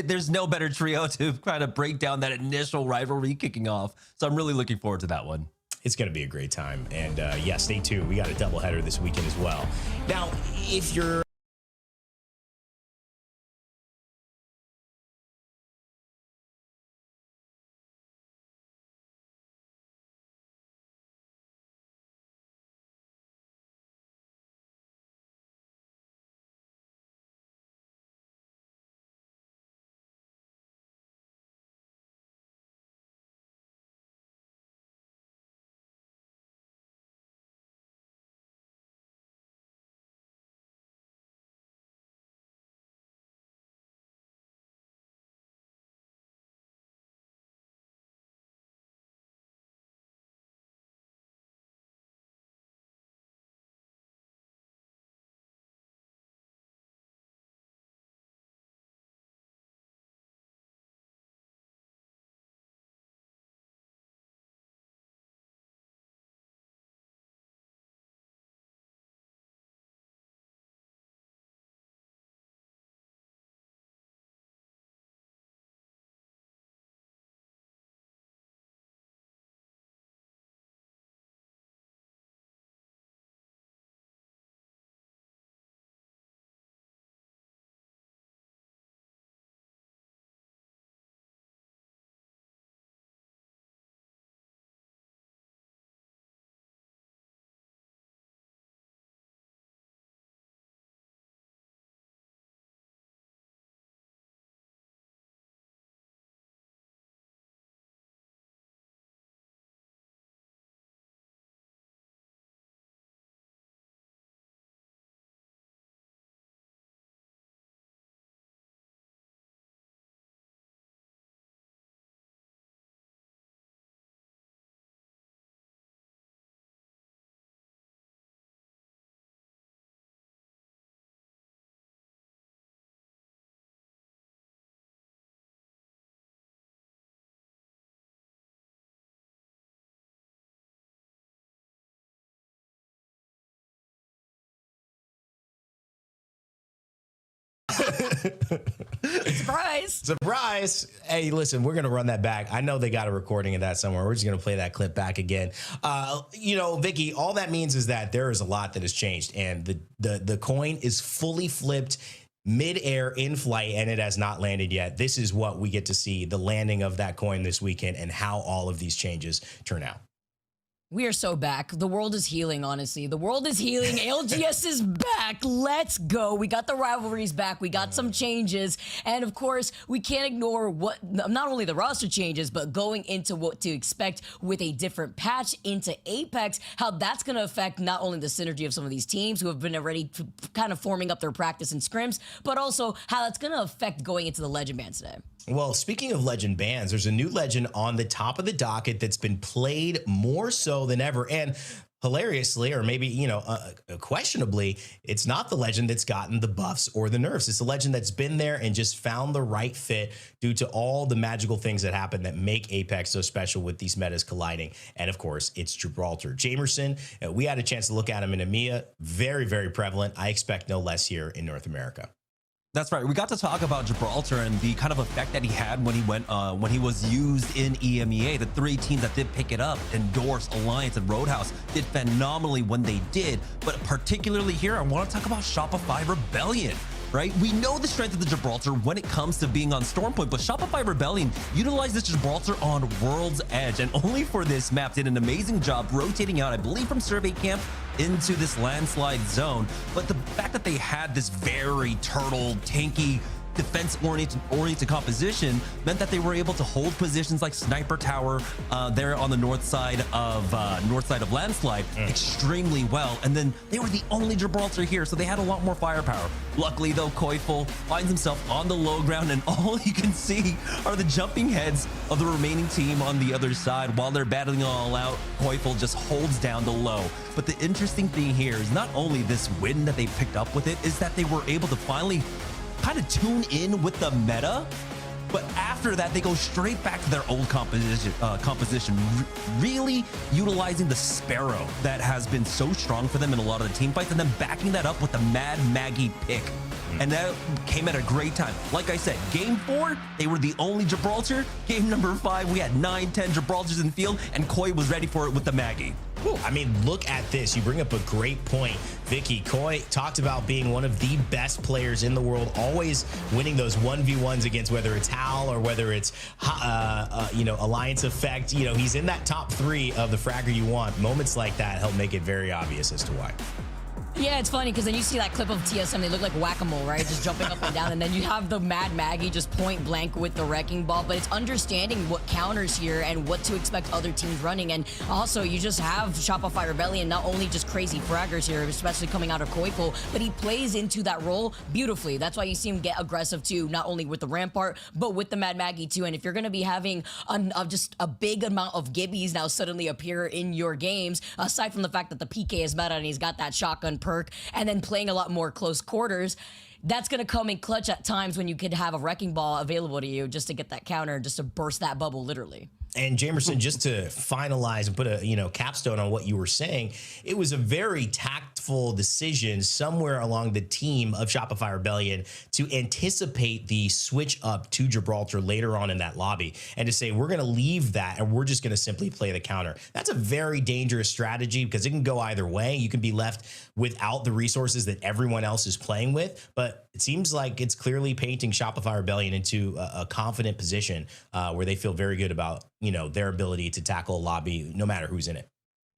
there's no better trio to kind of break down that initial rivalry kicking off. So I'm really looking forward to that one. It's going to be a great time. And yeah, stay tuned. We got a doubleheader this weekend as well. Now, if you're Surprise. Hey, listen, we're going to run that back. I know they got a recording of that somewhere. We're just going to play that clip back again. You know, Vicky, all that means is that there is a lot that has changed, and the coin is fully flipped mid-air in flight, and it has not landed yet. This is what we get to see, the landing of that coin this weekend and how all of these changes turn out. We are so back. The world is healing, honestly. The world is healing. ALGS is back. Let's go. We got the rivalries back. We got some changes. And of course, we can't ignore what not only the roster changes, but going into what to expect with a different patch into Apex, how that's going to affect not only the synergy of some of these teams who have been already kind of forming up their practice and scrims, but also how that's going to affect going into the Legend Bans today. Well, speaking of legend bans, there's a new legend on the top of the docket that's been played more so than ever. And hilariously, or maybe, you know, questionably, it's not the legend that's gotten the buffs or the nerfs. It's a legend that's been there and just found the right fit due to all the magical things that happen that make Apex so special with these metas colliding. And of course, it's Gibraltar. Jamerson, we had a chance to look at him in EMEA. Very, very prevalent. I expect no less here in North America. That's right. We got to talk about Gibraltar and the kind of effect that he had when he went when he was used in EMEA. The three teams that did pick it up, Endorse, Alliance, and Roadhouse, did phenomenally when they did. But particularly here, I want to talk about Shopify Rebellion. Right? We know the strength of the Gibraltar when it comes to being on Stormpoint, but Shopify Rebellion utilized this Gibraltar on World's Edge, and only for this map did an amazing job rotating out, I believe, from Survey Camp into this landslide zone. But the fact that they had this very turtle, tanky, defense-oriented composition meant that they were able to hold positions like Sniper Tower there on the north side of Landslide extremely well. And then they were the only Gibraltar here, so they had a lot more firepower. Luckily, though, Koiful finds himself on the low ground, and all you can see are the jumping heads of the remaining team on the other side. While they're battling all out, Koiful just holds down the low. But the interesting thing here is not only this win that they picked up with it, is that they were able to finally kind of tune in with the meta But after that, they go straight back to their old composition, really utilizing the Sparrow that has been so strong for them in a lot of the team fights, and then backing that up with the Mad Maggie pick. And that came at a great time. Like I said, game 4, they were the only Gibraltar. Game number 5, we had 9, 10 Gibraltars in the field, and Koi was ready for it with the Maggie. I mean, look at this. You bring up a great point, Vicky. Koi talked about being one of the best players in the world, always winning those 1v1s against whether it's HAL or whether it's, Alliance Effect. He's in that top 3 of the fragger you want. Moments like that help make it very obvious as to why. Yeah, it's funny because then you see that clip of TSM, they look like whack-a-mole, right? Just jumping up and down, and then you have the Mad Maggie just point blank with the Wrecking Ball, but it's understanding what counters here and what to expect other teams running, and also you just have Shopify Rebellion, not only just crazy fraggers here, especially coming out of Koipo, but he plays into that role beautifully. That's why you see him get aggressive too, not only with the Rampart, but with the Mad Maggie too, and if you're going to be having just a big amount of Gibbies now suddenly appear in your games, aside from the fact that the PK is meta and he's got that shotgun perk, and then playing a lot more close quarters, that's going to come in clutch at times when you could have a Wrecking Ball available to you just to get that counter, just to burst that bubble literally. And Jamerson, just to finalize and put a capstone on what you were saying, it was a very tactful decision somewhere along the team of Shopify Rebellion to anticipate the switch up to Gibraltar later on in that lobby and to say, we're going to leave that and we're just going to simply play the counter. That's a very dangerous strategy because it can go either way. You can be left without the resources that everyone else is playing with, but it seems like it's clearly painting Shopify Rebellion into a confident position where they feel very good about their ability to tackle a lobby no matter who's in it.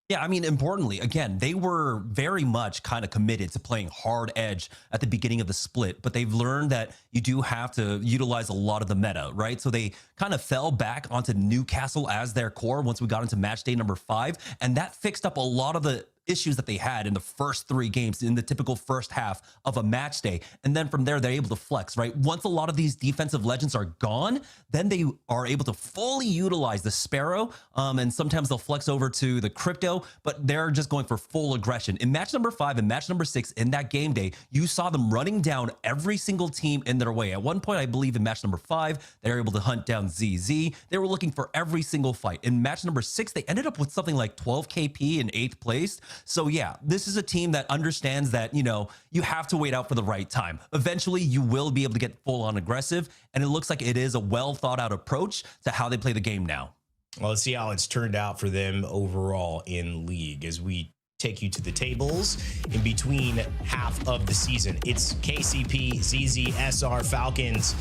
Yeah, I mean, importantly, again, they were very much kind of committed to playing hard edge at the beginning of the split, but they've learned that you do have to utilize a lot of the meta, right? So they kind of fell back onto Newcastle as their core once we got into match day number 5, and that fixed up a lot of the issues that they had in the first 3 games in the typical first half of a match day. And then from there, they're able to flex, right? Once a lot of these defensive legends are gone, then they are able to fully utilize the Sparrow. And sometimes they'll flex over to the Crypto, but they're just going for full aggression. In match number 5 and match number 6 in that game day, you saw them running down every single team in their way. At one point, I believe in match number 5, they were able to hunt down ZZ. They were looking for every single fight. In match number 6, they ended up with something like 12 KP in 8th place. So yeah, this is a team that understands that, you have to wait out for the right time. Eventually, you will be able to get full on aggressive, and it looks like it is a well thought out approach to how they play the game now. Well, let's see how it's turned out for them overall in league as we take you to the tables in between half of the season. It's KCP, ZZ, SR, Falcons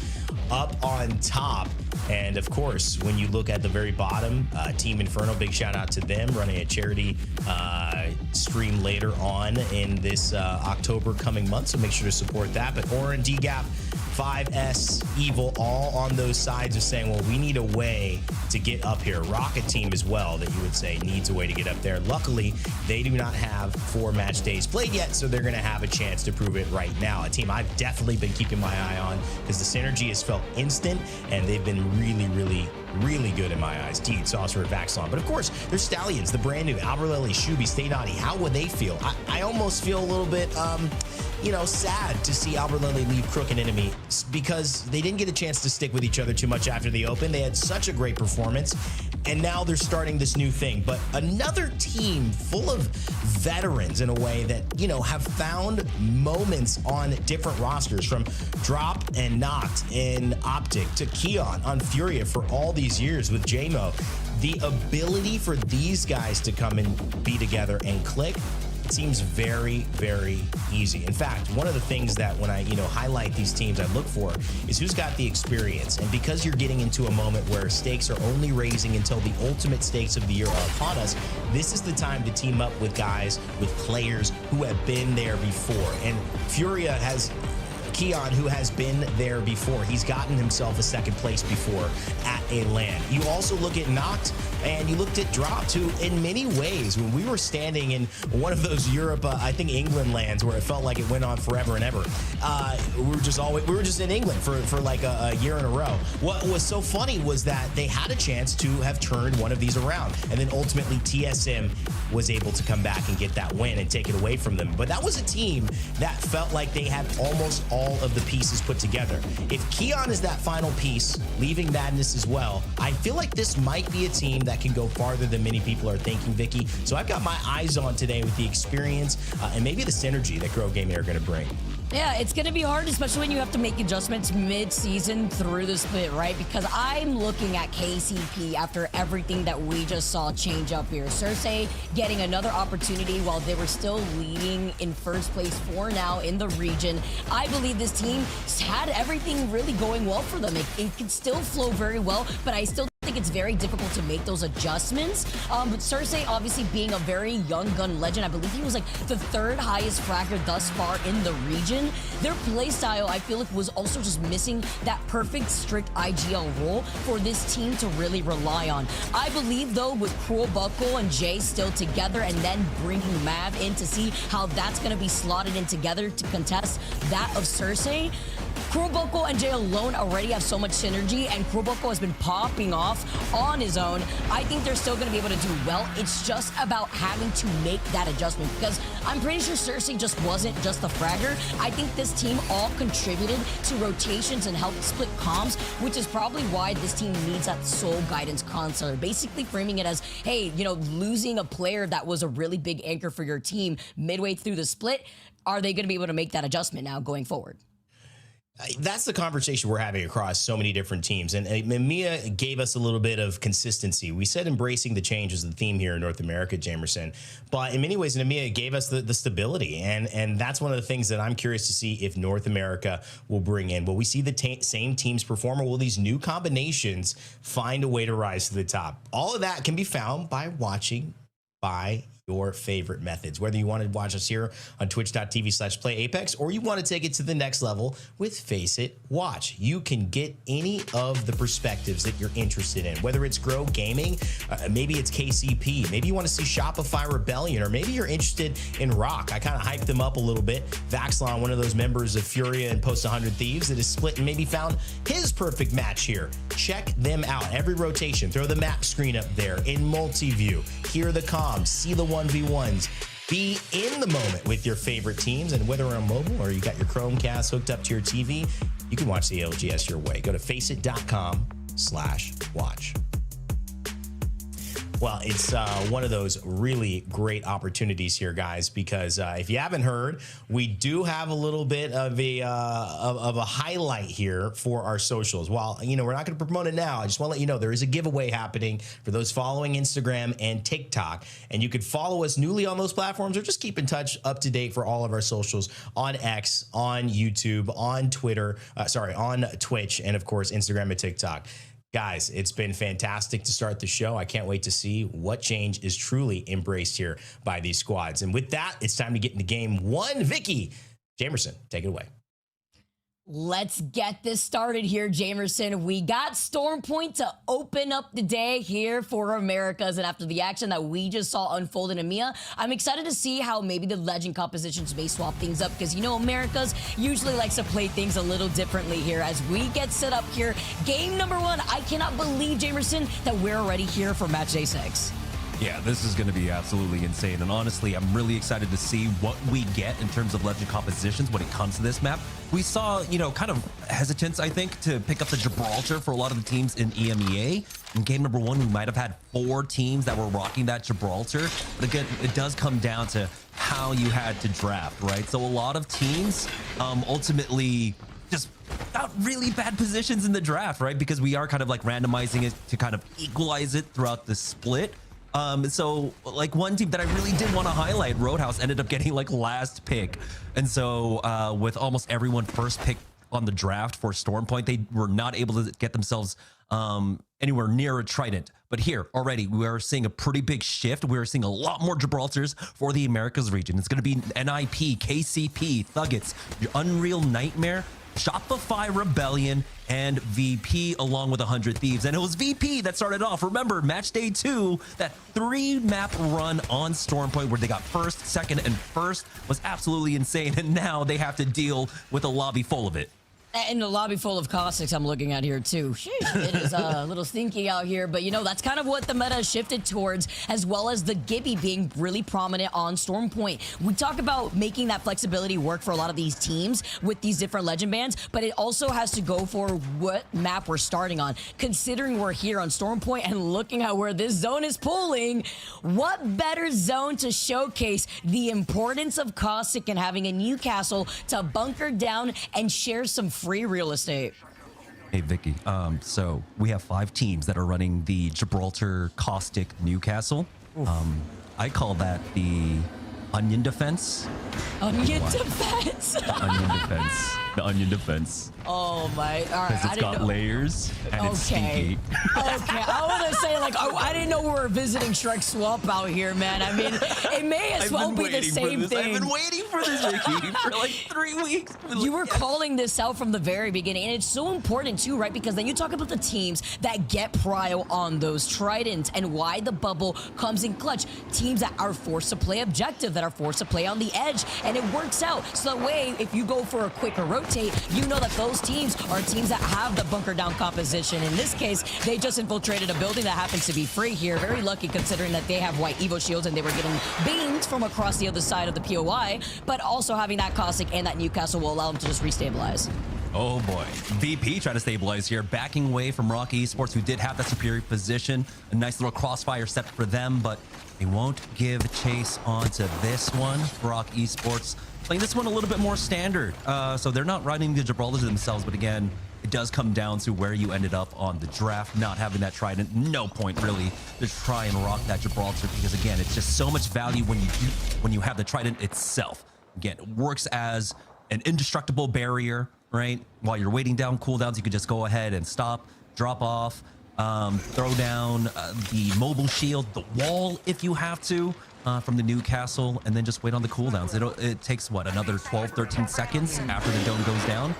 up on top. And of course, when you look at the very bottom, Team Inferno, big shout out to them, running a charity stream later on in this October coming month. So make sure to support that. But Oren, DGAP, 5S, Evil, all on those sides of saying, well, we need a way to get up here. Rocket Team as well, that you would say needs a way to get up there. Luckily, they do not have 4 match days played yet, so they're going to have a chance to prove it right now. A team I've definitely been keeping my eye on because the synergy has felt instant, and they've been really, really, really good in my eyes. Deed, Saucer, Vaxlon. But of course, there's Stallions, the brand new Alberlily, Shuby, Stay Naughty. How would they feel? I almost feel a little bit, sad to see Alberlily leave Crooked Enemy because they didn't get a chance to stick with each other too much after the Open. They had such a great performance, and now they're starting this new thing. But another team full of veterans in a way that, have found moments on different rosters, from Drop and Noct in Optic to Keon on Furia for all these years with JMO. The ability for these guys to come and be together and click, it seems very, very easy. In fact, one of the things that when I, highlight these teams I look for is who's got the experience. And because you're getting into a moment where stakes are only raising until the ultimate stakes of the year are upon us, this is the time to team up with guys, with players who have been there before. And Furia has Keon, who has been there before. He's gotten himself a 2nd place before at a LAN. You also look at Noct, and you looked at Dropped, who in many ways, when we were standing in one of those Europe, I think England lands where it felt like it went on forever and ever, we were just in England for like a year in a row. What was so funny was that they had a chance to have turned one of these around, and then ultimately TSM was able to come back and get that win and take it away from them. But that was a team that felt like they had almost all all of the pieces put together. If Keon is that final piece, leaving Madness as well, I feel like this might be a team that can go farther than many people are thinking, Vicky. So I've got my eyes on today with the experience and maybe the synergy that Grow Gaming are going to bring. Yeah, it's going to be hard, especially when you have to make adjustments mid-season through the split, right? Because I'm looking at KCP after everything that we just saw change up here. Cersei getting another opportunity while they were still leading in first place for now in the region. I believe this team had everything really going well for them. It could still flow very well, but I still think it's very difficult to make those adjustments. But Cersei obviously being a very young gun legend, I believe he was like the third highest fragger thus far in the region. Their playstyle, I feel like, was also just missing that perfect strict IGL role for this team to really rely on. I believe though, with Cruel Buckle and Jay still together and then bringing Mav in to see how that's going to be slotted in together to contest that of Cersei, Cruel Buckle and Jay alone already have so much synergy, and Cruel Buckle has been popping off on his own. I think they're still going to be able to do well. It's just about having to make that adjustment, because I'm pretty sure Cersei just wasn't just the fragger. I think this team all contributed to rotations and helped split comms, which is probably why this team needs that soul guidance console. Basically framing it as, hey, you know, losing a player that was a really big anchor for your team midway through the split, are they going to be able to make that adjustment now going forward? That's the conversation we're having across so many different teams. And Mia gave us a little bit of consistency. We said embracing the change is the theme here in North America, Jamerson. But in many ways, Mia gave us the stability. And that's one of the things that I'm curious to see if North America will bring in. Will we see the same teams perform, or will these new combinations find a way to rise to the top? All of that can be found by watching by your favorite methods, whether you want to watch us here on twitch.tv/playapex or you want to take it to the next level with Face It Watch. You can get any of the perspectives that you're interested in, whether it's Grow Gaming, maybe it's KCP, maybe you want to see Shopify Rebellion, or maybe you're interested in Rock. I kind of hyped them up a little bit. Vaxlon, one of those members of Furia and Post 100 Thieves that is split and maybe found his perfect match here. Check them out. Every rotation, throw the map screen up there in multi-view, hear the comms, see the 1v1s, be in the moment with your favorite teams. And whether on mobile or you got your Chromecast hooked up to your TV, you can watch the ALGS your way. Go to faceit.com/watch. Well, it's one of those really great opportunities here, guys, because if you haven't heard, we do have a little bit of a highlight here for our socials. While, you know, we're not going to promote it now, I just want to let you know there is a giveaway happening for those following Instagram and TikTok. And you could follow us newly on those platforms, or just keep in touch up to date for all of our socials on X, on YouTube, on Twitter, on Twitch, and of course, Instagram and TikTok. Guys, it's been fantastic to start the show. I can't wait to see what change is truly embraced here by these squads. And with that, it's time to get into game one. Vicky, Jamerson, take it away. Let's get this started here, Jamerson. We got Storm Point to open up the day here for Americas, and after the action that we just saw unfold in EMEA, I'm excited to see how maybe the legend compositions may swap things up, because, you know, Americas usually likes to play things a little differently here as we get set up here. Game number one. I cannot believe, Jamerson, that we're already here for match day 6. Yeah, this is going to be absolutely insane. And honestly, I'm really excited to see what we get in terms of legend compositions when it comes to this map. We saw, you know, kind of hesitance, I think, to pick up the Gibraltar for a lot of the teams in EMEA. In game number one, we might have had 4 teams that were rocking that Gibraltar. But again, it does come down to how you had to draft, right? So a lot of teams ultimately just got really bad positions in the draft, right? Because we are kind of like randomizing it to kind of equalize it throughout the split. So like one team that I really did want to highlight, Roadhouse, ended up getting like last pick. And so with almost everyone first pick on the draft for Storm Point, they were not able to get themselves anywhere near a Trident. But here already, we are seeing a pretty big shift. We are seeing a lot more Gibraltars for the Americas region. It's going to be NIP, KCP, Thuggets, Unreal Nightmare, Shopify Rebellion, and VP, along with 100 Thieves. And it was VP that started off. Remember, match day 2, that 3-map run on Storm Point where they got first, second, and first was absolutely insane. And now they have to deal with a lobby full of it. And a lobby full of caustics I'm looking at here too. Sheesh, it is a little stinky out here, but you know, that's kind of what the meta has shifted towards, as well as the Gibby being really prominent on Storm Point. We talk about making that flexibility work for a lot of these teams with these different legend bands, but it also has to go for what map we're starting on. Considering we're here on Storm Point and looking at where this zone is pulling, what better zone to showcase the importance of caustic and having a Newcastle to bunker down and share some free real estate. Hey, Vicky. So we have 5 teams that are running the Gibraltar Caustic Newcastle. I call that the onion defense. Onion defense. The onion defense. The onion defense. Oh my! All right, Because it's got layers and it's stinky. Okay, I want to say like, oh, I didn't know we were visiting Shrek Swamp out here, man. I mean, it may as well be the same thing. I've been waiting for this, Vicky, for like 3 weeks. You were calling this out from the very beginning, and it's so important too, right? Because then you talk about the teams that get prio on those tridents and why the bubble comes in clutch. Teams that are forced to play objective, that are forced to play on the edge, and it works out. So that way, if you go for a quicker rotate, you know that those teams are teams that have the bunker down composition. In this case, they just infiltrated a building that happens to be free here. Very lucky considering that they have white Evo shields and they were getting beamed from across the other side of the POI, but also having that caustic and that Newcastle will allow them to just restabilize. Oh boy. VP trying to stabilize here, backing away from Rocky Esports, who did have that superior position. A nice little crossfire set for them, but they won't give chase onto this one. Rock Esports playing this one a little bit more standard. So they're not running the Gibraltar themselves, but again, it does come down to where you ended up on the draft, not having that trident. No point really to try and rock that Gibraltar, because again, it's just so much value when you have the trident itself. Again, it works as an indestructible barrier, right? While you're waiting down cooldowns, you can just go ahead and stop, drop off, throw down the mobile shield, the wall if you have to, from the Newcastle, and then just wait on the cooldowns. It takes what, another 12, 13 seconds after the dome goes down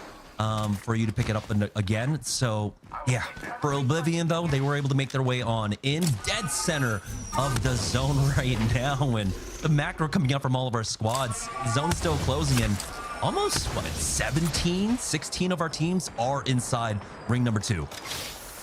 for you to pick it up again. So yeah, for Oblivion though, they were able to make their way on in dead center of the zone right now, and the macro coming out from all of our squads. Zone's still closing in. Almost, what, 16 of our teams are inside ring number 2.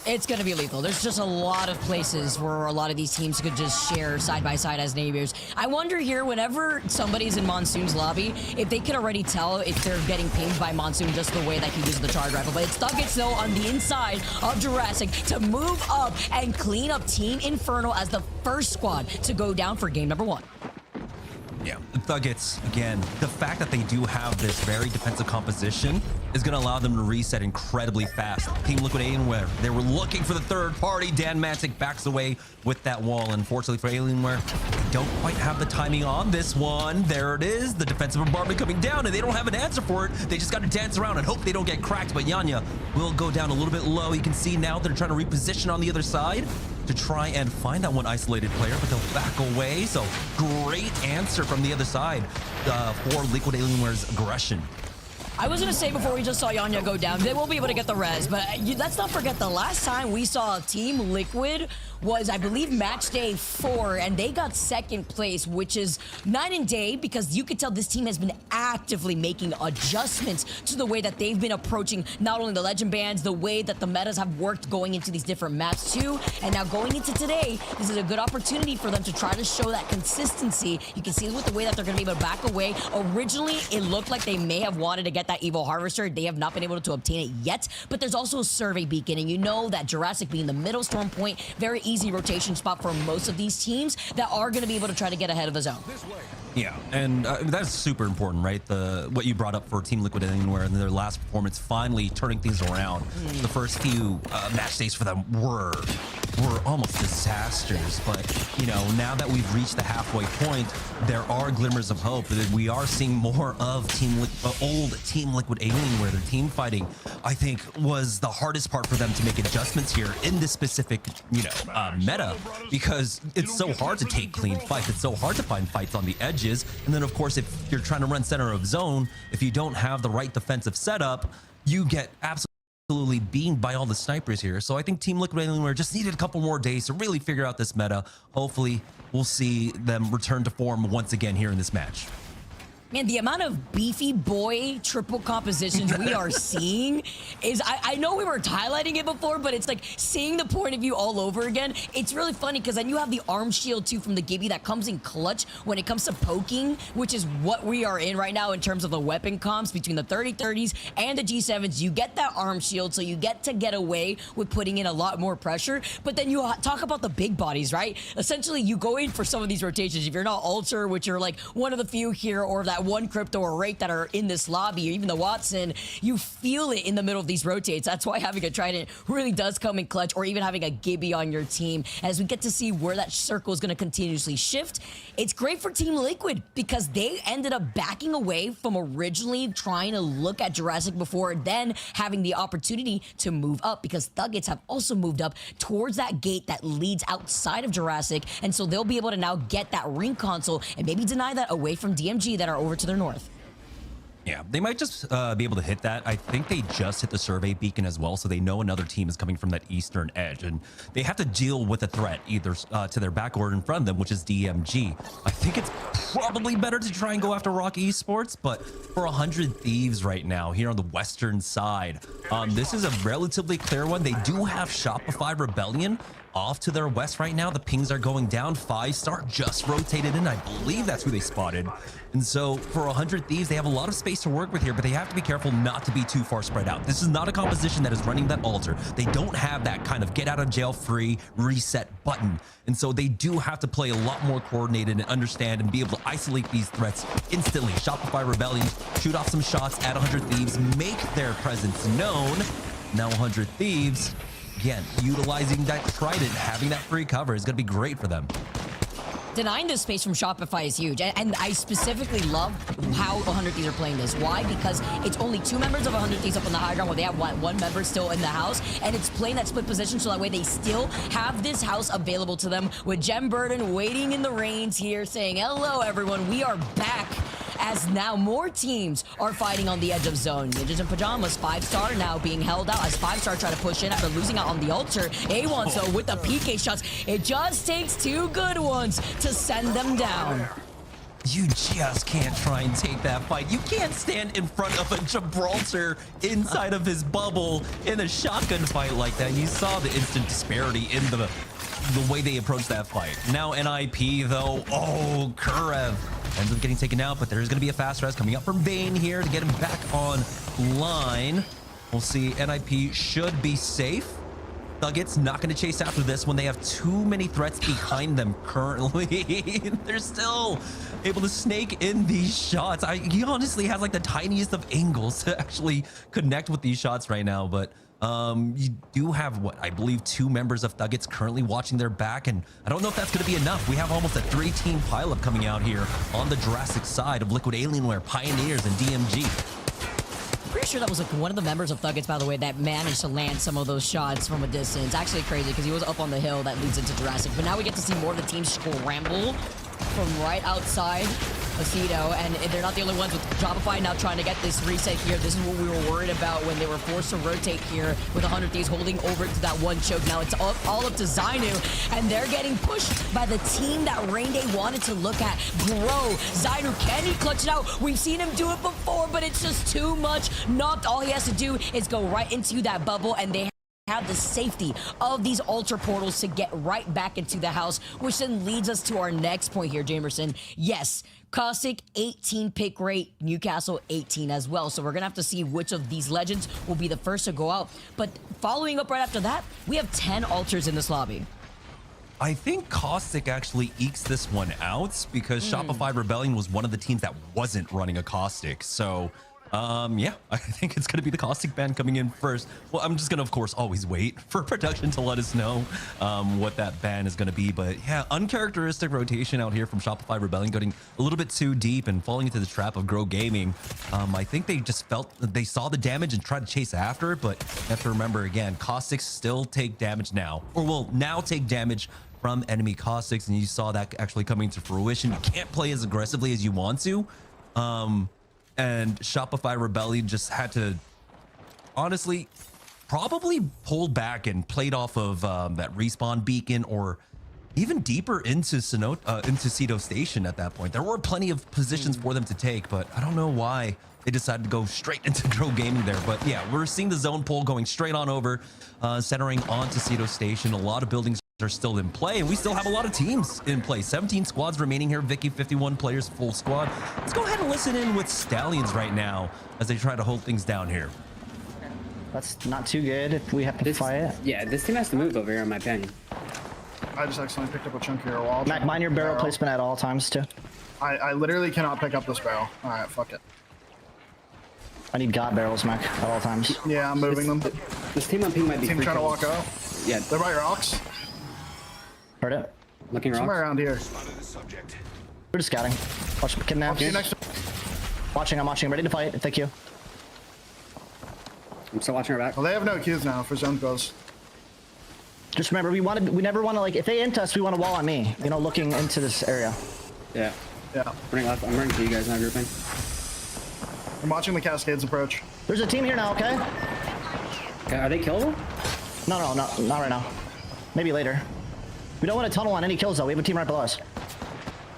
It's going to be lethal. There's just a lot of places where a lot of these teams could just share side by side as neighbors. I wonder here, whenever somebody's in Monsoon's lobby, if they could already tell if they're getting pinged by Monsoon just the way that he uses the charge rifle. But it's THUGGETS though on the inside of Jurassic to move up and clean up Team Inferno as the first squad to go down for game number 1. Yeah, THUGGETS, again, the fact that they do have this very defensive composition is going to allow them to reset incredibly fast. Team Liquid Alienware, they were looking for the third party. Dan Mantic backs away with that wall. Unfortunately for Alienware, they don't quite have the timing on this one. There it is, the defensive bombardment coming down, and they don't have an answer for it. They just got to dance around and hope they don't get cracked, but Yanya will go down a little bit low. You can see now they're trying to reposition on the other side to try and find that one isolated player, but they'll back away. So great answer from the other side for Liquid Alienware's aggression. I was going to say before we just saw Yanya go down, they will be able to get the res, but let's not forget the last time we saw Team Liquid was, I believe, match day 4, and they got second place, which is night and day, because you could tell this team has been actively making adjustments to the way that they've been approaching not only the legend bands, the way that the metas have worked going into these different maps too, and now going into today, this is a good opportunity for them to try to show that consistency. You can see with the way that they're going to be able to back away. Originally, it looked like they may have wanted to get that Evo Harvester. They have not been able to obtain it yet, but there's also a survey beacon, and you know that Jurassic being the middle Storm Point, very easy rotation spot for most of these teams that are going to be able to try to get ahead of the zone. Yeah, and that's super important, right? What you brought up for Team Liquid Alienware and their last performance, finally turning things around. The first few match days for them were almost disasters, but you know, now that we've reached the halfway point, there are glimmers of hope. We are seeing more of old Team Liquid Alienware. Their team fighting, I think, was the hardest part for them to make adjustments here in this specific, meta, because it's so hard to take clean fights. It's so hard to find fights on the edges. And then, of course, if you're trying to run center of zone, if you don't have the right defensive setup, you get absolutely beamed by all the snipers here. So I think Team Liquid Alienware just needed a couple more days to really figure out this meta. Hopefully, we'll see them return to form once again here in this match. Man, the amount of beefy boy triple compositions we are seeing is, I know we were highlighting it before, but it's like seeing the point of view all over again. It's really funny because then you have the arm shield too from the Gibby that comes in clutch when it comes to poking, which is what we are in right now in terms of the weapon comps between the 30-30s and the G7s. You get that arm shield, so you get to get away with putting in a lot more pressure. But then you talk about the big bodies, right? Essentially, you go in for some of these rotations. If you're not Alter, which are like one of the few here, or that one Crypto or Rake that are in this lobby, or even the Watson, you feel it in the middle of these rotates. That's why having a Trident really does come in clutch, or even having a Gibby on your team, as we get to see where that circle is going to continuously shift. It's great for Team Liquid because they ended up backing away from originally trying to look at Jurassic before then having the opportunity to move up, because THUGGETS have also moved up towards that gate that leads outside of Jurassic, and so they'll be able to now get that ring console and maybe deny that away from DMG that are over to their north. Yeah, they might just be able to hit that. I think they just hit the survey beacon as well, so they know another team is coming from that eastern edge, and they have to deal with a threat either to their back or in front of them, which is DMG. I think it's probably better to try and go after Rock Esports, but for 100 Thieves right now here on the western side, this is a relatively clear one. They do have Shopify Rebellion off to their west right now. The pings are going down. 5-star just rotated in. I believe that's who they spotted. And so for 100 Thieves, they have a lot of space to work with here, but they have to be careful not to be too far spread out. This is not a composition that is running that Alter. They don't have that kind of get out of jail free reset button. And so they do have to play a lot more coordinated and understand and be able to isolate these threats instantly. Shopify Rebellion shoot off some shots at 100 Thieves, make their presence known. Now 100 Thieves, again, utilizing that Trident, having that free cover is going to be great for them. Denying this space from Shopify is huge, and I specifically love how 100 Thieves are playing this. Why? Because it's only 2 members of 100 Thieves up on the high ground, where they have one member still in the house, and it's playing that split position so that way they still have this house available to them, with Gem Burden waiting in the reins here saying, hello everyone, we are back, as now more teams are fighting on the edge of zone. Ninjas and Pyjamas, 5-star now being held out as 5-star try to push in after losing out on the Alter. A1 so with the PK shots, it just takes 2 good ones to send them down. You just can't try and take that fight. You can't stand in front of a Gibraltar inside of his bubble in a shotgun fight like that. You saw the instant disparity in the way they approached that fight. Now NIP though, oh, Kurev ends up getting taken out, but there's going to be a fast res coming up from Vayne here to get him back on line. We'll see. NIP should be safe. THUGGETS not going to chase after this when they have too many threats behind them currently. They're still able to snake in these shots. He honestly has like the tiniest of angles to actually connect with these shots right now, but you do have what I believe 2 members of THUGGETS currently watching their back, and I don't know if that's going to be enough. We have almost a 3-team pileup coming out here on the Jurassic side of Liquid Alienware, Pioneers, and DMG. Pretty sure that was like one of the members of THUGGETS, by the way, that managed to land some of those shots from a distance. Actually crazy because he was up on the hill that leads into Jurassic. But now we get to see more of the team scramble from right outside Aceto, and they're not the only ones with Shopify now trying to get this reset here. This is what we were worried about when they were forced to rotate here with 100 Thieves holding over to that one choke. Now it's all up to Zainu, and they're getting pushed by the team that Rainday wanted to look at grow. Zainu, can he clutch it out? We've seen him do it before, but it's just too much. Not all he has to do is go right into that bubble, and they have the safety of these Alter portals to get right back into the house, which then leads us to our next point here, Jamerson. Yes, Caustic 18 pick rate, Newcastle 18 as well. So we're gonna have to see which of these legends will be the first to go out. But following up right after that, we have 10 Alters in this lobby. I think Caustic actually ekes this one out because Shopify Rebellion was one of the teams that wasn't running a Caustic. So yeah, I think it's going to be the Caustic ban coming in first. Well, I'm just going to, of course, always wait for production to let us know what that ban is going to be. But yeah, uncharacteristic rotation out here from Shopify Rebellion, getting a little bit too deep and falling into the trap of Grow Gaming. I think they just felt that they saw the damage and tried to chase after it. But you have to remember, again, Caustics still take damage now, or will now take damage from enemy Caustics. And you saw that actually coming to fruition. You can't play as aggressively as you want to. And Shopify Rebellion just had to, honestly, probably pull back and played off of that respawn beacon, or even deeper into Cedo Station at that point. There were plenty of positions for them to take, but I don't know why they decided to go straight into Grow Gaming there. But yeah, we're seeing the zone pull going straight on over, centering onto Cedo Station. A lot of buildings are still in play, and we still have a lot of teams in play. 17 squads remaining here. Vicky, 51 players, full squad. Let's go ahead and listen in with Stallions right now as they try to hold things down here. That's not too good if we have to fight it. Yeah, this team has to move over here, in my opinion. I just accidentally picked up a chunkier wall. Mac, mind your barrel placement at all times too. I literally cannot pick up this barrel. All right, fuck it. I need God barrels, Mac, at all times. Yeah, I'm moving them. This team on ping might be Team free trying to kills. walk out. Yeah, They're by rocks. Heard it. looking Somewhere rocks. around here. We're just scouting. Watch kidnaps. See you next. Watching, I'm watching. Ready to fight. Thank you. I'm still watching her back. Well, they have no Qs now for zone goes. Just remember, we never want to, like, if they int us, we want to wall on me. You know, looking into this area. Yeah. Yeah. Running left. I'm running to you guys now, grouping. I'm watching the Cascades approach. There's a team here now, okay? Okay, are they killable? No, not right now. Maybe later. We don't want to tunnel on any kills, though. We have a team right below us.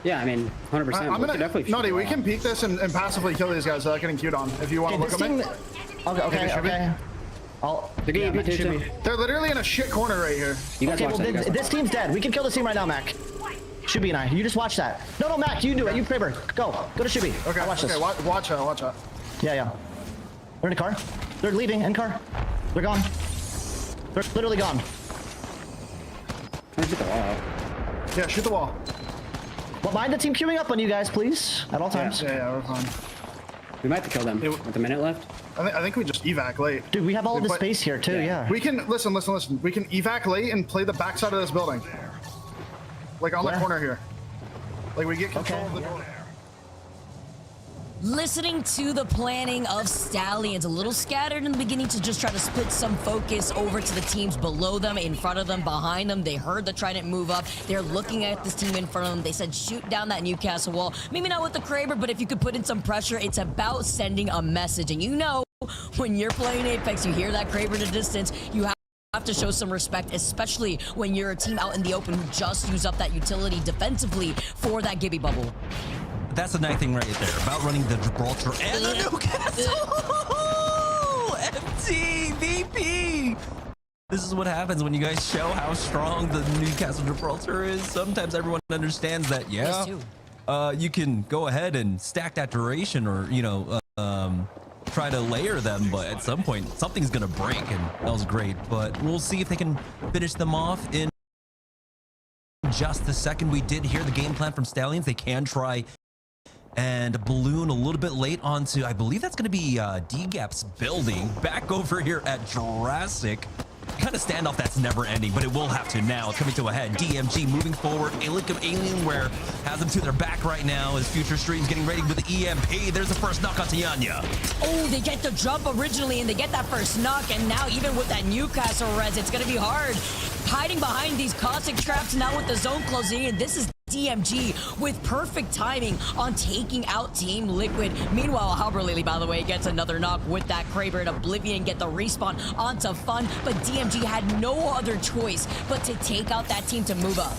Yeah, I mean, 100%. I'm We could gonna, definitely Noddy, shoot we the can wall. peek this and passively kill these guys without getting queued on. If you want to look this at team... me. Okay. They're getting Mac, EP shoot me. too. They're literally in a shit corner right here. You guys Okay, watch well, that. You guys watch this team's dead. We can kill this team right now, Mac. Shubi and I. You just watch that. No, Mac, you do it. You Kraber. Go to Shubi. Okay, I'll watch this. watch out. Yeah. They're in a car. They're leaving in car. They're gone. They're literally gone. I'm gonna shoot the wall out. Yeah, shoot the wall. Well, mind the team queuing up on you guys, please, at all times. Yeah, we're fine. We might have to kill them with a minute left. I think we just evac late. Dude, we have all of the But- space here too. Yeah. We can listen. We can evac late and play the backside of this building, like on the Where? corner here. Like we get control Okay. of the door. Listening to the planning of Stallions, a little scattered in the beginning to just try to split some focus over to the teams below them, in front of them, behind them. They heard the Trident move up. They're looking at this team in front of them. They said shoot down that Newcastle wall. Maybe not with the Kraber, but if you could put in some pressure, it's about sending a message. And you know, when you're playing Apex, you hear that Kraber in the distance, you have to show some respect, especially when you're a team out in the open who just use up that utility defensively for that Gibby bubble. That's the nice thing right there about running the Gibraltar and the Newcastle. MT VP. This is what happens when you guys show how strong the Newcastle Gibraltar is. Sometimes everyone understands that. Yeah, you can go ahead and stack that duration, or try to layer them, but at some point something's gonna break, and that was great. But we'll see if they can finish them off in just a second. We did hear the game plan from Stallions. They can try and balloon a little bit late onto, I believe that's going to be DGAP's building. Back over here at Jurassic. Kind of standoff that's never ending, but it will have to now. It's coming to a head. DMG moving forward. A lick of Alienware has them to their back right now as Future Stream's getting ready with the EMP. There's the first knock on Tianya. Oh, they get the jump originally, and they get that first knock, and now even with that Newcastle res, it's going to be hard. Hiding behind these caustic traps now with the zone closing in. This is DMG with perfect timing on taking out Team Liquid. Meanwhile, Halberlily, by the way, gets another knock with that Kraber, and Oblivion get the respawn onto Fun, but DMG had no other choice but to take out that team to move up.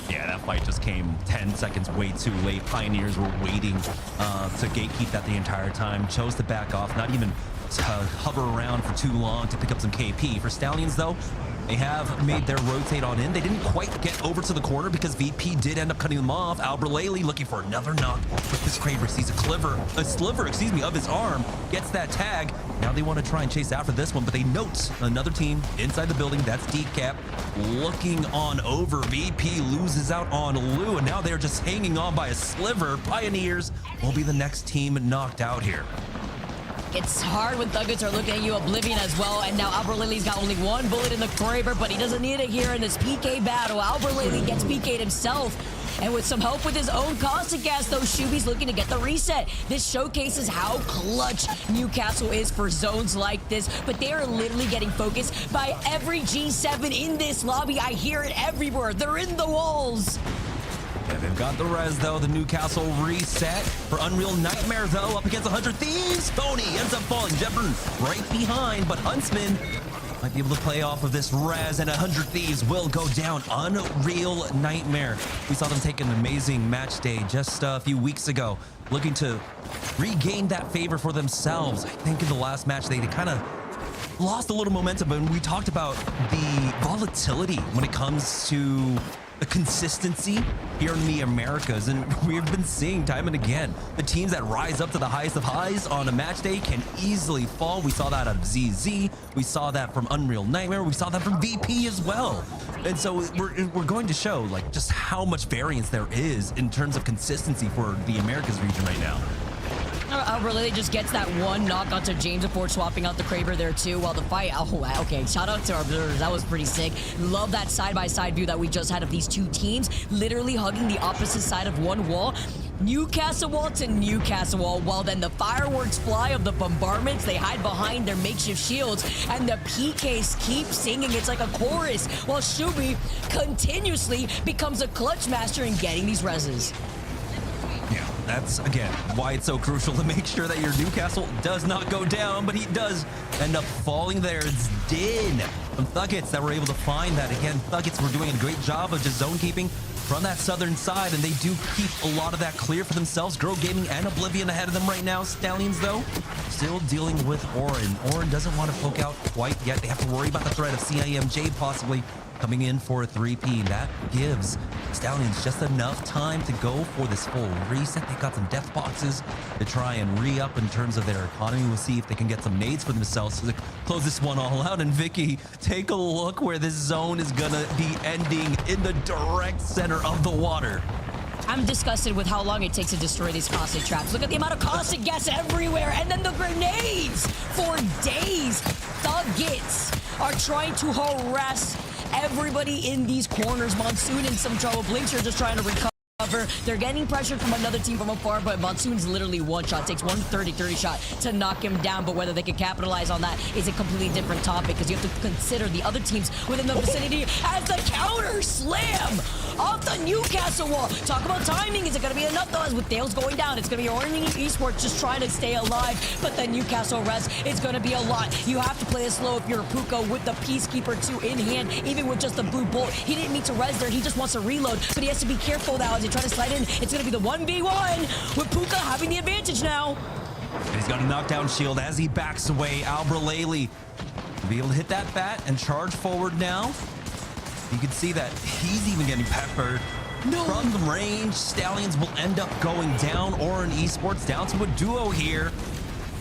Yeah, that fight just came 10 seconds way too late. Pioneers were waiting to gatekeep that the entire time. Chose to back off, not even to hover around for too long to pick up some KP. For Stallions, though, they have made their rotate on in. They didn't quite get over to the corner because VP did end up cutting them off. Alberlele looking for another knock, but this Kraber sees a sliver, of his arm, gets that tag. Now they want to try and chase after this one, but they note another team inside the building. That's DGAP looking on over. VP loses out on Lou, and now they're just hanging on by a sliver. Pioneers will be the next team knocked out here. It's hard when THUGGETS are looking at you. Oblivion as well, and now Alberlele's got only one bullet in the Kraber, but he doesn't need it here in this PK battle. Alberlele gets PK'd himself, and with some help with his own caustic gas, though, Shubi's looking to get the reset. This showcases how clutch Newcastle is for zones like this, but they are literally getting focused by every G7 in this lobby. I hear it everywhere. They're in the walls. Yeah, they've got the res, though. The Newcastle reset for Unreal Nightmare, though, up against 100 Thieves. Tony ends up falling. Jefferson right behind, but Huntsman Might be able to play off of this res, and 100 Thieves will go down. Unreal Nightmare. We saw them take an amazing match day just a few weeks ago, looking to regain that favor for themselves. I think in the last match, they kind of lost a little momentum, but we talked about the volatility when it comes to the consistency here in the Americas, and we've been seeing time and again the teams that rise up to the highest of highs on a match day can easily fall. We saw that out of ZZ, we saw that from Unreal Nightmare, we saw that from VP as well. And so we're going to show like just how much variance there is in terms of consistency for the Americas region right now. Really just gets that one knock onto James before swapping out the Kraber there too, while the fight, oh wow, okay, shout out to our observers, that was pretty sick. Love that side-by-side view that we just had of these two teams literally hugging the opposite side of one wall. Newcastle wall to Newcastle wall, while then the fireworks fly of the bombardments, they hide behind their makeshift shields, and the PKs keep singing. It's like a chorus, while Shubi continuously becomes a clutch master in getting these reses. Yeah, that's, again, why it's so crucial to make sure that your Newcastle does not go down, but he does end up falling there. It's Din from THUGGETS that were able to find that. Again, THUGGETS were doing a great job of just zone keeping from that southern side, and they do keep a lot of that clear for themselves. Grow Gaming and Oblivion ahead of them right now. Stallions, though, still dealing with Orin. Orin doesn't want to poke out quite yet. They have to worry about the threat of CIMJ possibly coming in for a 3P. That gives Stallions just enough time to go for this full reset. They got some death boxes to try and re-up in terms of their economy. We'll see if they can get some nades for themselves to close this one all out. And Vicky, take a look where this zone is gonna be ending in the direct center of the water. I'm disgusted with how long it takes to destroy these caustic traps. Look at the amount of caustic gas everywhere, and then the grenades for days. THUGGETS are trying to harass everybody in these corners. Monsoon in some trouble. Blinks are just trying to recover. They're getting pressure from another team from afar, but Monsoon's literally one shot. Takes 130 shot to knock him down, but whether they can capitalize on that is a completely different topic, because you have to consider the other teams within the vicinity as the counter slam off the Newcastle wall. Talk about timing. Is it going to be enough, though? As with Dale's going down, it's going to be Orange Esports just trying to stay alive, but the Newcastle res, it's going to be a lot. You have to play it slow if you're a Puka with the Peacekeeper 2 in hand, even with just the blue bolt. He didn't need to res there. He just wants to reload, but he has to be careful now as he tries to slide in. It's going to be the 1v1 with Puka having the advantage now. And he's got a knockdown shield as he backs away. Albralele will be able to hit that bat and charge forward now. You can see that he's even getting peppered from the range. Stallions will end up going down. Orin Esports down to a duo here.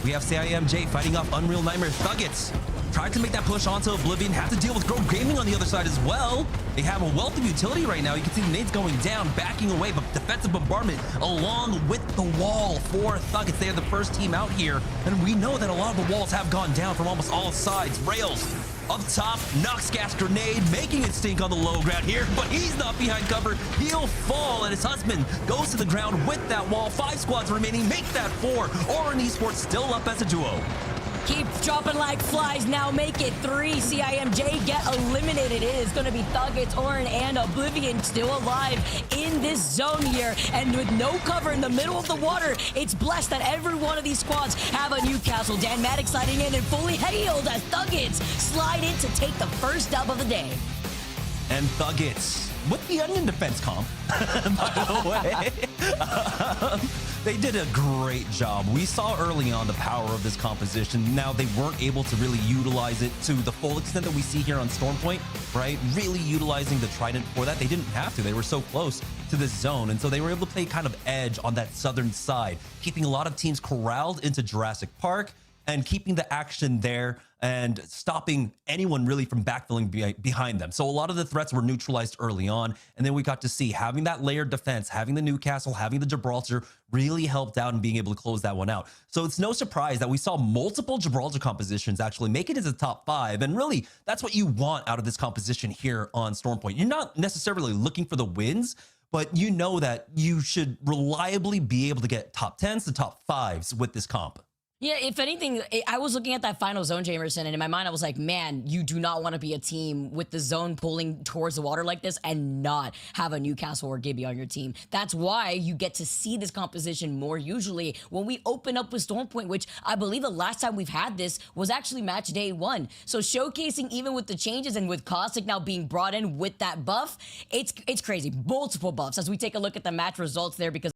We have CIMJ fighting off Unreal Nightmare. THUGGETS tried to make that push onto Oblivion, have to deal with Grow Gaming on the other side as well. They have a wealth of utility right now. You can see the nades going down, backing away, but defensive bombardment along with the wall for THUGGETS. They are the first team out here, and we know that a lot of the walls have gone down from almost all sides. Rails up top, Nox gas grenade, making it stink on the low ground here, but he's not behind cover. He'll fall, and his husband goes to the ground with that wall. 5 squads remaining, make that 4. Orin Esports still up as a duo. Keep dropping like flies. Now make it 3. CIMJ get eliminated. It is going to be THUGGETS, Orin, and Oblivion still alive in this zone here. And with no cover in the middle of the water, it's blessed that every one of these squads have a Newcastle. Danmatic sliding in and fully hailed as THUGGETS slide in to take the first dub of the day. And THUGGETS with the Onion defense comp, by the way. They did a great job. We saw early on the power of this composition. Now, they weren't able to really utilize it to the full extent that we see here on Stormpoint, right? Really utilizing the Trident for that. They didn't have to. They were so close to this zone. And so they were able to play kind of edge on that southern side, keeping a lot of teams corralled into Jurassic Park and keeping the action there and stopping anyone really from backfilling behind them. So a lot of the threats were neutralized early on, and then we got to see having that layered defense, having the Newcastle, having the Gibraltar really helped out in being able to close that one out. So it's no surprise that we saw multiple Gibraltar compositions actually make it into the top 5, and really that's what you want out of this composition here on Stormpoint. You're not necessarily looking for the wins, but you know that you should reliably be able to get top 10s to top 5s with this comp. Yeah, if anything, I was looking at that final zone, Jamerson, and in my mind, I was like, man, you do not want to be a team with the zone pulling towards the water like this and not have a Newcastle or Gibby on your team. That's why you get to see this composition more usually when we open up with Storm Point, which I believe the last time we've had this was actually match day 1. So showcasing even with the changes and with Caustic now being brought in with that buff, it's crazy. Multiple buffs as we take a look at the match results there, because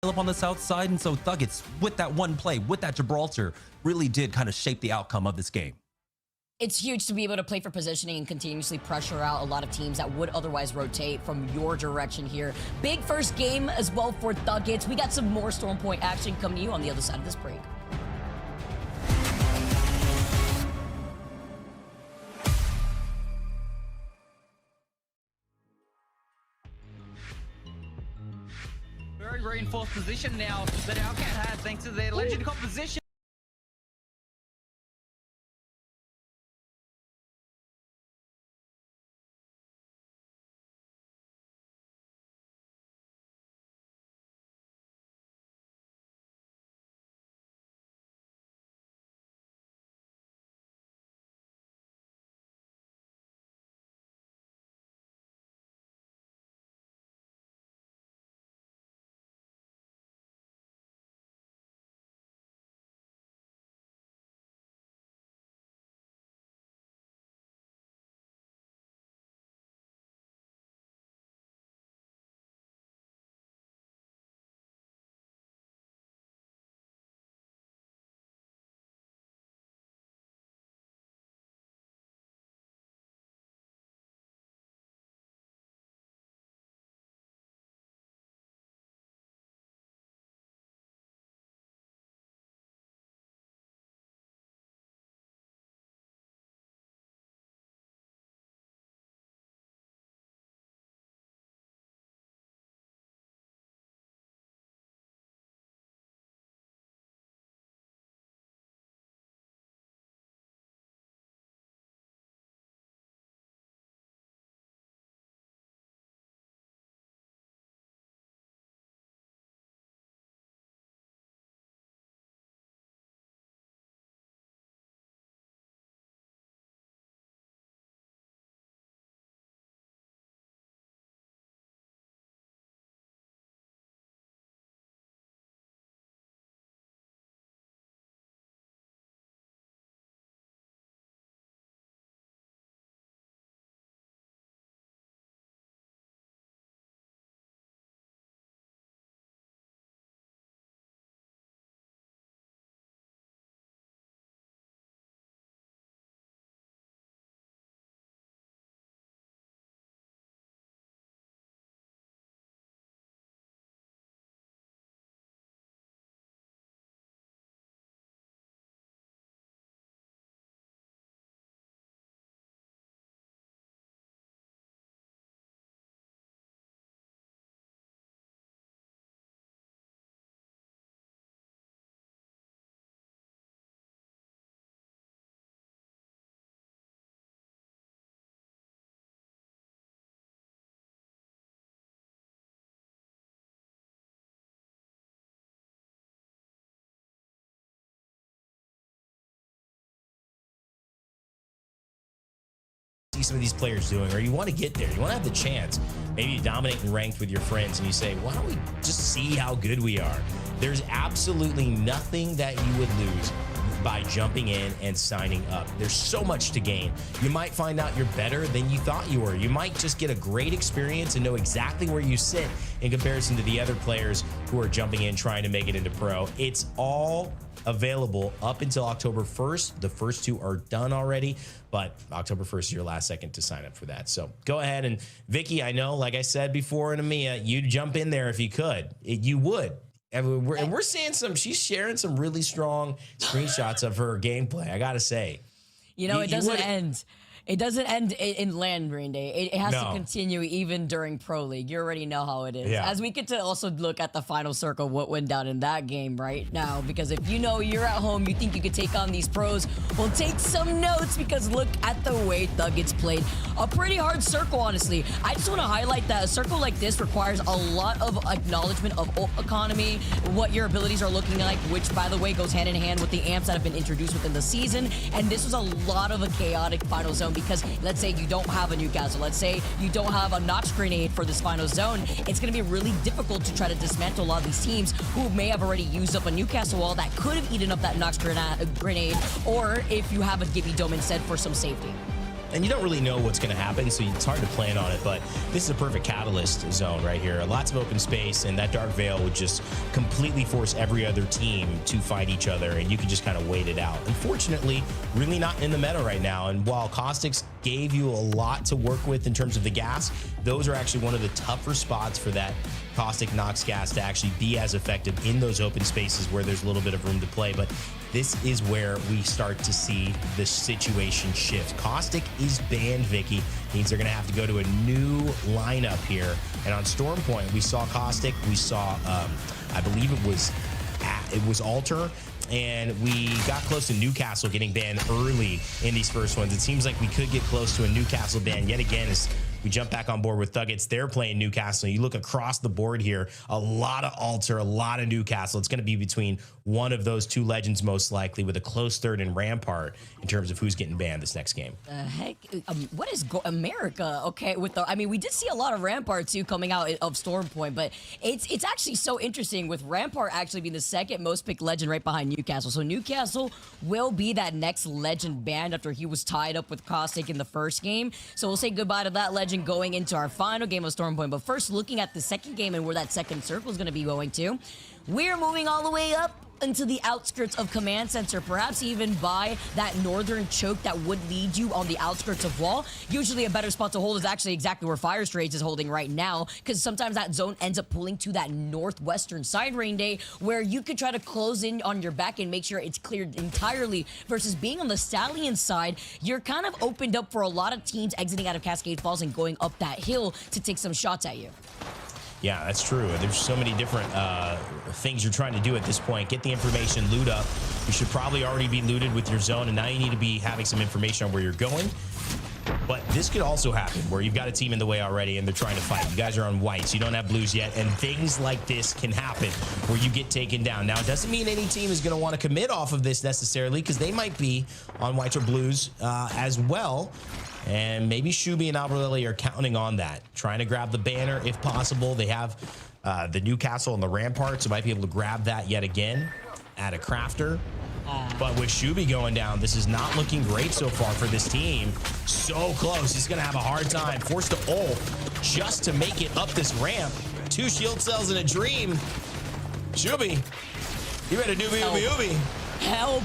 up on the south side, and so THUGGETS, with that one play, with that Gibraltar, really did kind of shape the outcome of this game. it's huge to be able to play for positioning and continuously pressure out a lot of teams that would otherwise rotate from your direction here. Big first game as well for THUGGETS. We got some more Storm Point action coming to you on the other side of this break. Very reinforced position now that ALGS has thanks to their legend composition. See some of these players doing, or you want to get there, you want to have the chance, maybe dominate in ranked with your friends, and you say, why don't we just see how good we are? There's absolutely nothing that you would lose by jumping in and signing up. There's so much to gain. You might find out you're better than you thought you were. You might just get a great experience and know exactly where you sit in comparison to the other players who are jumping in trying to make it into pro. It's all available up until October 1st. The first 2 are done already, but October 1st is your last second to sign up for that. So go ahead. And Vicky, I know, like I said before, and Amia, you'd jump in there if you could. You would. And we're seeing she's sharing some really strong screenshots of her gameplay, I gotta say. You know, it doesn't end. It doesn't end in LAN Green Day. It has to continue even during Pro League. You already know how it is. Yeah. As we get to also look at the final circle, what went down in that game right now. Because if you know you're at home, you think you could take on these pros, well, take some notes because look at the way THUGGETS played. A pretty hard circle, honestly. I just want to highlight that a circle like this requires a lot of acknowledgement of ult economy, what your abilities are looking like, which, by the way, goes hand in hand with the amps that have been introduced within the season. And this was a lot of a chaotic final zone. Because let's say you don't have a Newcastle, let's say you don't have a Nox grenade for this final zone, it's going to be really difficult to try to dismantle a lot of these teams who may have already used up a Newcastle wall that could have eaten up that Nox grenade, or if you have a Gibby Dome instead for some safety. And you don't really know what's going to happen, so it's hard to plan on it, but this is a perfect catalyst zone right here. Lots of open space, and that Dark Veil would just completely force every other team to fight each other, and you can just kind of wait it out. Unfortunately, really not in the meta right now, and while Caustics gave you a lot to work with in terms of the gas, those are actually one of the tougher spots for that Caustic Nox gas to actually be as effective in those open spaces where there's a little bit of room to play. But this is where we start to see the situation shift. Caustic is banned, Vicky. Means they're going to have to go to a new lineup here. And on Storm Point, we saw Caustic. We saw, I believe it was Alter. And we got close to Newcastle getting banned early in these first ones. It seems like we could get close to a Newcastle ban yet again as we jump back on board with THUGGETS. They're playing Newcastle. You look across the board here, a lot of Alter, a lot of Newcastle. It's going to be between one of those 2 legends most likely, with a close third in Rampart in terms of who's getting banned this next game. Heck, what is America? Okay, I mean, we did see a lot of Rampart too coming out of Storm Point, but it's actually so interesting with Rampart actually being the second most picked legend right behind Newcastle. So Newcastle will be that next legend banned after he was tied up with Caustic in the first game. So we'll say goodbye to that legend going into our final game of Storm Point. But first, looking at the second game and where that second circle is going to be going to, we're moving all the way up into the outskirts of Command Center, perhaps even by that northern choke that would lead you on the outskirts of Wall. Usually a better spot to hold is actually exactly where Fire Straits is holding right now, because sometimes that zone ends up pulling to that northwestern side, Rain Day, where you could try to close in on your back and make sure it's cleared entirely, versus being on the Stallion side, you're kind of opened up for a lot of teams exiting out of Cascade Falls and going up that hill to take some shots at you. Yeah, that's true. There's so many different things you're trying to do at this point. Get the information, loot up. You should probably already be looted with your zone, and now you need to be having some information on where you're going. But this could also happen where you've got a team in the way already and they're trying to fight. You guys are on whites. You don't have blues yet, and things like this can happen where you get taken down. Now, it doesn't mean any team is going to want to commit off of this necessarily, because they might be on whites or blues as well. And maybe Shubi and Alberlili are counting on that, trying to grab the banner if possible. They have the Newcastle and the Rampart, so might be able to grab that yet again at a crafter. But with Shubi going down, this is not looking great so far for this team. So close. He's going to have a hard time. Forced to ult just to make it up this ramp. 2 shield cells in a dream. Shubi, you better do me. Help!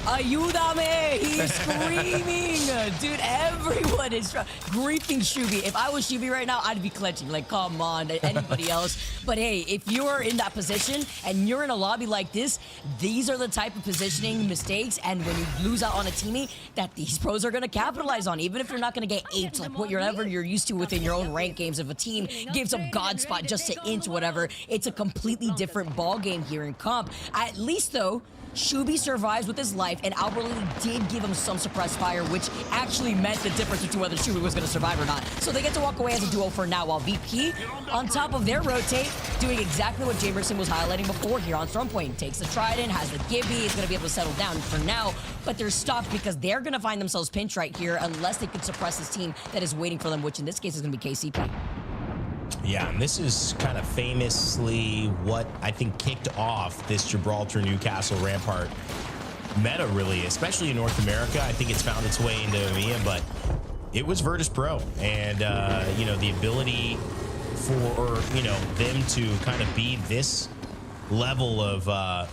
Ayúdame! He's screaming! Dude, everyone is griefing Shubi. If I was Shubi right now, I'd be clenching. Like, come on, anybody else. But hey, if you're in that position and you're in a lobby like this, these are the type of positioning mistakes, and when you lose out on a teammate, that these pros are going to capitalize on. Even if you're not going to get aped like whatever you're used to within your own rank games. If a team gives up God spot just to int whatever, it's a completely different ball game here in comp. At least, though, Shubi survives with his life, and Alberlili did give him some suppressed fire, which actually meant the difference between whether Shubi was going to survive or not. So they get to walk away as a duo for now, while VP, on top of their rotate, doing exactly what Jamerson was highlighting before here on Storm Point. Takes the Trident, has the Gibby, is going to be able to settle down for now, but they're stopped because they're going to find themselves pinched right here unless they could suppress this team that is waiting for them, which in this case is going to be KCP. Yeah, and this is kind of famously what I think kicked off this Gibraltar Newcastle Rampart meta, really, especially in North America. I think it's found its way into EMEA, but it was Virtus.pro, and you know, the ability for them to kind of be this level of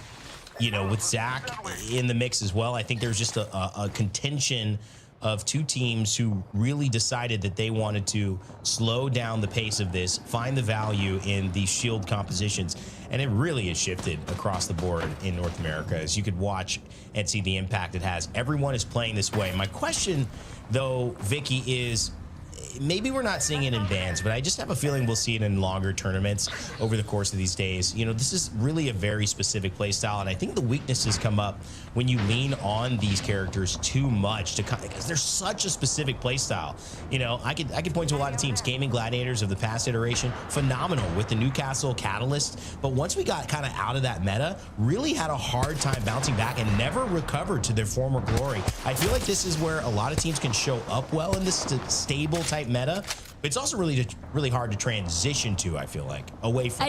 you know, with Zach in the mix as well, I think there's just a contention of two teams who really decided that they wanted to slow down the pace of this, find the value in these shield compositions. And it really has shifted across the board in North America, as you could watch and see the impact it has. Everyone is playing this way. My question, though, Vicky, is maybe we're not seeing it in bans, but I just have a feeling we'll see it in longer tournaments over the course of these days. You know, this is really a very specific play style, and I think the weaknesses come up when you lean on these characters too much because they're such a specific play style. You know, I could point to a lot of teams. Gaming Gladiators of the past iteration, phenomenal with the Newcastle Catalyst, but once we got kind of out of that meta, really had a hard time bouncing back and never recovered to their former glory. I feel like this is where a lot of teams can show up well in this stable type meta, but it's also really hard to transition to, I feel like, away from.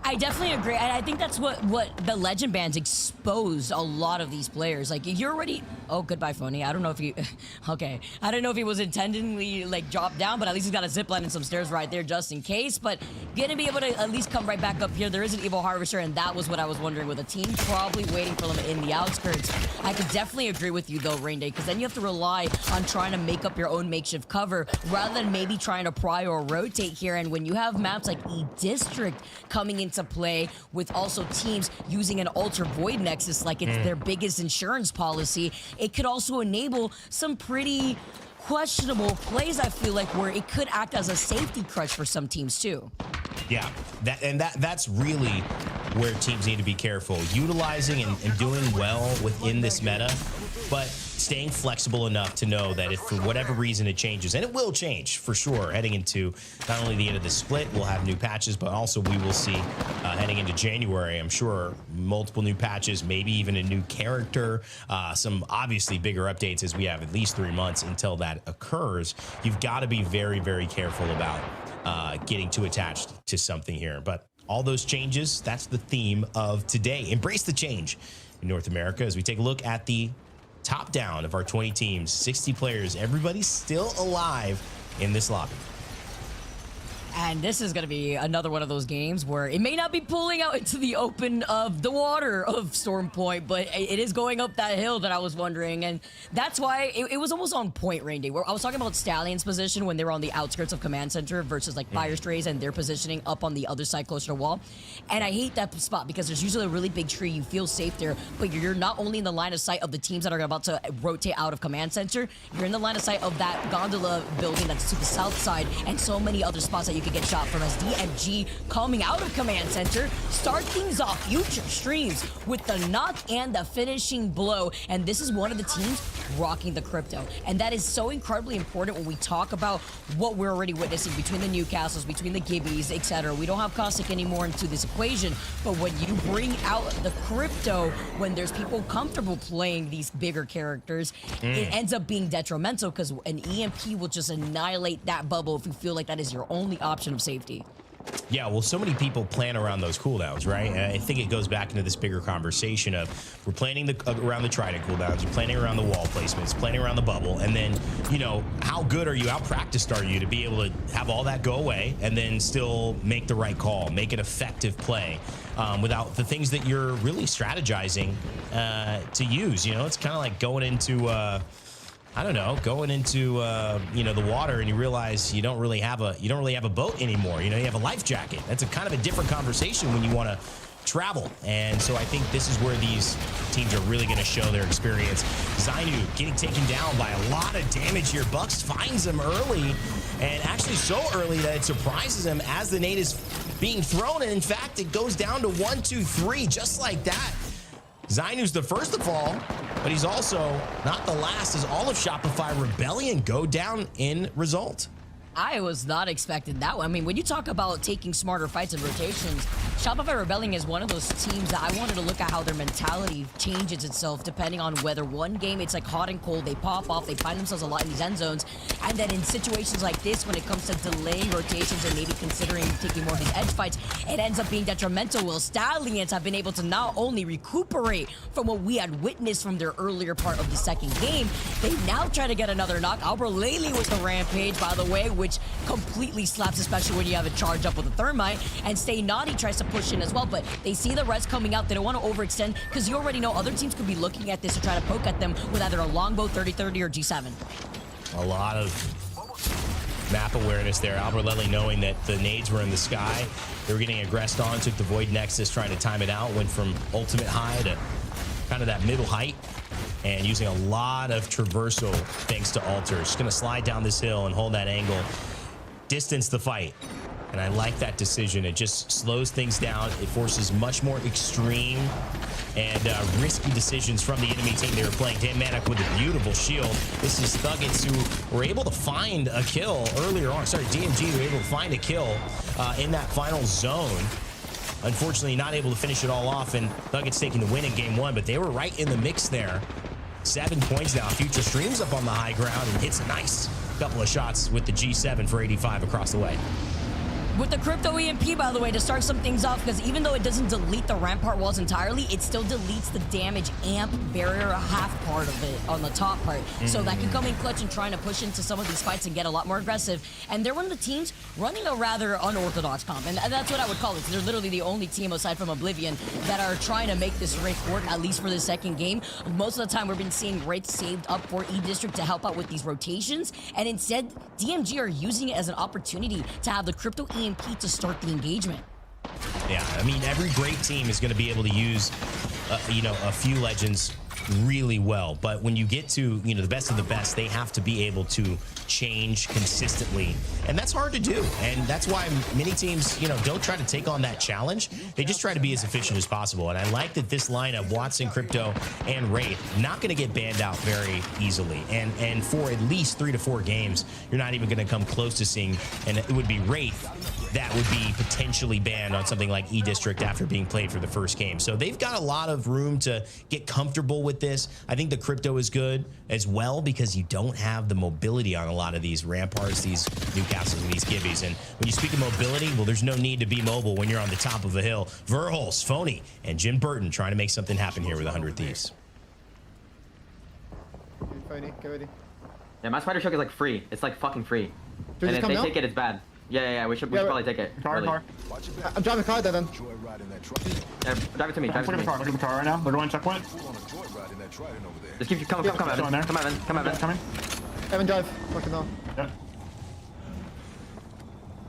I definitely agree, and I think that's what the legend bans exposed a lot of these players. Like, you're already, oh, goodbye, Phony. I don't know if he, okay, I don't know if he was intentionally like dropped down, but at least he's got a zip line and some stairs right there just in case. But gonna be able to at least come right back up here. There is an Evil Harvester, and that was what I was wondering, with a team probably waiting for them in the outskirts. I could definitely agree with you though, Rain Day, because then you have to rely on trying to make up your own makeshift cover rather than maybe trying to pry or rotate here. And when you have maps like E-District coming into play, with also teams using an Ultra Void Nexus like it's their biggest insurance policy, it could also enable some pretty questionable plays, I feel like, where it could act as a safety crutch for some teams too. Yeah, that's really where teams need to be careful, utilizing and doing well within this meta, but staying flexible enough to know that if for whatever reason it changes, and it will change for sure, heading into not only the end of the split, we'll have new patches, but also we will see heading into January, I'm sure, multiple new patches, maybe even a new character, some obviously bigger updates, as we have at least 3 months until that occurs. You've got to be very, very careful about getting too attached to something here. But all those changes, that's the theme of today. Embrace the change in North America as we take a look at the top down of our 20 teams, 60 players, everybody's still alive in this lobby. And this is going to be another one of those games where it may not be pulling out into the open of the water of Storm Point, but it is going up that hill that I was wondering. And that's why it was almost on point, Rain Day, where I was talking about Stallion's position when they were on the outskirts of Command Center versus like Fire Strays and their positioning up on the other side closer to wall. And I hate that spot because there's usually a really big tree. You feel safe there, but you're not only in the line of sight of the teams that are about to rotate out of Command Center, you're in the line of sight of that gondola building that's to the south side and so many other spots that you could get shot from, as DMG coming out of Command Center start things off future streams with the knock and the finishing blow. And this is one of the teams rocking the crypto, and that is so incredibly important when we talk about what we're already witnessing between the Newcastles, between the Gibbies, etc. We don't have Caustic anymore into this equation, but when you bring out the crypto, when there's people comfortable playing these bigger characters, it ends up being detrimental, because an EMP will just annihilate that bubble if you feel like that is your only option of safety. Yeah, well, so many people plan around those cooldowns, right? And I think it goes back into this bigger conversation of we're planning around the Trident cooldowns, you're planning around the wall placements, planning around the bubble, and then, you know, how good are you, how practiced are you to be able to have all that go away and then still make the right call, make an effective play without the things that you're really strategizing to use. You know, it's kind of like going into I don't know, going into you know, the water, and you realize you don't really have a boat anymore. You know, you have a life jacket. That's a kind of a different conversation when you want to travel. And so I think this is where these teams are really going to show their experience. Zainu getting taken down by a lot of damage here. Bucks finds him early, and actually so early that it surprises him as the nade is being thrown. And in fact, it goes down to 1, 2, 3, just like that. Zainu's the first to fall, but he's also not the last, as all of Shopify Rebellion go down in result. I was not expecting that one. I mean, when you talk about taking smarter fights and rotations, Shopify Rebellion is one of those teams that I wanted to look at how their mentality changes itself depending on whether one game it's like hot and cold, they pop off, they find themselves a lot in these end zones, and then in situations like this, when it comes to delaying rotations and maybe considering taking more of these edge fights, it ends up being detrimental. Well, Stallions have been able to not only recuperate from what we had witnessed from their earlier part of the second game, they now try to get another knock. Albert Laley with the rampage, by the way, which completely slaps, especially when you have a charge up with a thermite. And Stay Naughty tries to push in as well, but they see the res coming out. They don't want to overextend because you already know other teams could be looking at this to try to poke at them with either a longbow 30-30 or G7. A lot of map awareness there. Alberlelli knowing that the nades were in the sky. They were getting aggressed on, took the Void Nexus, trying to time it out, went from ultimate high to kind of that middle height, and using a lot of traversal thanks to Alter. Just going to slide down this hill and hold that angle, distance the fight. And I like that decision. It just slows things down. It forces much more extreme and risky decisions from the enemy team. They were playing Damanic with a beautiful shield. This is THUGGETS, who were able to find a kill earlier on. Sorry, DMG were able to find a kill in that final zone. Unfortunately, not able to finish it all off, and THUGGETS taking the win in game one, but they were right in the mix there. 7 points now. Future Streams up on the high ground and hits a nice couple of shots with the G7 for 85 across the way. With the Crypto EMP, by the way, to start some things off, because even though it doesn't delete the rampart walls entirely, it still deletes the damage amp barrier half part of it on the top part. So that can come in clutch and trying to push into some of these fights and get a lot more aggressive. And they're one of the teams running a rather unorthodox comp, and that's what I would call it. They're literally the only team aside from Oblivion that are trying to make this Wraith work, at least for the second game. Most of the time, we've been seeing Wraith saved up for E-District to help out with these rotations, and instead, DMG are using it as an opportunity to have the Crypto EMP to start the engagement. Yeah, I mean, every great team is going to be able to use, a few legends really well. But when you get to, the best of the best, they have to be able to change consistently. And that's hard to do. And that's why many teams, don't try to take on that challenge. They just try to be as efficient as possible. And I like that this lineup, Watson, Crypto, and Wraith, not going to get banned out very easily. And for at least 3 to 4 games, you're not even going to come close to seeing, and it would be Wraith that would be potentially banned on something like E-District after being played for the first game. So they've got a lot of room to get comfortable with this. I think the Crypto is good as well because you don't have the mobility on a lot of these ramparts, these Newcastles, and these Gibbies. And when you speak of mobility, well, there's no need to be mobile when you're on the top of a hill. Verholz, Phony, and Jim Burton trying to make something happen here with 100 Thieves. Phony, get ready. Yeah, my spider choke is like free. It's like fucking free. Should we And just if come they now? take it, it's bad. Yeah, we should probably take it. Car. Really. I'm driving the car then. Yeah, drive it to me, drive it to me. Look at the car right now. They're going checkpoint. Just keep come, Evan. Still in there. Come, Evan. Come, Evan. Coming. Evan, drive. Fucking no. Yeah.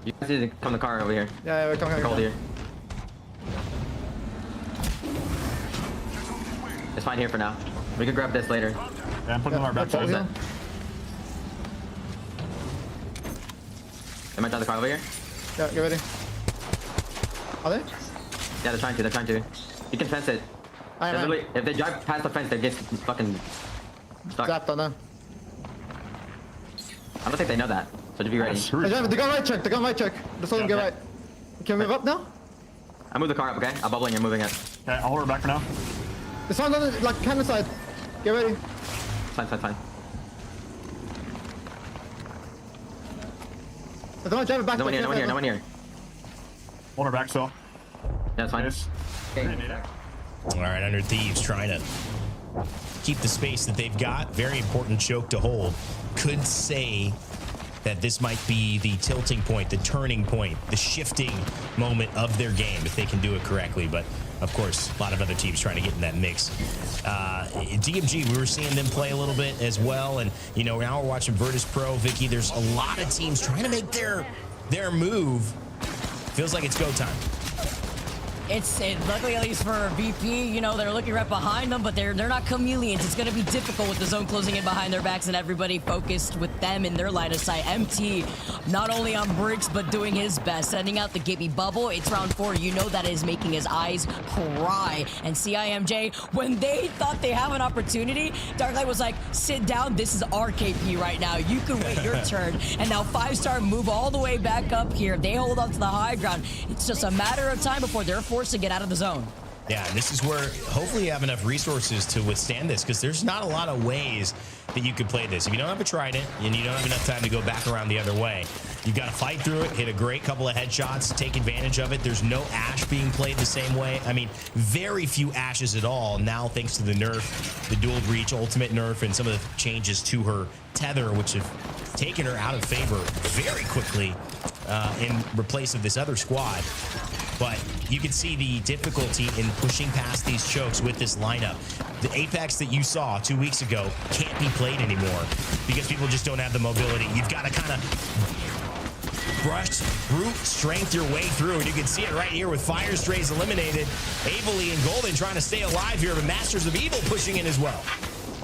You guys need to come to the car over here. Yeah, we're coming. Cold here. It's fine here for now. We can grab this later. Yeah, I'm putting them on our back side. Yeah. Am I drive the car over here? Yeah, get ready. Are they? Yeah, they're trying to. You can fence it. I am. Literally, if they drive past the fence, they get fucking stuck. Zapped on them. I don't think they know that. So just be ready. Hey, drive, they got right check. Just let them get right. Can we move up now? I move the car up, okay? I'm bubbling and moving it. Okay, I'll hold her back for now. This one's on the like cannon side. Get ready. Fine. I don't want to drive it back. No one here. Hold her back still. Yeah, it's fine. Nice. All right, 100 Thieves trying to keep the space that they've got. Very important choke to hold. Could say that this might be the tilting point, the turning point, the shifting moment of their game if they can do it correctly. But of course, a lot of other teams trying to get in that mix. DMG, we were seeing them play a little bit as well. And, now we're watching Virtus.pro, Vicky. There's a lot of teams trying to make their move. Feels like it's go time. It's luckily, at least for VP, they're looking right behind them, but they're not chameleons. It's going to be difficult with the zone closing in behind their backs and everybody focused with them in their line of sight. MT, not only on bricks, but doing his best, sending out the Gibby bubble. It's round 4. That is making his eyes cry. And CIMJ, when they thought they have an opportunity, Darklight was like, sit down. This is RKP right now. You can wait your turn. And now 5-star move all the way back up here. They hold on to the high ground. It's just a matter of time before they're forced to get out of the zone. Yeah, and this is where hopefully you have enough resources to withstand this, because there's not a lot of ways that you could play this. If you don't have a trident and you don't have enough time to go back around the other way, you've got to fight through it, hit a great couple of headshots, take advantage of it. There's no Ashe being played the same way. I mean, very few Ashes at all now, thanks to the nerf, the dual reach ultimate nerf, and some of the changes to her tether, which have taken her out of favor very quickly in replace of this other squad. But you can see the difficulty in pushing past these chokes with this lineup. The Apex that you saw 2 weeks ago can't be played anymore because people just don't have the mobility. You've got to kind of brute strength your way through, and you can see it right here with Fire Strays eliminated. Avely and Golden trying to stay alive here, but Masters of Evil pushing in as well.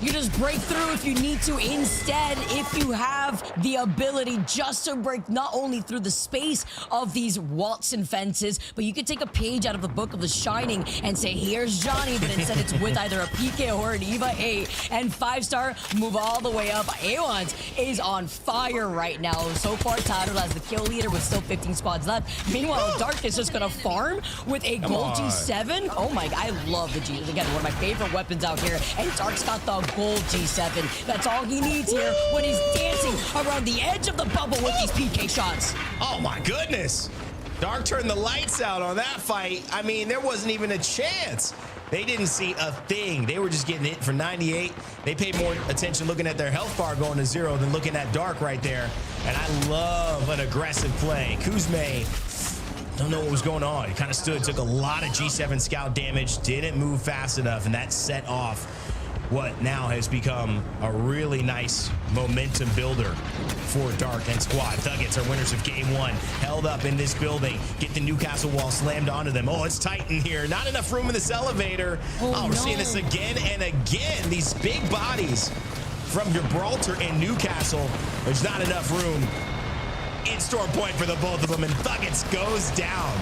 You just break through if you need to. Instead, if you have the ability just to break not only through the space of these walls and fences, but you could take a page out of the book of The Shining and say, here's Johnny, but instead it's with either a PK or an EVA 8, and 5-star move all the way up. Aeons is on fire right now. So far, Title as the kill leader with still 15 squads left. Meanwhile, Dark is just gonna farm with a gold G7. Oh my, I love the G. Again, one of my favorite weapons out here, and Dark's got the gold G7. That's all he needs here when he's dancing around the edge of the bubble with these PK shots. Oh my goodness. Dark turned the lights out on that fight. I mean, there wasn't even a chance. They didn't see a thing. They were just getting hit for 98. They paid more attention looking at their health bar going to 0 than looking at Dark right there. And I love an aggressive play. Kuzme, don't know what was going on. He kind of stood, took a lot of G7 scout damage, didn't move fast enough, and that set off what now has become a really nice momentum builder for Dark and squad. THUGGETS are winners of game 1, held up in this building, get the Newcastle wall slammed onto them. Oh, it's tight in here. Not enough room in this elevator. Oh, we're seeing this again and again. These big bodies from Gibraltar and Newcastle. There's not enough room. In-store point for the both of them, and THUGGETS goes down.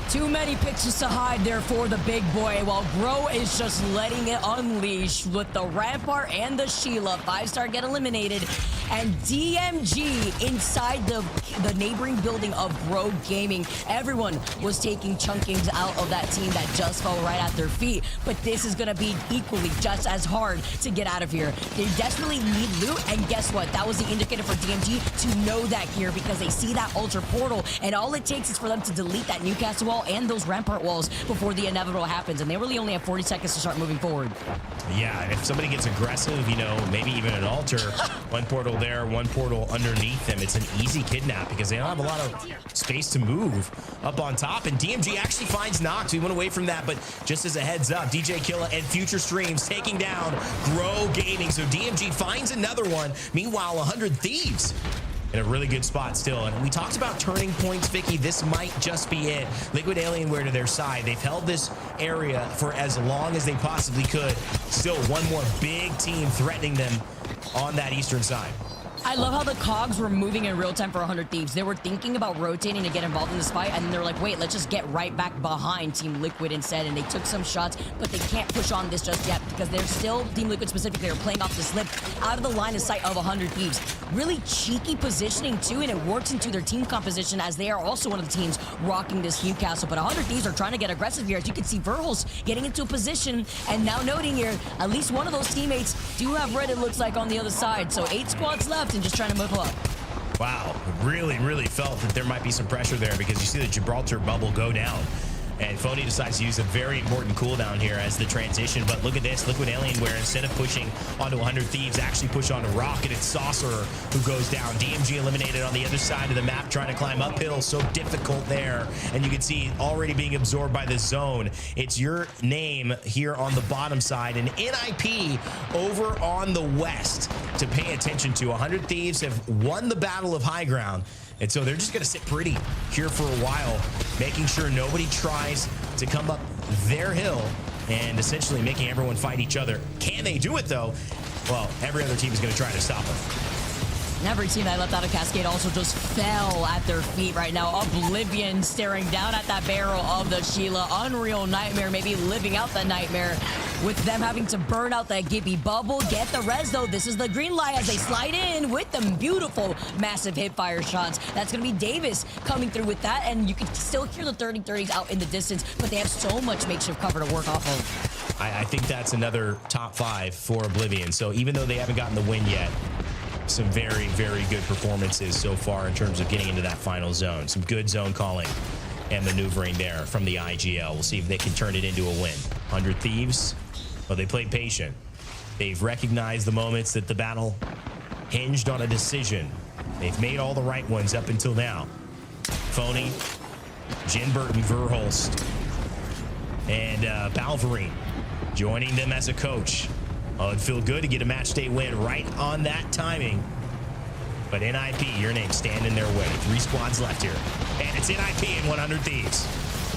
Too many pitches to hide there for the big boy, while Grow is just letting it unleash with the Rampart and the Sheila. 5-star get eliminated, and DMG inside the neighboring building of Grow Gaming. Everyone was taking chunkings out of that team that just fell right at their feet, but this is going to be equally just as hard to get out of here. They desperately need loot, and guess what? That was the indicator for DMG to know that here, because they see that Ultra Portal, and all it takes is for them to delete that Newcastle wall and those Rampart walls before the inevitable happens, and they really only have 40 seconds to start moving forward. Yeah, and if somebody gets aggressive, you know, maybe even an altar, one portal there, one portal underneath them, it's an easy kidnap because they don't have a lot of space to move up on top, and DMG actually finds Nox. We went away from that, but just as a heads up, DJ Killa and Future Streams taking down Grow Gaming, so DMG finds another one. Meanwhile, 100 Thieves in a really good spot still. And we talked about turning points, Vicky. This might just be it. Liquid Alienware to their side. They've held this area for as long as they possibly could. Still one more big team threatening them on that eastern side. I love how the cogs were moving in real time for 100 Thieves. They were thinking about rotating to get involved in this fight, and then they're like, wait, let's just get right back behind Team Liquid instead. And they took some shots, but they can't push on this just yet because they're still, Team Liquid specifically, are playing off the slip out of the line of sight of 100 Thieves. Really cheeky positioning too, and it works into their team composition as they are also one of the teams rocking this Newcastle. But 100 Thieves are trying to get aggressive here. As you can see, Verhulst getting into a position, and now noting here, at least one of those teammates do have red, it looks like, on the other side. So 8 squads left and just trying to move up. Wow, really felt that there might be some pressure there because you see the Gibraltar bubble go down. And Phony decides to use a very important cooldown here as the transition. But look at this, Liquid Alienware, instead of pushing onto 100 Thieves, actually push onto Rock, and it's Saucerer who goes down. DMG eliminated on the other side of the map, trying to climb uphill. So difficult there. And you can see already being absorbed by the zone. It's your name here on the bottom side, and NIP over on the west to pay attention to. 100 Thieves have won the battle of high ground. And so they're just going to sit pretty here for a while, making sure nobody tries to come up their hill and essentially making everyone fight each other. Can they do it, though? Well, every other team is going to try to stop them. And every team that left out of Cascade also just fell at their feet right now. Oblivion staring down at that barrel of the Sheila. Unreal Nightmare maybe living out the nightmare with them having to burn out that Gibby bubble. Get the res, though. This is the green light as they slide in with the beautiful massive hip fire shots. That's going to be Davis coming through with that, and you can still hear the 30-30s out in the distance, but they have so much makeshift cover to work off of. I think that's another top 5 for Oblivion. So even though they haven't gotten the win yet, some very good performances so far in terms of getting into that final zone. Some good zone calling and maneuvering there from the IGL. We'll see if they can turn it into a win. 100 Thieves, well, they played patient. They've recognized the moments that the battle hinged on a decision. They've made all the right ones up until now. Phony, Jinbert and Verhulst, and Balverine joining them as a coach. Oh, it'd feel good to get a match day win right on that timing. But NIP, your name stand in their way. 3 squads left here. And it's NIP and 100 Thieves.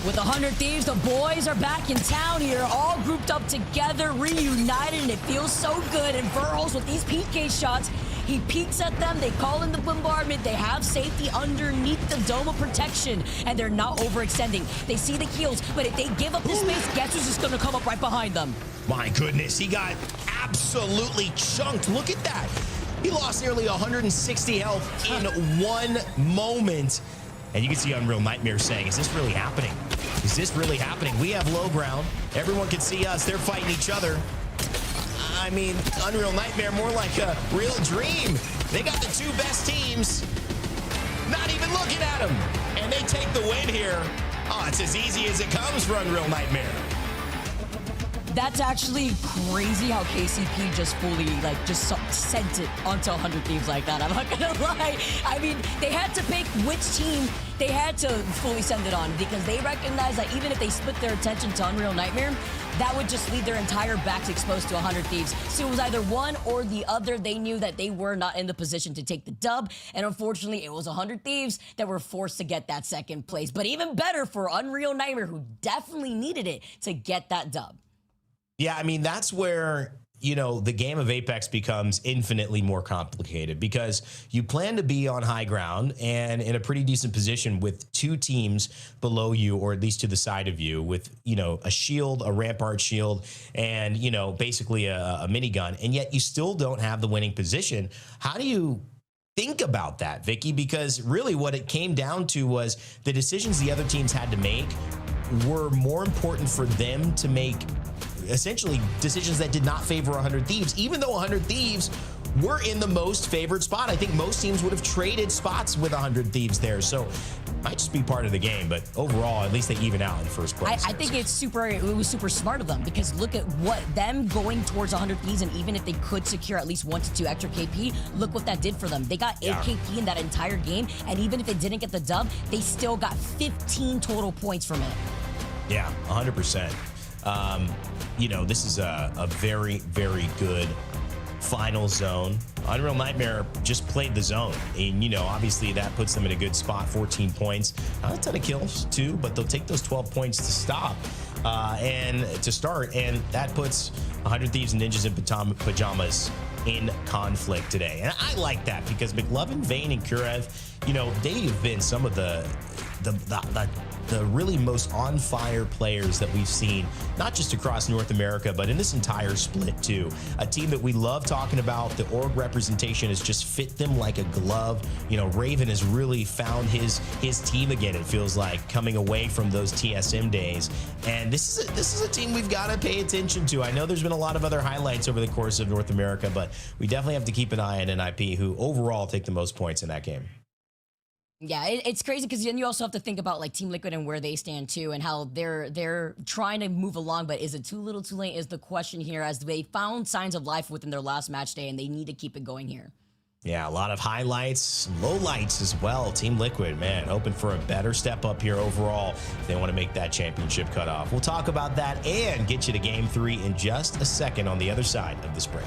With 100 Thieves, the boys are back in town here, all grouped up together, reunited, and it feels so good. And Verhulst with these PK shots, he peeks at them, they call in the bombardment, they have safety underneath the dome of protection, and they're not overextending. They see the kills, but if they give up this space, guess who's just gonna come up right behind them? My goodness, he got absolutely chunked. Look at that. He lost nearly 160 health in 1 moment. And you can see Unreal Nightmare saying, is this really happening? Is this really happening? We have low ground. Everyone can see us. They're fighting each other. I mean, Unreal Nightmare, more like a real dream. They got the 2 best teams. Not even looking at them. And they take the win here. Oh, it's as easy as it comes for Unreal Nightmare. That's actually crazy how KCP just fully, just sent it onto 100 Thieves like that. I'm not gonna lie. I mean, they had to pick which team they had to fully send it on because they recognize that even if they split their attention to Unreal Nightmare, that would just leave their entire backs exposed to 100 Thieves. So it was either one or the other. They knew that they were not in the position to take the dub, and unfortunately, it was 100 Thieves that were forced to get that second place. But even better for Unreal Nightmare, who definitely needed it to get that dub. Yeah, I mean, that's where, you know, the game of Apex becomes infinitely more complicated because you plan to be on high ground and in a pretty decent position with 2 teams below you, or at least to the side of you, with, you know, a shield, a rampart shield, and, you know, basically a minigun, and yet you still don't have the winning position. How do you think about that, Vicky? Because really what it came down to was the decisions the other teams had to make were more important for them to make, essentially decisions that did not favor 100 Thieves, even though 100 Thieves were in the most favored spot. I think most teams would have traded spots with 100 Thieves there. So might just be part of the game, but overall, at least they even out in first place. I think it was super smart of them because look at what them going towards 100 Thieves, and even if they could secure at least 1 to 2 extra KP, look what that did for them. They got 8 KP in that entire game, and even if they didn't get the dub, they still got 15 total points from it. Yeah, 100%. You know, this is a very, very good final zone. Unreal Nightmare just played the zone, and, you know, obviously that puts them in a good spot. 14 points, not a ton of kills too, but they'll take those 12 points to stop and to start, and that puts 100 Thieves and Ninjas in Pyjamas in conflict today. And I like that because McLovin, Vayne, and Kurev, you know, they've been some of the really most on fire players that we've seen, not just across North America, but in this entire split too. A team that we love talking about. The org representation has just fit them like a glove. You know, Raven has really found his team again, it feels like, coming away from those TSM days. And this is a team we've got to pay attention to. I know there's been a lot of other highlights over the course of North America, but we definitely have to keep an eye on NIP, who overall take the most points in that game. Yeah, it's crazy because then you also have to think about like Team Liquid and where they stand too, and how they're trying to move along, but is it too little too late is the question here, as they found signs of life within their last match day and they need to keep it going here. Yeah, a lot of highlights, lowlights as well. Team Liquid, man, hoping for a better step up here overall if they want to make that championship cutoff. We'll talk about that and get you to Game 3 in just a second on the other side of this break.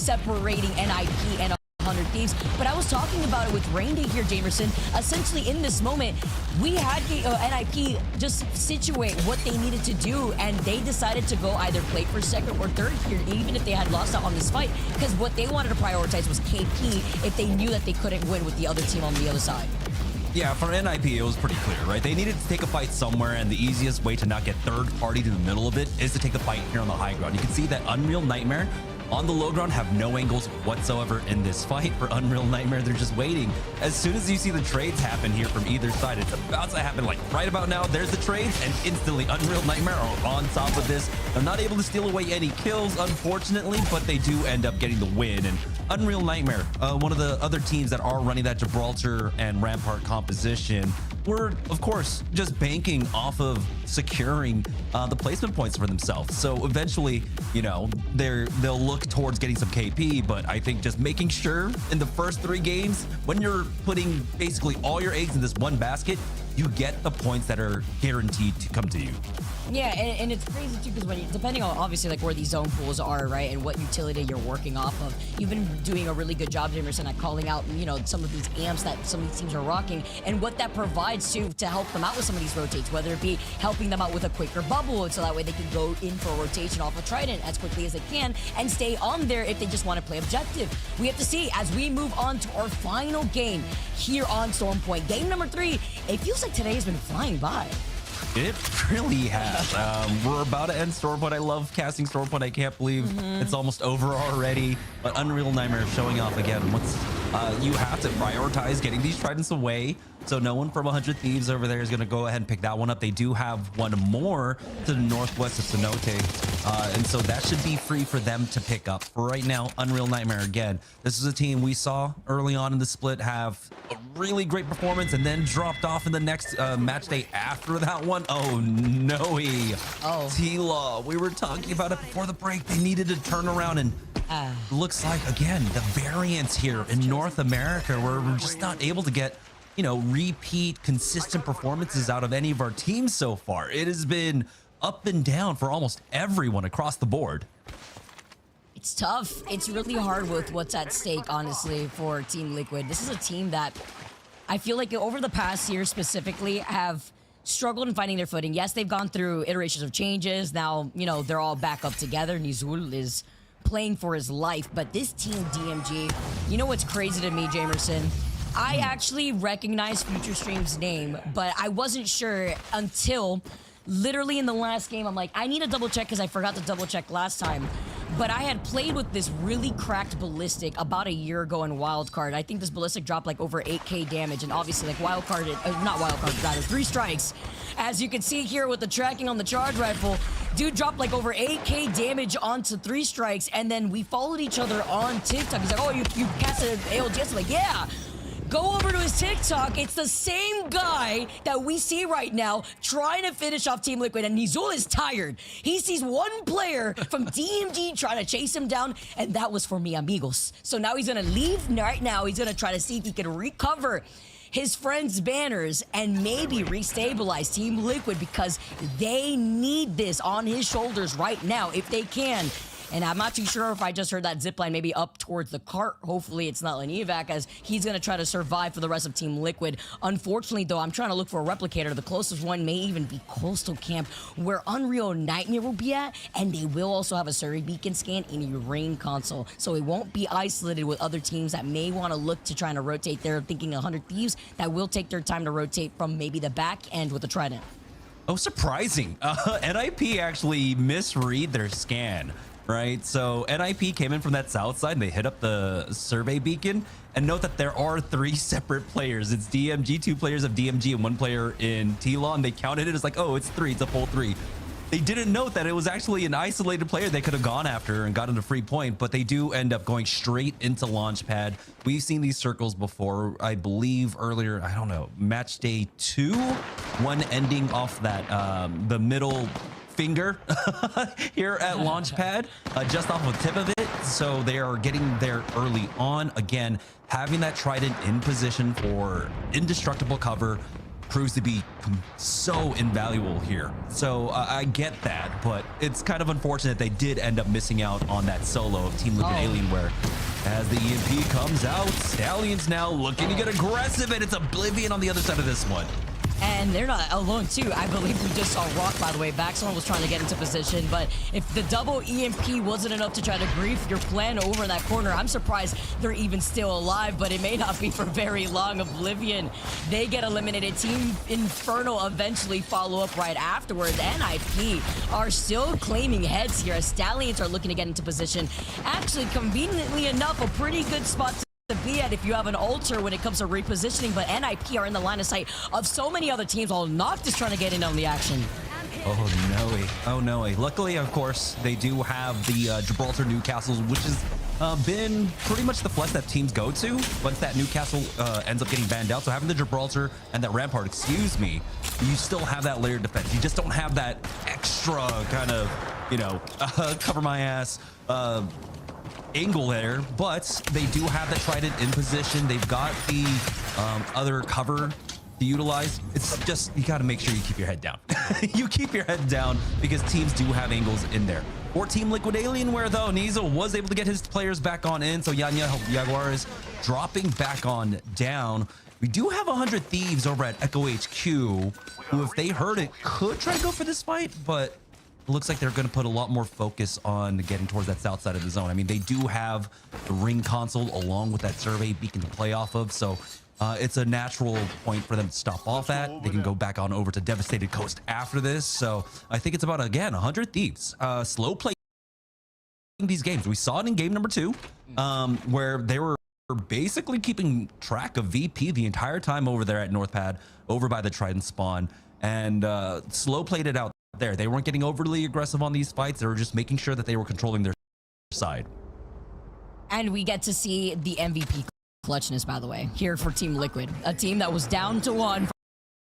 separating NIP and 100 Thieves. But I was talking about it with Rain Day here, Jamerson. Essentially, in this moment, we had NIP just situate what they needed to do, and they decided to go either play for second or third here, even if they had lost out on this fight, because what they wanted to prioritize was KP if they knew that they couldn't win with the other team on the other side. Yeah, for NIP, it was pretty clear, right? They needed to take a fight somewhere, and the easiest way to not get third party to the middle of it is to take the fight here on the high ground. You can see that Unreal Nightmare on the low ground have no angles whatsoever in this fight. For Unreal Nightmare, they're just waiting. As soon as you see the trades happen here from either side, it's about to happen. Like right about now, there's the trades, and instantly Unreal Nightmare are on top of this. They're not able to steal away any kills, unfortunately, but they do end up getting the win. And Unreal Nightmare, one of the other teams that are running that Gibraltar and Rampart composition, were of course just banking off of securing the placement points for themselves. So eventually, you know, they'll look towards getting some KP, but I think just making sure in the first 3 games, when you're putting basically all your eggs in this one basket, you get the points that are guaranteed to come to you. Yeah, and it's crazy too, because when depending on obviously like where these zone pools are, right, and what utility you're working off of, you've been doing a really good job, Jamerson, at calling out, you know, some of these amps that some of these teams are rocking, and what that provides to help them out with some of these rotates, whether it be helping them out with a quicker bubble, so that way they can go in for a rotation off a Trident as quickly as they can and stay on there if they just want to play objective. We have to see as we move on to our final game here on Storm Point. Game number 3. It feels like today has been flying by. It really has. We're about to end Storm Point. I love casting Storm Point. I can't believe it's almost over already. But Unreal Nightmare showing off again. You have to prioritize getting these Tridents away. So no one from 100 Thieves over there is going to go ahead and pick that one up. They do have one more to the northwest of Cenote. And so that should be free for them to pick up. For right now, Unreal Nightmare again. This is a team we saw early on in the split have a really great performance and then dropped off in the next match day after that one. Oh, no. T-Law, we were talking about it before the break. They needed to turn around, and looks like, again, the variance here in North America, where we're just not able to get, you know, repeat consistent performances out of any of our teams so far. It has been up and down for almost everyone across the board. It's tough. It's really hard with what's at stake, honestly, for Team Liquid. This is a team that I feel like over the past year specifically have struggled in finding their footing. Yes, they've gone through iterations of changes. Now, you know, they're all back up together. Nizul is playing for his life, but this team DMG, you know what's crazy to me, Jamerson? I actually recognized Future Stream's name, but I wasn't sure until literally in the last game. I'm like, I need to double check because I forgot to double check last time. But I had played with this really cracked ballistic about a year ago in Wildcard. I think this ballistic dropped like over 8k damage, and obviously like Wildcard, not Wildcard, rather 3 strikes. As you can see here with the tracking on the charge rifle, dude dropped like over 8k damage onto 3 strikes, and then we followed each other on TikTok. He's like, oh, you casted ALGS? I'm like, yeah. Go over to his TikTok. It's the same guy that we see right now trying to finish off Team Liquid, and Nizul is tired. He sees one player from DMG trying to chase him down, and that was for mi amigos. So now he's gonna leave right now. He's gonna try to see if he can recover his friends' banners and maybe restabilize Team Liquid, because they need this on his shoulders right now if they can. And I'm not too sure if I just heard that zipline maybe up towards the cart. Hopefully it's not an evac, as he's going to try to survive for the rest of Team Liquid. Unfortunately, though, I'm trying to look for a replicator. The closest one may even be Coastal Camp, where Unreal Nightmare will be at. And they will also have a Survey Beacon scan in a rain console. So it won't be isolated with other teams that may want to look to trying to rotate. They're thinking 100 Thieves that will take their time to rotate from maybe the back end with the Trident. Oh, surprising. NIP actually misread their scan. Right, so NIP came in from that south side and they hit up the survey beacon, and note that there are 3 separate players. It's DMG, 2 players of DMG, and 1 player in T-Law, and they counted it as like, oh, it's 3, it's a full 3. They didn't note that it was actually an isolated player they could have gone after and gotten a free point, but they do end up going straight into Launchpad. We've seen these circles before, I believe earlier, I don't know, match day 2, one ending off that, the middle finger here at Launchpad, just off the tip of it. So they are getting there early on. Again, having that Trident in position for indestructible cover proves to be so invaluable here. So I get that, but it's kind of unfortunate they did end up missing out on that solo of Team Liquid Alienware. As the EMP comes out, Stallions now looking to get aggressive, and it's Oblivion on the other side of this one. And they're not alone too. I believe we just saw Rock, by the way. Baxon was trying to get into position, but if the double EMP wasn't enough to try to grief your plan over in that corner, I'm surprised they're even still alive, but it may not be for very long. Oblivion, they get eliminated. Team Inferno eventually follow up right afterwards. NIP are still claiming heads here as Stallions are looking to get into position. Actually, conveniently enough, a pretty good spot to be at if you have an altar when it comes to repositioning, but NIP are in the line of sight of so many other teams, while Noctis trying to get in on the action. Oh no. Luckily, of course, they do have the Gibraltar Newcastle, which has been pretty much the flex that teams go to once that Newcastle ends up getting banned out. So having the Gibraltar and that Rampart, you still have that layered defense. You just don't have that extra kind of, cover my ass angle there, but they do have the Trident in position. They've got the other cover to utilize. It's just, you got to make sure you keep your head down. You keep your head down because teams do have angles in there. For Team Liquid Alienware, though, Nizo was able to get his players back on in, so Yanya Jaguar is dropping back on down. We do have 100 Thieves over at Echo HQ, who, if they heard it, could try to go for this fight, but it looks like they're going to put a lot more focus on getting towards that south side of the zone. I mean, they do have the ring console along with that survey beacon to play off of, so it's a natural point for them to stop off at. They can go back on over to Devastated Coast after this. So I think it's about, again, 100 Thieves. Slow play these games. We saw it in game number 2, where they were basically keeping track of VP the entire time over there at North Pad, over by the Trident spawn, and slow played it out there. They weren't getting overly aggressive on these fights. They were just making sure that they were controlling their side. And we get to see the MVP clutchness, by the way, here for Team Liquid. A team that was down to 1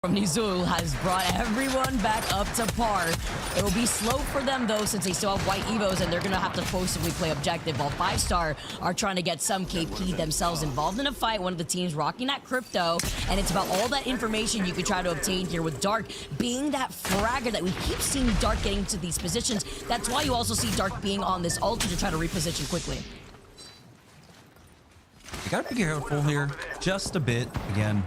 from Nizul has brought everyone back up to par. It will be slow for them, though, since they still have white Evos, and they're going to have to forcibly play objective, while 5-Star are trying to get some KP themselves involved in a fight. One of the teams rocking that crypto, and it's about all that information you could try to obtain here, with Dark being that fragger that we keep seeing Dark getting to these positions. That's why you also see Dark being on this altar to try to reposition quickly. You gotta be careful here, just a bit. Again,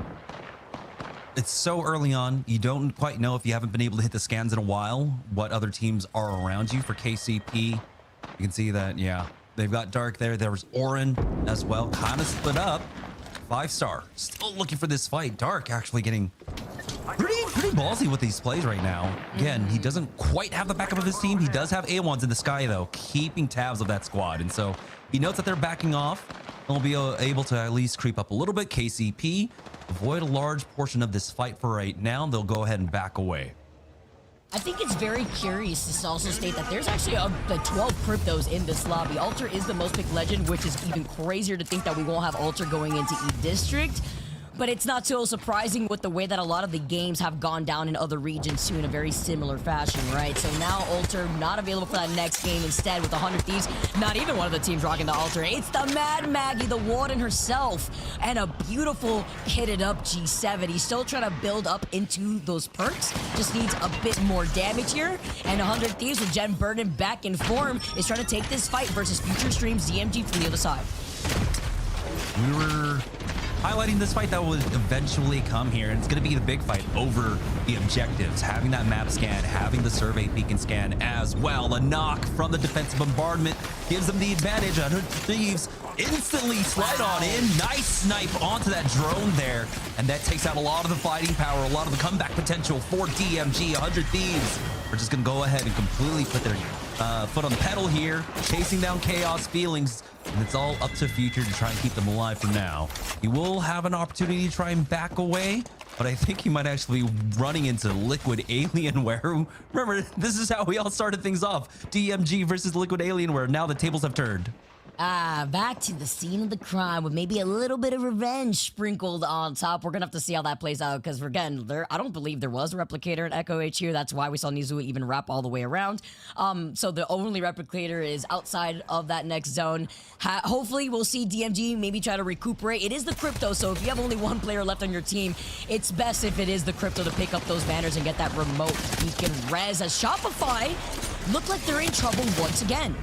it's so early on. You don't quite know, if you haven't been able to hit the scans in a while, what other teams are around you. For KCP, you can see that, yeah, they've got Dark there. There was Orin as well, kind of split up. 5-Star still looking for this fight. Dark actually getting pretty ballsy with these plays right now. Again, he doesn't quite have the backup of his team. He does have A1s in the sky, though, keeping tabs of that squad, and so he notes that they're backing off. They'll be able to at least creep up a little bit. KCP avoid a large portion of this fight for right now. They'll go ahead and back away. I think it's very curious to also state that there's actually the 12 cryptos in this lobby. Alter is the most picked legend, which is even crazier to think that we won't have Alter going into E-District. But it's not so surprising with the way that a lot of the games have gone down in other regions too, in a very similar fashion, right? So now Alter not available for that next game. Instead, with 100 Thieves, not even one of the teams rocking the Alter. It's the Mad Maggie, the Warden herself, and a beautiful kitted up G7. He's still trying to build up into those perks. Just needs a bit more damage here. And 100 Thieves with Jen Burden back in form is trying to take this fight versus Future Stream's ZMG from the other side. We were highlighting this fight that would eventually come here, and it's going to be the big fight over the objectives. Having that map scan, having the survey beacon scan as well. A knock from the defensive bombardment gives them the advantage. 100 Thieves instantly slide on in. Nice snipe onto that drone there, and that takes out a lot of the fighting power, a lot of the comeback potential for DMG. 100 Thieves are just going to go ahead and completely put their foot on the pedal here, chasing down Chaos Feelings, and it's all up to Future to try and keep them alive for now. He will have an opportunity to try and back away, but I think he might actually be running into Liquid Alienware. Remember, this is how we all started things off. DMG versus Liquid Alienware. Now the tables have turned. Back to the scene of the crime with maybe a little bit of revenge sprinkled on top. We're gonna have to see how that plays out because again, I don't believe there was a replicator at Echo HQ. That's why we saw Nizu even wrap all the way around. So the only replicator is outside of that next zone. Hopefully we'll see DMG maybe try to recuperate. It is the crypto, so if you have only one player left on your team, it's best if it is the crypto to pick up those banners and get that remote beacon res as Shopify look like they're in trouble once again.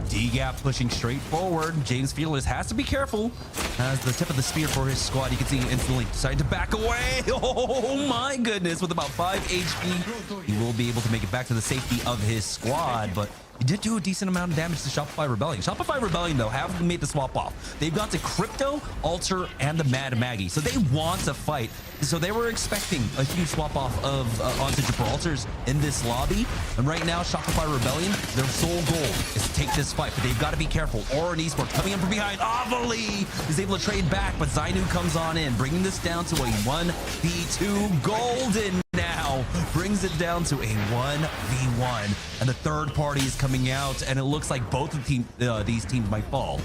DGAP pushing straight forward. James Fearless has to be careful. As the tip of the spear for his squad, you can see he instantly decided to back away. Oh my goodness, with about 5 HP, he will be able to make it back to the safety of his squad, but he did do a decent amount of damage to Shopify Rebellion. Shopify Rebellion, though, have made the swap off. They've got the Crypto, Alter, and the Mad Maggie, so they want to fight. So they were expecting a huge swap off of onto Gibraltar's in this lobby. And right now, Shopify Rebellion, their sole goal is to take this fight, but they've got to be careful. Or an Esports coming in from behind. Avali is able to trade back, but Zainu comes on in, bringing this down to a 1v2. Golden now brings it down to a 1v1. And the third party is coming out, and it looks like both of these teams might fall.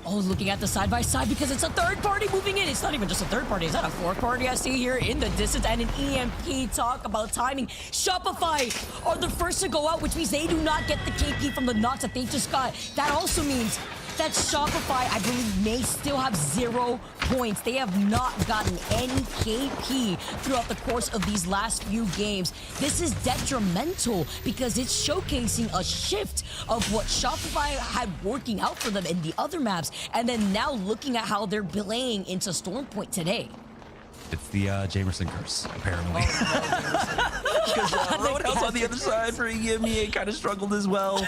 Oh, looking at the side-by-side because it's a third party moving in. It's not even just a third party. Is that a fourth party I see here in the distance? And an EMP. Talk about timing. Shopify are the first to go out, which means they do not get the KP from the knocks that they just got. That also means that Shopify, I believe, may still have 0 points. They have not gotten any KP throughout the course of these last few games. This is detrimental because it's showcasing a shift of what Shopify had working out for them in the other maps, and then now looking at how they're playing into Stormpoint today. It's the Jamerson curse, apparently. Because Roadhouse on the other side for EMEA kind of struggled as well.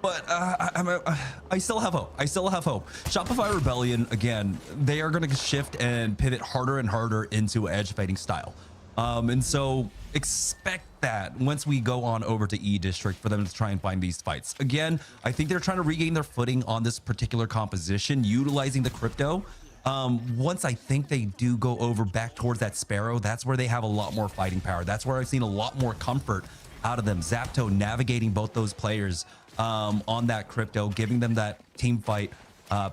But I still have hope. I still have hope. Shopify Rebellion, again, they are going to shift and pivot harder and harder into edge fighting style. And so expect that once we go on over to E District for them to try and find these fights. Again, I think they're trying to regain their footing on this particular composition, utilizing the crypto. Once I think they do go over back towards that Sparrow, that's where they have a lot more fighting power. That's where I've seen a lot more comfort out of them. Zapto navigating both those players on that crypto, giving them that team fight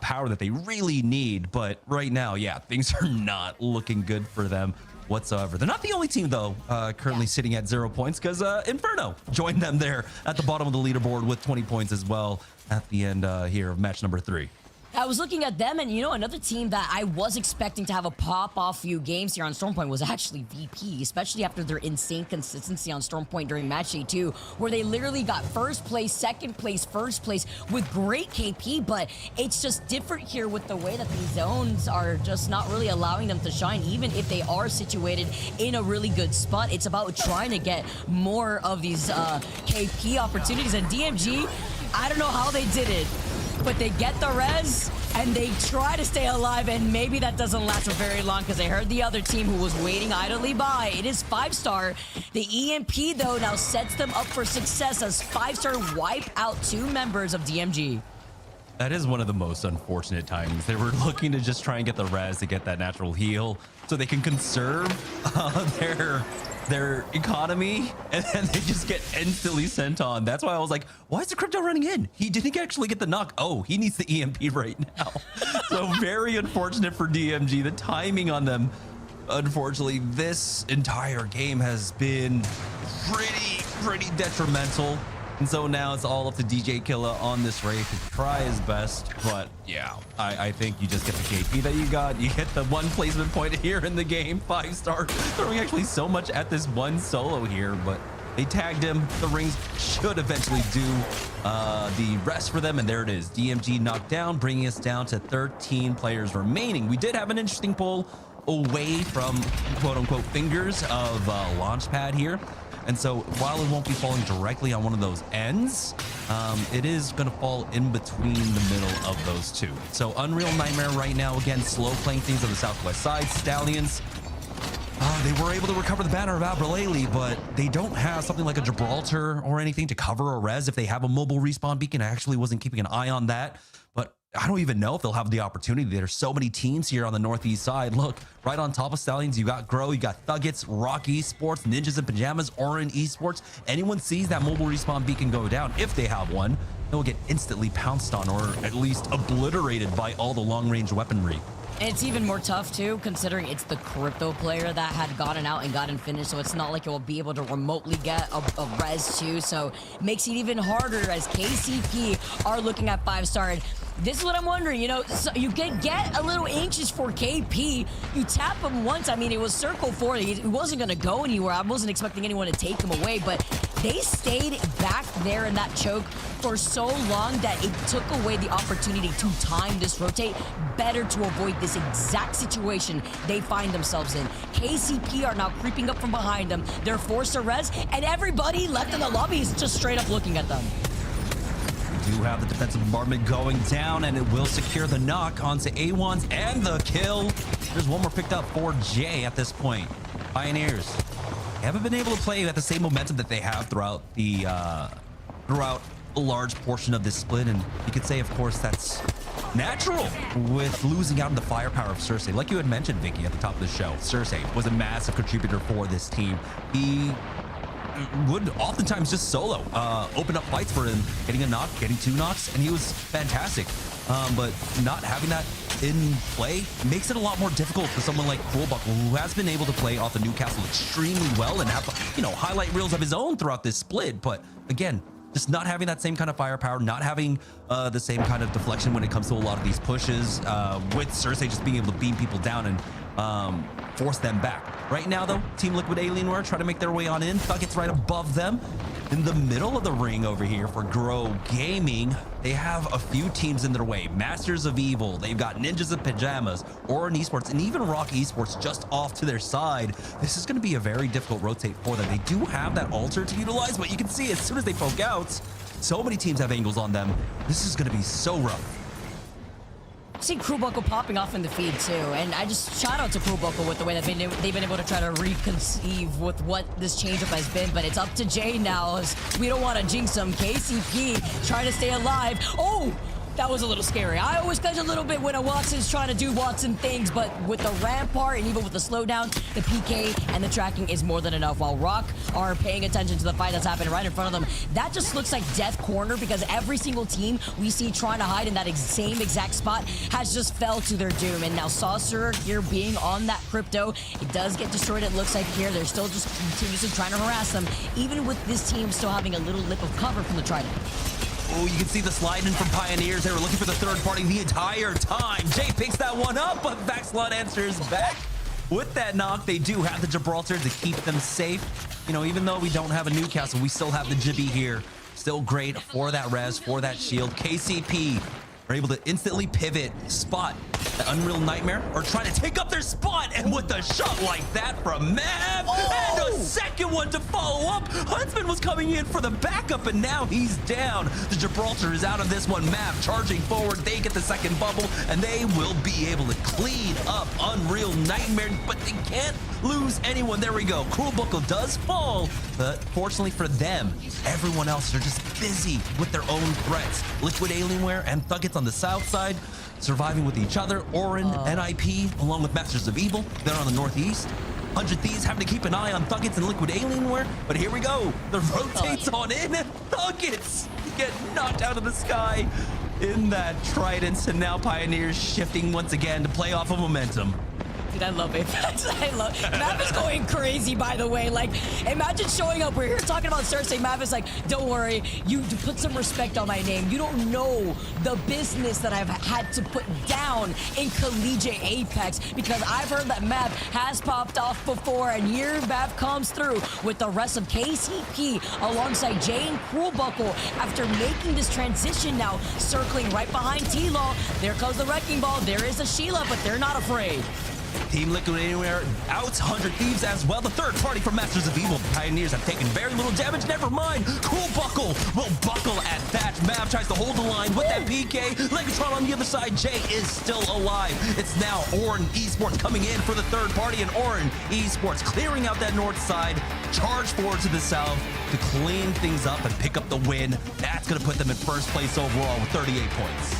power that they really need. But right now, yeah, things are not looking good for them whatsoever. They're not the only team, though, currently sitting at 0 points, because Inferno joined them there at the bottom of the leaderboard with 20 points as well at the end here of match number 3. I was looking at them, and you know, another team that I was expecting to have a pop-off few games here on Stormpoint was actually VP, especially after their insane consistency on Stormpoint during match day 2, where they literally got first place, second place, first place with great KP, but it's just different here with the way that these zones are just not really allowing them to shine, even if they are situated in a really good spot. It's about trying to get more of these KP opportunities, and DMG, I don't know how they did it, but they get the res and they try to stay alive, and maybe that doesn't last for very long because they heard the other team who was waiting idly by. It is 5-star. The EMP, though, now sets them up for success as 5-star wipe out 2 members of DMG. That is one of the most unfortunate times. They were looking to just try and get the res to get that natural heal so they can conserve their economy, and then they just get instantly sent on. That's why I was like, why is the crypto running in? He didn't actually get the knock. Oh, he needs the EMP right now. So very unfortunate for DMG. The timing on them, unfortunately, this entire game has been pretty detrimental. And so now it's all up to DJ Killa on this race to try his best. But yeah, I think you just get the KP that you got. You get the 1 placement point here in the game. 5-star, throwing actually so much at this one solo here, but they tagged him. The rings should eventually do the rest for them. And there it is. DMG knocked down, bringing us down to 13 players remaining. We did have an interesting pull away from quote unquote fingers of Launchpad here. And so while it won't be falling directly on one of those ends, it is going to fall in between the middle of those two. So Unreal Nightmare right now, again, slow playing things on the southwest side. Stallions, they were able to recover the banner of Abraleli, but they don't have something like a Gibraltar or anything to cover a res if they have a mobile respawn beacon. I actually wasn't keeping an eye on that. But I don't even know if they'll have the opportunity. There's so many teams here on the Northeast side. Look, right on top of Stallions, you got Grow, you got THUGGETS, Rock Esports, Ninjas in Pyjamas, Orin Esports. Anyone sees that mobile respawn beacon go down, if they have one, they'll get instantly pounced on or at least obliterated by all the long-range weaponry. And it's even more tough too, considering it's the crypto player that had gotten out and gotten finished, so it's not like it will be able to remotely get a res too, so it makes it even harder as KCP are looking at 5-star. This is what I'm wondering, you know, so you get a little anxious for KP. You tap him once. I mean, it was circle 4. He wasn't going to go anywhere. I wasn't expecting anyone to take him away, but they stayed back there in that choke for so long that it took away the opportunity to time this rotate better to avoid this exact situation they find themselves in. KCP are now creeping up from behind them. They're forced to res, and everybody left in the lobby is just straight up looking at them. Do have the defensive bombardment going down, and it will secure the knock onto A1s and the kill. There's one more picked up for Jay at this point. Pioneers haven't been able to play at the same momentum that they have throughout a large portion of this split, and you could say, of course, that's natural with losing out on the firepower of Cersei. Like you had mentioned, Vicky, at the top of the show, Cersei was a massive contributor for this team. He would oftentimes just solo open up fights for him, getting a knock, getting 2 knocks, and he was fantastic. But not having that in play makes it a lot more difficult for someone like Cruelbuckle, who has been able to play off the Newcastle extremely well and have, you know, highlight reels of his own throughout this split. But again, just not having that same kind of firepower, not having the same kind of deflection when it comes to a lot of these pushes, with Cersei just being able to beam people down and force them back. Right now, though, Team Liquid Alienware try to make their way on in. THUGGETS right above them. In the middle of the ring over here for Grow Gaming, they have a few teams in their way. Masters of Evil, they've got Ninjas in Pyjamas, Orin Esports, and even Rock Esports just off to their side. This is going to be a very difficult rotate for them. They do have that altar to utilize, but you can see as soon as they poke out, so many teams have angles on them. This is going to be so rough. See Cruelbuckle popping off in the feed too, and I just shout out to Cruelbuckle with the way that they've been able to try to reconceive with what this changeup has been, but it's up to Jay now, as we don't want to jinx him. KCP trying to stay alive. Oh! That was a little scary. I always catch a little bit when a Watson's trying to do Watson things, but with the Rampart and even with the slowdown, the PK and the tracking is more than enough. While Rock are paying attention to the fight that's happening right in front of them, that just looks like death corner, because every single team we see trying to hide in that same exact spot has just fell to their doom. And now Saucer here being on that crypto, it does get destroyed, it looks like here. They're still just continuously trying to harass them, even with this team still having a little lip of cover from the Trident. Oh, you can see the slide in from Pioneers. They were looking for the third party the entire time. Jay picks that one up, but Vaxlot answers back with that knock. They do have the Gibraltar to keep them safe. You know, even though we don't have a Newcastle, we still have the Jibby here. Still great for that res, for that shield. KCP are able to instantly pivot, spot the Unreal Nightmare, or trying to take up their spot, and with a shot like that from Mav, and a second one to follow up. Huntsman was coming in for the backup, and now he's down. The Gibraltar is out of this one. Mav charging forward, they get the second bubble, and they will be able to clean up Unreal Nightmare, but they can't lose anyone. There we go. Cruelbuckle does fall, but fortunately for them, everyone else are just busy with their own threats. Liquid Alienware and THUGGETS on the south side, surviving with each other. Orin, NIP, along with Masters of Evil, they're on the northeast. 100 Thieves having to keep an eye on THUGGETS and Liquid Alienware, but here we go. The rotates on in, and THUGGETS get knocked out of the sky in that Trident, and now Pioneers shifting once again to play off of momentum. Dude, I love Apex. I love Mav is going crazy, by the way. Like, imagine showing up. We're here talking about Cersei. Mav is like, don't worry, you put some respect on my name. You don't know the business that I've had to put down in collegiate Apex, because I've heard that Mav has popped off before, and here Mav comes through with the rest of KCP alongside Jay and Cruelbuckle after making this transition now, circling right behind T-Law. There comes the Wrecking Ball. There is a Sheila, but they're not afraid. Team Liquid Anywhere out 100 Thieves as well. The third party from Masters of Evil. Pioneers have taken very little damage. Never mind. Cruelbuckle will buckle at that. Mav tries to hold the line with that PK. Legatron on the other side. Jay is still alive. It's now Orin Esports coming in for the third party, and Orin Esports clearing out that north side. Charge forward to the south to clean things up and pick up the win. That's going to put them in first place overall with 38 points.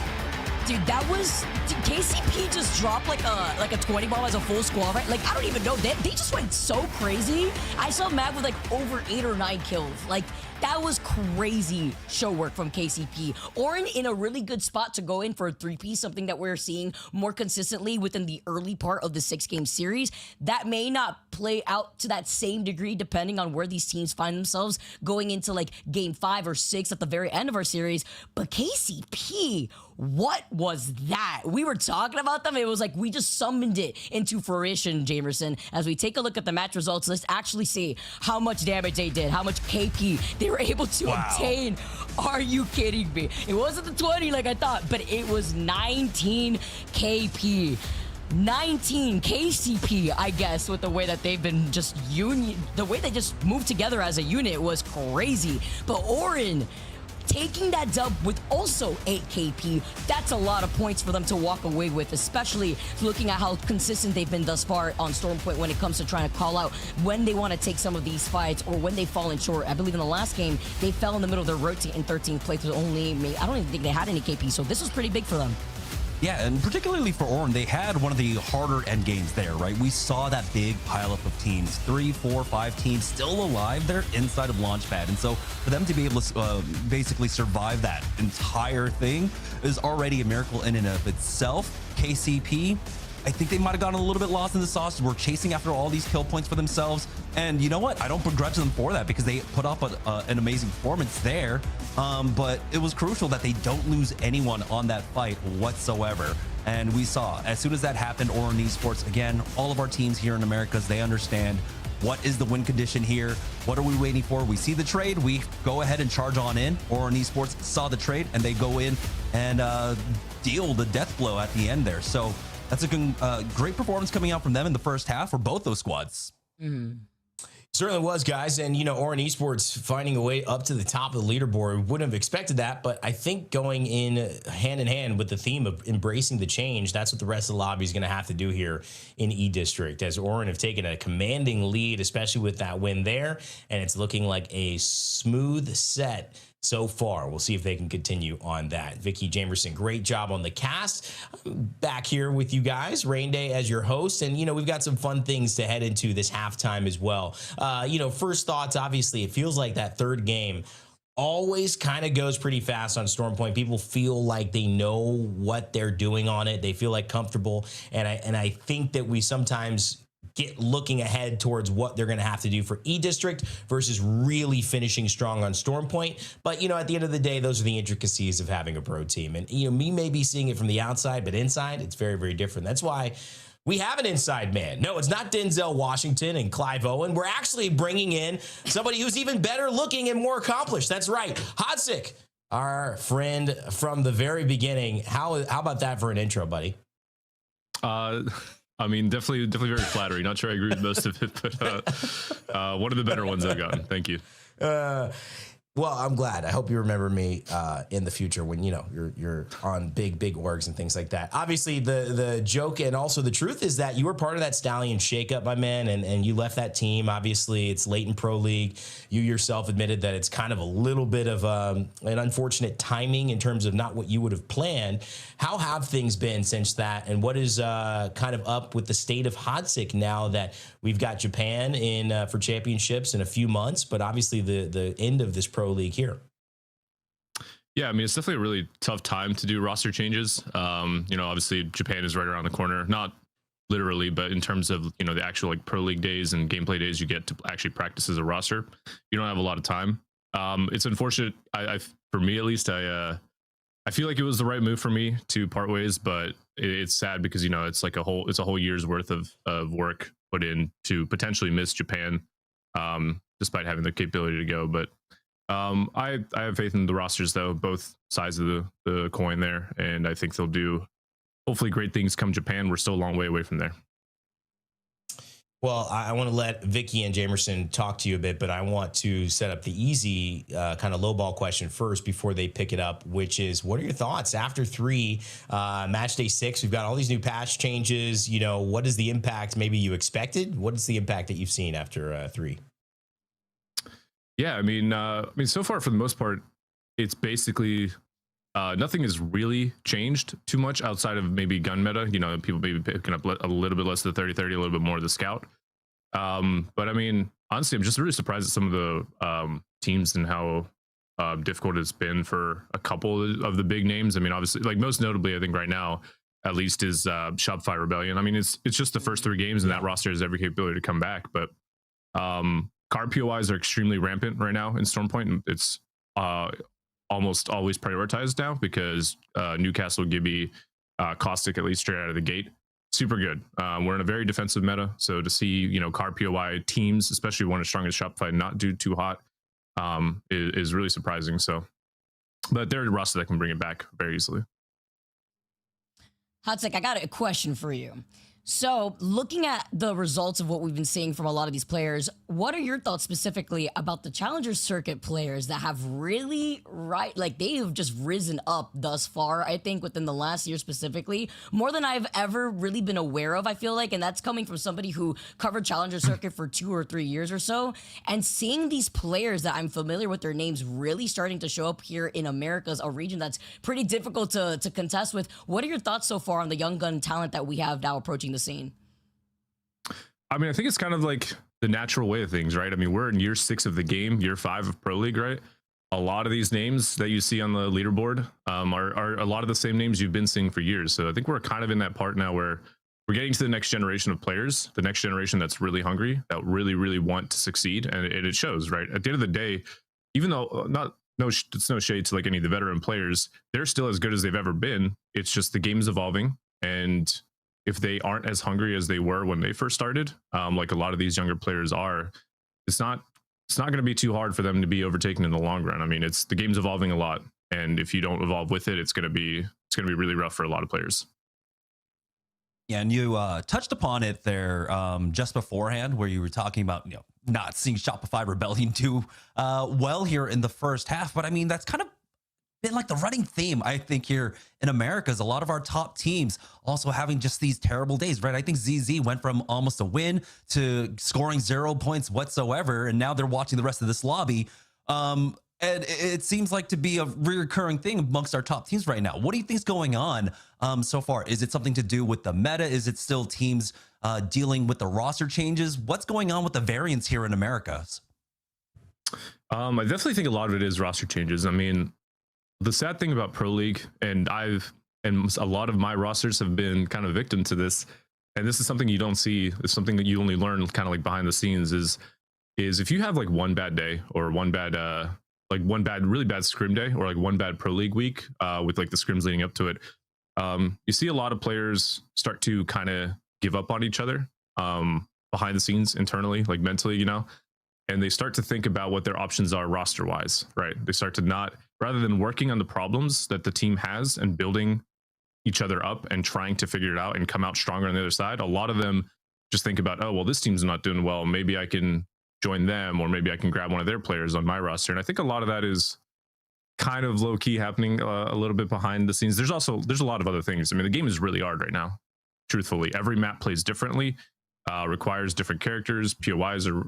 Dude, that was KCP just dropped like a 20 bomb as a full squad, right? Like I don't even know. They just went so crazy. I saw Mav with like over 8 or 9 kills. Like that was crazy show work from KCP. Orin in a really good spot to go in for a 3P, something that we're seeing more consistently within the early part of the 6-game series. That may not play out to that same degree depending on where these teams find themselves going into like game 5 or 6 at the very end of our series. But KCP, what was that? We were talking about them. It was like we just summoned it into fruition, Jamerson. As we take a look at the match results, let's actually see how much damage they did, how much KP they were able to obtain. Are you kidding me? It wasn't the 20 like I thought, but it was 19 KP. 19 KCP, I guess, with the way that they've been just the way they just moved together as a unit was crazy. But Orin taking that dub with also 8 KP, that's a lot of points for them to walk away with, especially looking at how consistent they've been thus far on Stormpoint when it comes to trying to call out when they want to take some of these fights or when they've fallen short. I believe in the last game, they fell in the middle of their rotate in 13th place with only, I don't even think they had any KP, so this was pretty big for them. Yeah, and particularly for Orin, they had one of the harder end games there, right? We saw that big pileup of teams, 3, 4, 5 teams still alive there inside of Launchpad. And so for them to be able to basically survive that entire thing is already a miracle in and of itself. KCP, I think they might have gotten a little bit lost in the sauce. We're chasing after all these kill points for themselves. And you know what? I don't begrudge them for that because they put up an amazing performance there. But it was crucial that they don't lose anyone on that fight whatsoever. And we saw as soon as that happened, Orin Esports, again, all of our teams here in Americas, they understand what is the win condition here. What are we waiting for? We see the trade. We go ahead and charge on in. Orin Esports saw the trade and they go in and deal the death blow at the end there. So that's a great performance coming out from them in the first half for both those squads. Certainly was, guys. And, you know, Orin Esports finding a way up to the top of the leaderboard. Wouldn't have expected that, but I think going in hand with the theme of embracing the change, that's what the rest of the lobby is going to have to do here in E-District, as Orin have taken a commanding lead, especially with that win there. And it's looking like a smooth set so far. We'll see if they can continue on that. Vicky Jamerson, great job on the cast. I'm back here with you guys, Rain Day as your host, and you know we've got some fun things to head into this halftime as well. You know, first thoughts, obviously, it feels like that third game always kind of goes pretty fast on Stormpoint. People feel like they know what they're doing on it. They feel like comfortable, and I think that we sometimes get looking ahead towards what they're going to have to do for E-District versus really finishing strong on Stormpoint. But, you know, at the end of the day, those are the intricacies of having a pro team. And, you know, me may be seeing it from the outside, but inside, it's very, very different. That's why we have an inside man. No, it's not Denzel Washington and Clive Owen. We're actually bringing in somebody who's even better looking and more accomplished. That's right. Hodzic, our friend from the very beginning. How about that for an intro, buddy? I mean, definitely very flattering. Not sure I agree with most of it, but one of the better ones I've gotten. Thank you. Well, I'm glad. I hope you remember me in the future when, you know, you're on big orgs and things like that. Obviously, the joke and also the truth is that you were part of that Stallion shakeup, my man, and you left that team. Obviously, it's late in Pro League. You yourself admitted that it's kind of a little bit of an unfortunate timing in terms of not what you would have planned. How have things been since that, and what is kind of up with the state of Hodzic now that we've got Japan in for championships in a few months, but obviously the end of this Pro League here? Yeah, I mean, it's definitely a really tough time to do roster changes. You know, obviously Japan is right around the corner, not literally, but in terms of, you know, the actual like Pro League days and gameplay days you get to actually practice as a roster, you don't have a lot of time. It's unfortunate. For me at least, I feel like it was the right move for me to part ways, but it's sad because, you know, it's like a whole year's worth of work put in to potentially miss Japan, despite having the capability to go. But I have faith in the rosters, though, both sides of the coin there, and I think they'll do hopefully great things come Japan. We're still a long way away from there. Well, I want to let Vicky and Jamerson talk to you a bit, but I want to set up the easy kind of lowball question first before they pick it up, which is, what are your thoughts after 3, match day 6? We've got all these new patch changes. You know, what is the impact maybe you expected? What is the impact that you've seen after 3? Yeah, I mean, so far for the most part, it's basically nothing has really changed too much outside of maybe gun meta. You know, people maybe picking up a little bit less of the 30-30, a little bit more of the scout. But I mean, honestly, I'm just really surprised at some of the teams and how difficult it's been for a couple of the big names. I mean, obviously, like most notably, I think right now, at least, is Shopify Rebellion. I mean, it's just the first 3 games, and that roster has every capability to come back. But card POIs are extremely rampant right now in Stormpoint, and it's almost always prioritized now because Newcastle, Gibby, Caustic, at least straight out of the gate, super good. We're in a very defensive meta, so to see, you know, card POI teams, especially one as strong as Shopify, not do too hot is really surprising. So, but they're a roster that can bring it back very easily. Hotsec, I got a question for you. So, looking at the results of what we've been seeing from a lot of these players, what are your thoughts specifically about the Challenger Circuit players that have really, they have just risen up thus far, I think, within the last year specifically, more than I've ever really been aware of, I feel like, and that's coming from somebody who covered Challenger Circuit for 2 or 3 years or so, and seeing these players that I'm familiar with their names really starting to show up here in Americas, a region that's pretty difficult to contest with. What are your thoughts so far on the young gun talent that we have now approaching the scene? I mean, I think it's kind of like the natural way of things, right? I mean, we're in year 6 of the game, year 5 of Pro League, right? A lot of these names that you see on the leaderboard are a lot of the same names you've been seeing for years. So I think we're kind of in that part now where we're getting to the next generation of players, the next generation that's really hungry, that really, really want to succeed. And it shows, right? At the end of the day, even though it's no shade to like any of the veteran players, they're still as good as they've ever been. It's just the game's evolving, and if they aren't as hungry as they were when they first started, like a lot of these younger players are, it's not going to be too hard for them to be overtaken in the long run. I mean, the game's evolving a lot, and if you don't evolve with it, it's going to be really rough for a lot of players. Yeah, and you touched upon it there just beforehand, where you were talking about, you know, not seeing Shopify Rebellion do well here in the first half. But I mean, that's kind of been like the running theme, I think, here in America, is a lot of our top teams also having just these terrible days, right? I think ZZ went from almost a win to scoring 0 points whatsoever, and now they're watching the rest of this lobby. And it seems like to be a recurring thing amongst our top teams right now. What do you think is going on so far? Is it something to do with the meta? Is it still teams dealing with the roster changes? What's going on with the variance here in America? I definitely think a lot of it is roster changes. I mean, the sad thing about Pro League, and a lot of my rosters have been kind of victim to this, and this is something you don't see, it's something that you only learn kind of like behind the scenes, is if you have like one bad day, or one bad really bad scrim day, or like one bad Pro League week with like the scrims leading up to it, you see a lot of players start to kind of give up on each other behind the scenes internally, like mentally, you know, and they start to think about what their options are roster wise, right? They start to not, rather than working on the problems that the team has and building each other up and trying to figure it out and come out stronger on the other side, a lot of them just think about, oh, well, this team's not doing well, maybe I can join them, or maybe I can grab one of their players on my roster. And I think a lot of that is kind of low key happening a little bit behind the scenes. There's a lot of other things. I mean, the game is really hard right now, truthfully. Every map plays differently, requires different characters. POIs are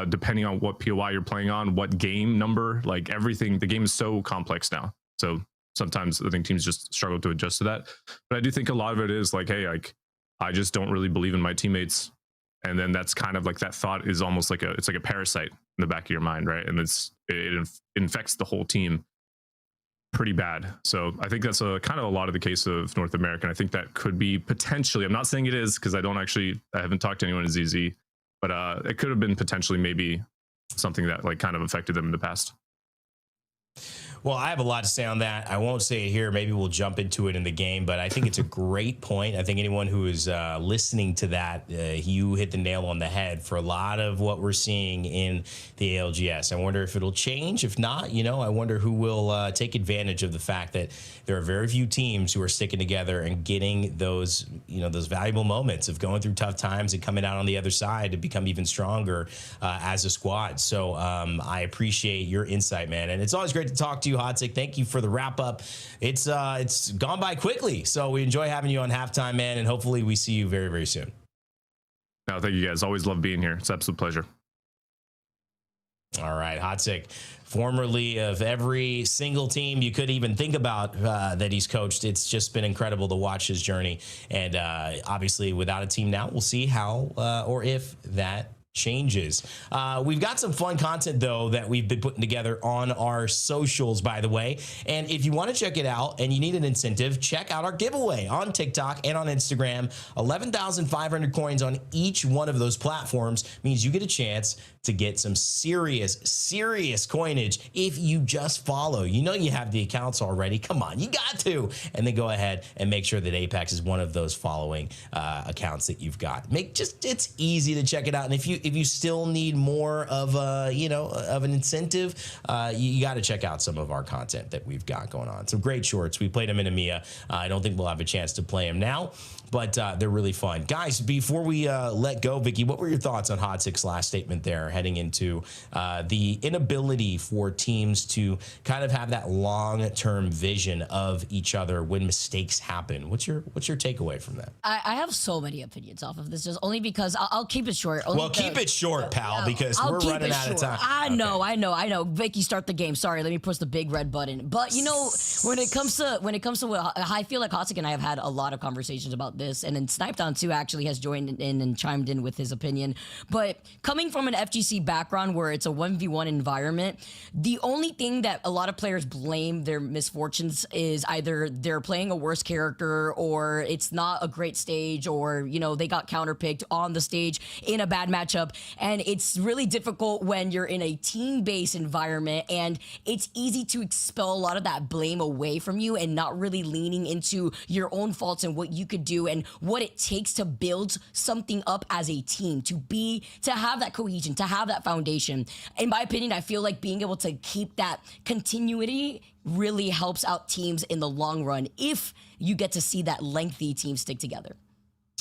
depending on what POI you're playing on, what game number, like everything. The game is so complex now. So sometimes I think teams just struggle to adjust to that. But I do think a lot of it is like, hey, like I just don't really believe in my teammates. And then that's kind of like, that thought is almost like it's like a parasite in the back of your mind, right? And it infects the whole team pretty bad. So I think that's a kind of a lot of the case of North America. And I think that could be potentially, I'm not saying it is, because I haven't talked to anyone in ZZ, but it could have been potentially maybe something that like kind of affected them in the past. Well, I have a lot to say on that. I won't say it here. Maybe we'll jump into it in the game, but I think it's a great point. I think anyone who is listening to that, you hit the nail on the head for a lot of what we're seeing in the ALGS. I wonder if it'll change. If not, you know, I wonder who will take advantage of the fact that there are very few teams who are sticking together and getting those, you know, those valuable moments of going through tough times and coming out on the other side to become even stronger as a squad. So I appreciate your insight, man. And it's always great to talk to you, Hotsick. Thank you for the wrap up. It's gone by quickly, so we enjoy having you on Halftime, man, and hopefully we see you very, very soon. No, thank you guys. Always love being here. It's an absolute pleasure. All right, Hotsick, formerly of every single team you could even think about that he's coached. It's just been incredible to watch his journey. And obviously, without a team now, we'll see how or if that changes. We've got some fun content, though, that we've been putting together on our socials, by the way. And if you want to check it out and you need an incentive, check out our giveaway on TikTok and on Instagram. 11,500 coins on each one of those platforms means you get a chance to get some serious coinage if you just follow. You know you have the accounts already. Come on, you got to. And then go ahead and make sure that Apex is one of those following accounts that you've got. It's easy to check it out. And if you still need more of of an incentive, you got to check out some of our content that we've got going on. Some great shorts. We played them in EMEA. I don't think we'll have a chance to play them now, but they're really fun. Guys, before we let go, Vicky, what were your thoughts on Hotsick's last statement there, heading into the inability for teams to kind of have that long-term vision of each other when mistakes happen? What's your takeaway from that? I have so many opinions off of this, just only because I'll keep it short. Keep it short, pal, because we're running out of time. I know. Vicky, start the game. Sorry, let me push the big red button. But when it comes to what I feel like Hotsick and I have had a lot of conversations about this, and then Snipedown too actually has joined in and chimed in with his opinion. But coming from an FGC background where it's a 1v1 environment, the only thing that a lot of players blame their misfortunes is either they're playing a worse character, or it's not a great stage, or they got counterpicked on the stage in a bad matchup. And it's really difficult when you're in a team-based environment, and it's easy to expel a lot of that blame away from you and not really leaning into your own faults and what you could do and what it takes to build something up as a team, to have that cohesion, to have that foundation. In my opinion, I feel like being able to keep that continuity really helps out teams in the long run if you get to see that lengthy team stick together.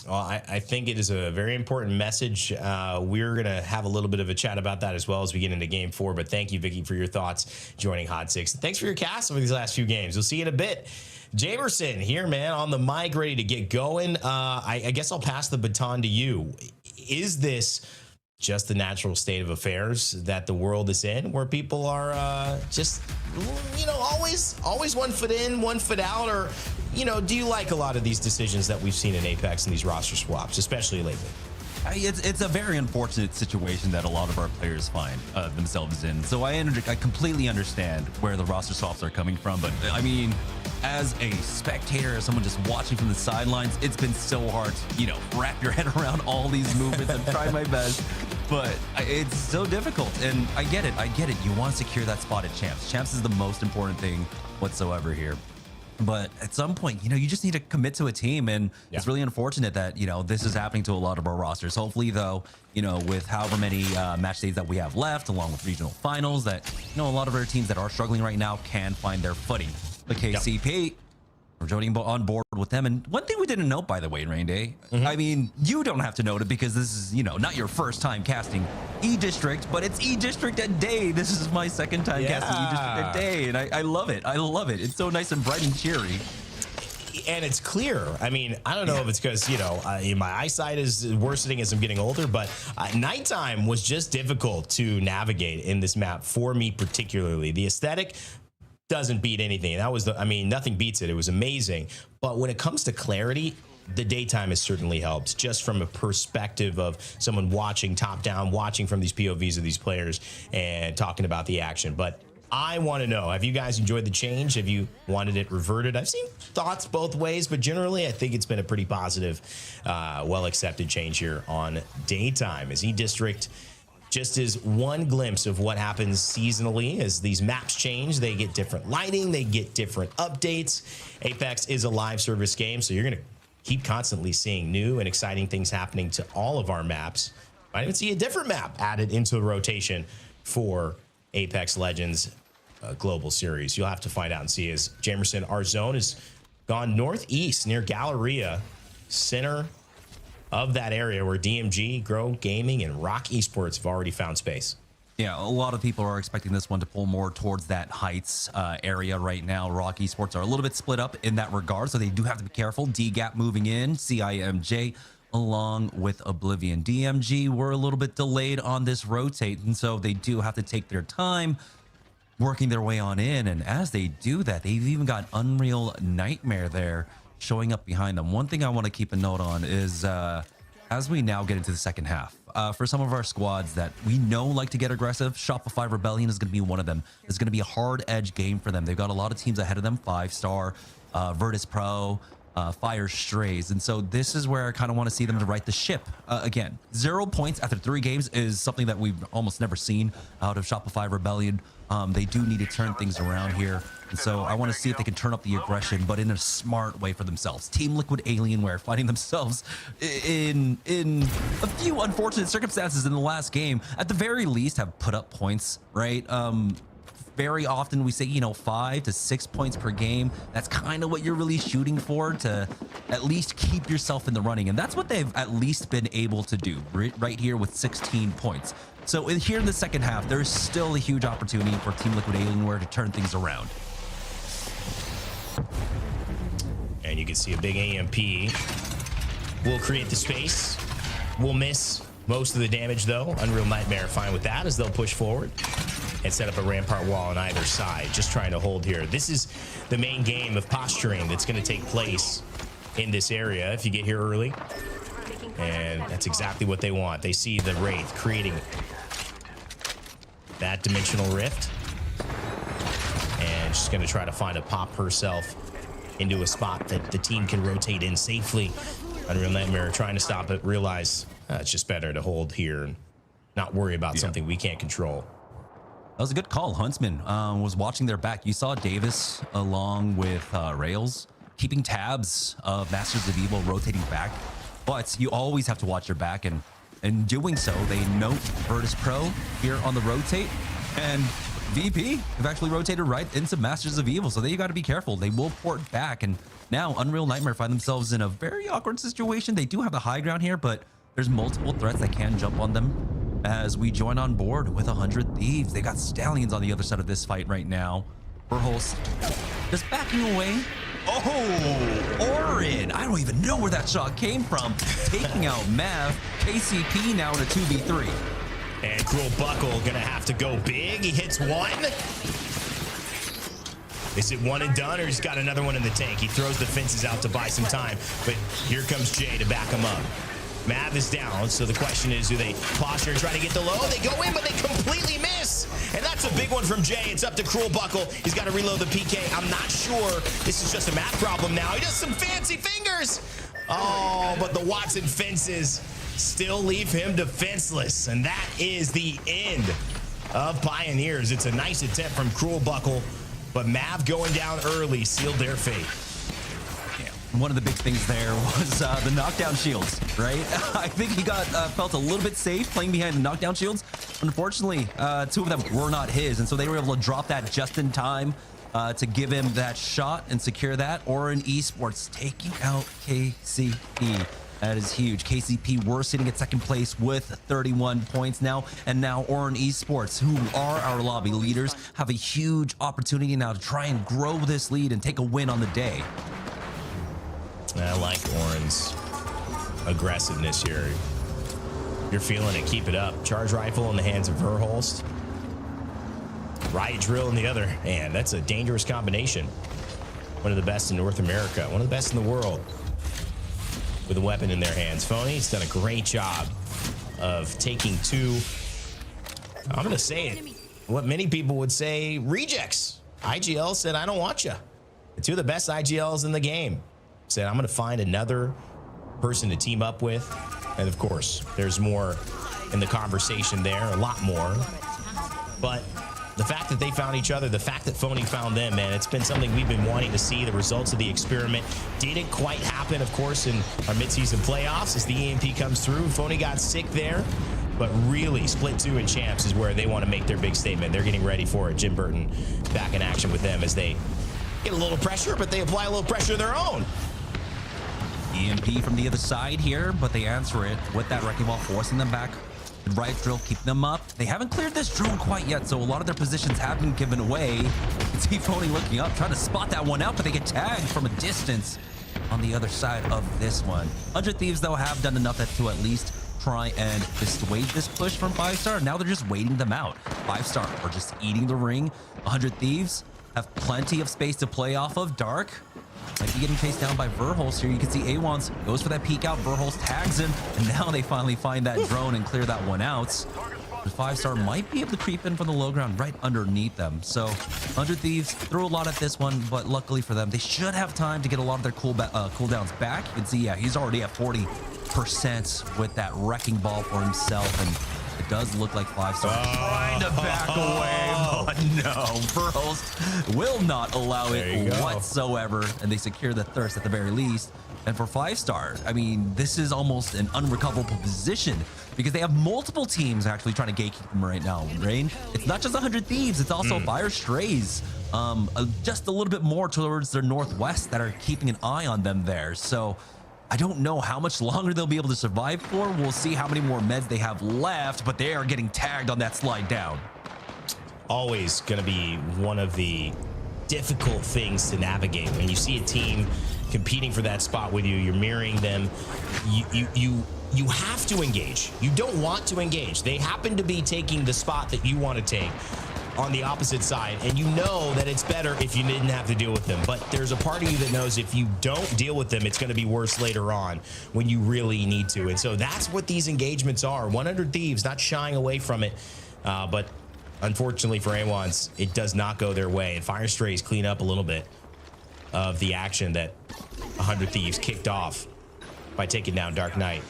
Well, I think it is a very important message. We're going to have a little bit of a chat about that as well as we get into Game 4. But thank you, Vicky, for your thoughts joining Hotsick. Thanks for your cast over these last few games. We'll see you in a bit. Jamerson here, man, on the mic, ready to get going. I guess I'll pass the baton to you. Is this just the natural state of affairs that the world is in, where people are just, always one foot in, one foot out? Or, do you like a lot of these decisions that we've seen in Apex and these roster swaps, especially lately? It's a very unfortunate situation that a lot of our players find themselves in. So I completely understand where the roster swaps are coming from. But I mean, as a spectator, as someone just watching from the sidelines, it's been so hard to, wrap your head around all these movements. I'm trying my best, but it's so difficult. And I get it. You want to secure that spot at Champs. Champs is the most important thing whatsoever here. But at some point, you just need to commit to a team. And it's really unfortunate that, this is happening to a lot of our rosters. Hopefully, though, with however many match days that we have left, along with regional finals, that, a lot of our teams that are struggling right now can find their footing. The KCP, we're joining on board with them. And one thing we didn't note, by the way, Rain Day, I mean, you don't have to note it because this is, not your first time casting E-District, but it's E-District at day. This is my second time casting E-District at day, and I love it. I love it. It's so nice and bright and cheery. And it's clear. I mean, I don't know if it's because, my eyesight is worsening as I'm getting older, but nighttime was just difficult to navigate in this map for me particularly. The aesthetic doesn't beat anything. That was nothing beats it. It was amazing. But when it comes to clarity, the daytime has certainly helped, just from a perspective of someone watching top down, watching from these POVs of these players and talking about the action. But I want to know, have you guys enjoyed the change? Have you wanted it reverted? I've seen thoughts both ways, but generally I think it's been a pretty positive, well-accepted change here on daytime. As E-District just is one glimpse of what happens seasonally as these maps change. They get different lighting, they get different updates. Apex is a live service game, so you're going to keep constantly seeing new and exciting things happening to all of our maps. Might even see a different map added into the rotation for Apex Legends Global Series. You'll have to find out and see. As Jamerson, our zone has gone northeast near Galleria, center of that area where DMG, Grow Gaming, and Rock Esports have already found space. Yeah, a lot of people are expecting this one to pull more towards that Heights area right now. Rock Esports are a little bit split up in that regard, so they do have to be careful. DGAP moving in, CIMJ along with Oblivion. DMG were a little bit delayed on this rotate, and so they do have to take their time working their way on in. And as they do that, they've even got Unreal Nightmare there showing up behind them. One thing I want to keep a note on is as we now get into the second half, for some of our squads that we know like to get aggressive, Shopify Rebellion is going to be one of them. It's going to be a hard edge game for them. They've got a lot of teams ahead of them, 5-star, Virtus.pro, Fire Strays. And so this is where I kind of want to see them to right the ship. Again, 0 points after 3 games is something that we've almost never seen out of Shopify Rebellion. They do need to turn things around here. And so I want to see if they can turn up the aggression, but in a smart way for themselves. Team Liquid Alienware finding themselves in a few unfortunate circumstances in the last game. At the very least, have put up points, right? Very often we say, you know, 5 to 6 points per game. That's kind of what you're really shooting for, to at least keep yourself in the running. And that's what they've at least been able to do right here with 16 points. So here in the second half, there's still a huge opportunity for Team Liquid Alienware to turn things around. And you can see a big AMP will create the space. We'll miss most of the damage though. Unreal Nightmare fine with that as they'll push forward and set up a rampart wall on either side, just trying to hold here. This is the main game of posturing that's going to take place in this area if you get here early. And that's exactly what they want. They see the Wraith creating that dimensional rift. And she's going to try to find a pop herself into a spot that the team can rotate in safely. Unreal Nightmare trying to stop it, realize it's just better to hold here and not worry about something we can't control. That was a good call. Huntsman was watching their back. You saw Davis along with Rails keeping tabs of Masters of Evil rotating back, but you always have to watch your back, and in doing so, they note Virtus.pro here on the rotate, and VP have actually rotated right into Masters of Evil, so they got to be careful. They will port back, and now Unreal Nightmare find themselves in a very awkward situation. They do have the high ground here, but there's multiple threats that can jump on them as we join on board with 100 Thieves. They got Stallions on the other side of this fight right now. Verholst just backing away. Oh, Orin! I don't even know where that shot came from. Taking out Mav. KCP now in a 2v3. And Cruel Buckle gonna have to go big. He hits one. Is it one and done, or he's got another one in the tank? He throws the fences out to buy some time, but here comes Jay to back him up. Mav is down, so the question is, do they posture and try to get the low? They go in, but they completely miss. And that's a big one from Jay. It's up to Cruel Buckle. He's got to reload the PK. I'm not sure this is just a math problem now. He does some fancy fingers. Oh, but the Watson fences still leave him defenseless. And that is the end of Pioneers. It's a nice attempt from Cruel Buckle, but Mav going down early sealed their fate. One of the big things there was the knockdown shields, right? I think he got felt a little bit safe playing behind the knockdown shields. Unfortunately, 2 of them were not his, and so they were able to drop that just in time to give him that shot and secure that. Orin Esports taking out KCP. That is huge. KCP were sitting at second place with 31 points now, and now Orin Esports, who are our lobby leaders, have a huge opportunity now to try and grow this lead and take a win on the day. I like Orin's aggressiveness here. You're feeling it. Keep it up. Charge rifle in the hands of Verholst. Riot drill in the other hand. That's a dangerous combination. One of the best in North America. One of the best in the world with a weapon in their hands. Phony's done a great job of taking 2, I'm going to say it, what many people would say, rejects. IGL said, I don't want you. The 2 of the best IGLs in the game said, I'm going to find another person to team up with. And of course, there's more in the conversation there, a lot more. But the fact that they found each other, the fact that Phony found them, man, it's been something we've been wanting to see. The results of the experiment didn't quite happen, of course, in our midseason playoffs as the EMP comes through. Phony got sick there, but really Split 2 and Champs is where they want to make their big statement. They're getting ready for it. Jim Burton back in action with them as they get a little pressure, but they apply a little pressure of their own. EMP from the other side here, but they answer it with that wrecking ball, forcing them back. The Riot drill keeping them up. They haven't cleared this drone quite yet, so a lot of their positions have been given away. You can see Phony looking up, trying to spot that one out, but they get tagged from a distance. on the other side of this one. 100 Thieves, though, have done enough to at least try and dissuade this push from 5-star. Now they're just waiting them out. 5-star are just eating the ring. 100 Thieves have plenty of space to play off of. Dark might be getting chased down by Verholst here. You can see Awans goes for that peek out. Verholst tags him, and now they finally find that drone and clear that one out. The 5-star might be able to creep in from the low ground right underneath them. So 100 Thieves threw a lot at this one, but luckily for them, they should have time to get a lot of their cooldowns back. You can see, yeah, he's already at 40% with that wrecking ball for himself, and it does look like 5-star trying to back away, but no, Verholst will not allow it whatsoever, and they secure the thirst at the very least. And for 5-star, I mean, this is almost an unrecoverable position because they have multiple teams actually trying to gatekeep them right now. Rain, it's not just 100 Thieves, it's also Fire Strays, just a little bit more towards their northwest that are keeping an eye on them there. So I don't know how much longer they'll be able to survive for. We'll see how many more meds they have left, but they are getting tagged on that slide down. Always going to be one of the difficult things to navigate when you see a team competing for that spot with you. You're mirroring them. You have to engage. You don't want to engage. They happen to be taking the spot that you want to take on the opposite side, and you know that it's better if you didn't have to deal with them. But there's a part of you that knows if you don't deal with them, it's going to be worse later on when you really need to. And so that's what these engagements are. 100 Thieves not shying away from it, but unfortunately for Awans, it does not go their way. And Fire Strays clean up a little bit of the action that 100 Thieves kicked off by taking down Dark Knight.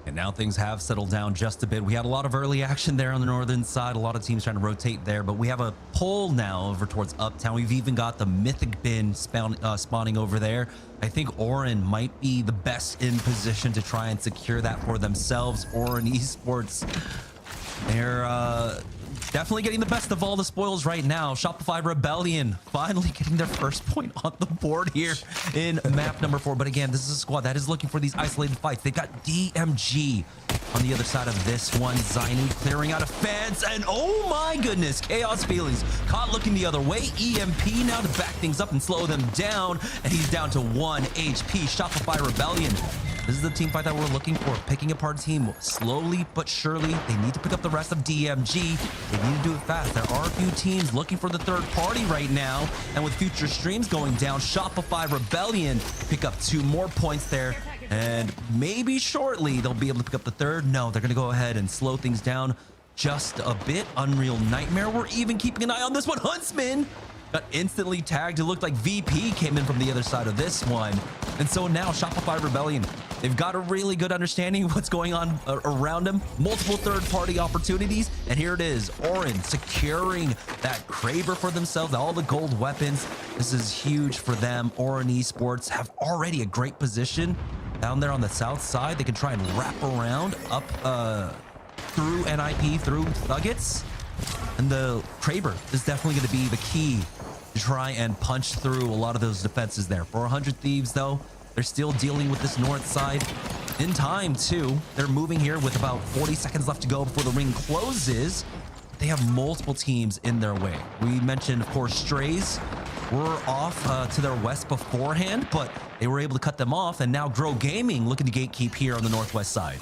And now things have settled down just a bit. We had a lot of early action there on the northern side. A lot of teams trying to rotate there, but we have a pull now over towards Uptown. We've even got the Mythic Bin spawning over there. I think Orin might be the best in position to try and secure that for themselves. Orin Esports, they're definitely getting the best of all the spoils right now. Shopify Rebellion finally getting their first point on the board here in map number 4. But again, this is a squad that is looking for these isolated fights. They've got DMG on the other side of this one. Zainu clearing out a fence, and oh my goodness, Chaos Feelings caught looking the other way. EMP now to back things up and slow them down, and he's down to 1 HP. Shopify Rebellion, this is the team fight that we're looking for. Picking apart team slowly but surely. They need to pick up the rest of DMG. They need to do it fast. There are a few teams looking for the third party right now. And with future streams going down, Shopify Rebellion pick up 2 more points there. And maybe shortly they'll be able to pick up the third. No, they're going to go ahead and slow things down just a bit. Unreal Nightmare, we're even keeping an eye on this one. Huntsman got instantly tagged. It looked like VP came in from the other side of this one. And so now Shopify Rebellion, they've got a really good understanding of what's going on around them. Multiple third-party opportunities. And here it is. Orin securing that Kraber for themselves. All the gold weapons. This is huge for them. Orin Esports have already a great position down there on the south side. They can try and wrap around up through NIP, through THUGGETS. And the Kraber is definitely going to be the key to try and punch through a lot of those defenses there. For 100 Thieves, though, they're still dealing with this north side. In time, too, they're moving here with about 40 seconds left to go before the ring closes. They have multiple teams in their way. We mentioned, of course, Strays were off to their west beforehand, but they were able to cut them off. And now Grow Gaming looking to gatekeep here on the northwest side.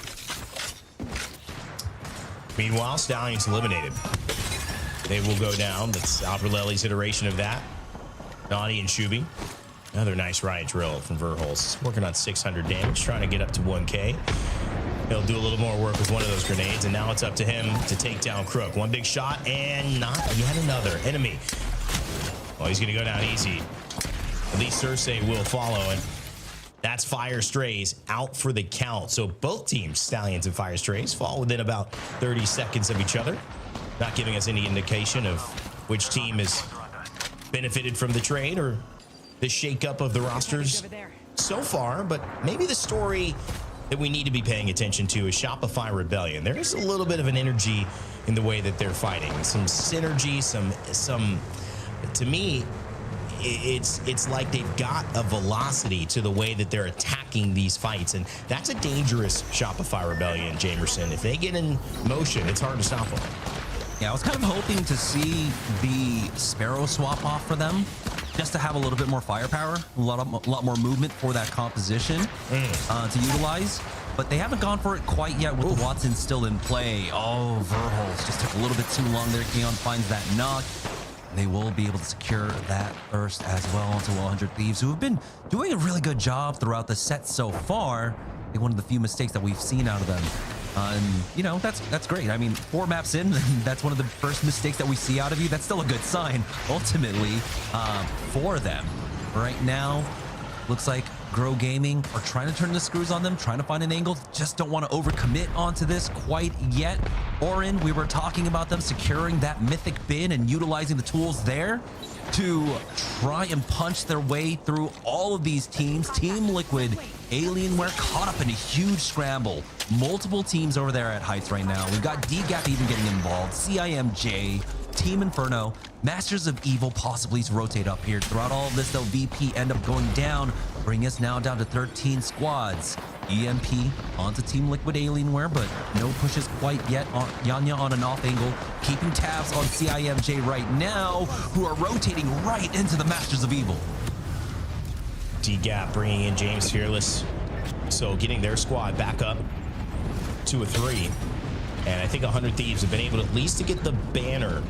Meanwhile, Stallions eliminated. They will go down. That's Albreleli's iteration of that. Donnie and Shuby. Another nice riot drill from Verholst. Working on 600 damage, trying to get up to 1K. He'll do a little more work with one of those grenades, and now it's up to him to take down Crook. One big shot, and not yet another enemy. Well, he's going to go down easy. At least Cersei will follow, and that's Fire Strays out for the count. So both teams, Stallions and Fire Strays, fall within about 30 seconds of each other. Not giving us any indication of which team has benefited from the trade or the shakeup of the rosters so far. But maybe the story that we need to be paying attention to is Shopify Rebellion. There is a little bit of an energy in the way that they're fighting. Some synergy, some to me, it's like they've got a velocity to the way that they're attacking these fights, and that's a dangerous Shopify Rebellion, Jamerson. If they get in motion, it's hard to stop them. Yeah, I was kind of hoping to see the Sparrow swap off for them, just to have a little bit more firepower, a lot more movement for that composition to utilize. But they haven't gone for it quite yet with the Watson still in play. Oh, Verholz just took a little bit too long there. Keon finds that knock. They will be able to secure that first as well onto 100 Thieves, who have been doing a really good job throughout the set so far. I think one of the few mistakes that we've seen out of them. And, you know, that's great. I mean, 4 maps in, that's one of the first mistakes that we see out of you. That's still a good sign, ultimately, for them. Right now, looks like Grow Gaming are trying to turn the screws on them, trying to find an angle. Just don't want to overcommit onto this quite yet. Orin, we were talking about them securing that mythic bin and utilizing the tools there to try and punch their way through all of these teams. Team Liquid, Alienware caught up in a huge scramble. Multiple teams over there at Heights right now. We've got DGAP even getting involved, CIMJ, Team Inferno, Masters of Evil possibly to rotate up here. Throughout all of this, though, VP end up going down, bring us now down to 13 squads. EMP onto Team Liquid Alienware, but no pushes quite yet. Yanya on an off angle, keeping tabs on CIMJ right now, who are rotating right into the Masters of Evil. DGAP bringing in James Fearless, so getting their squad back up 2 or 3. And I think 100 Thieves have been able at least to get the banner.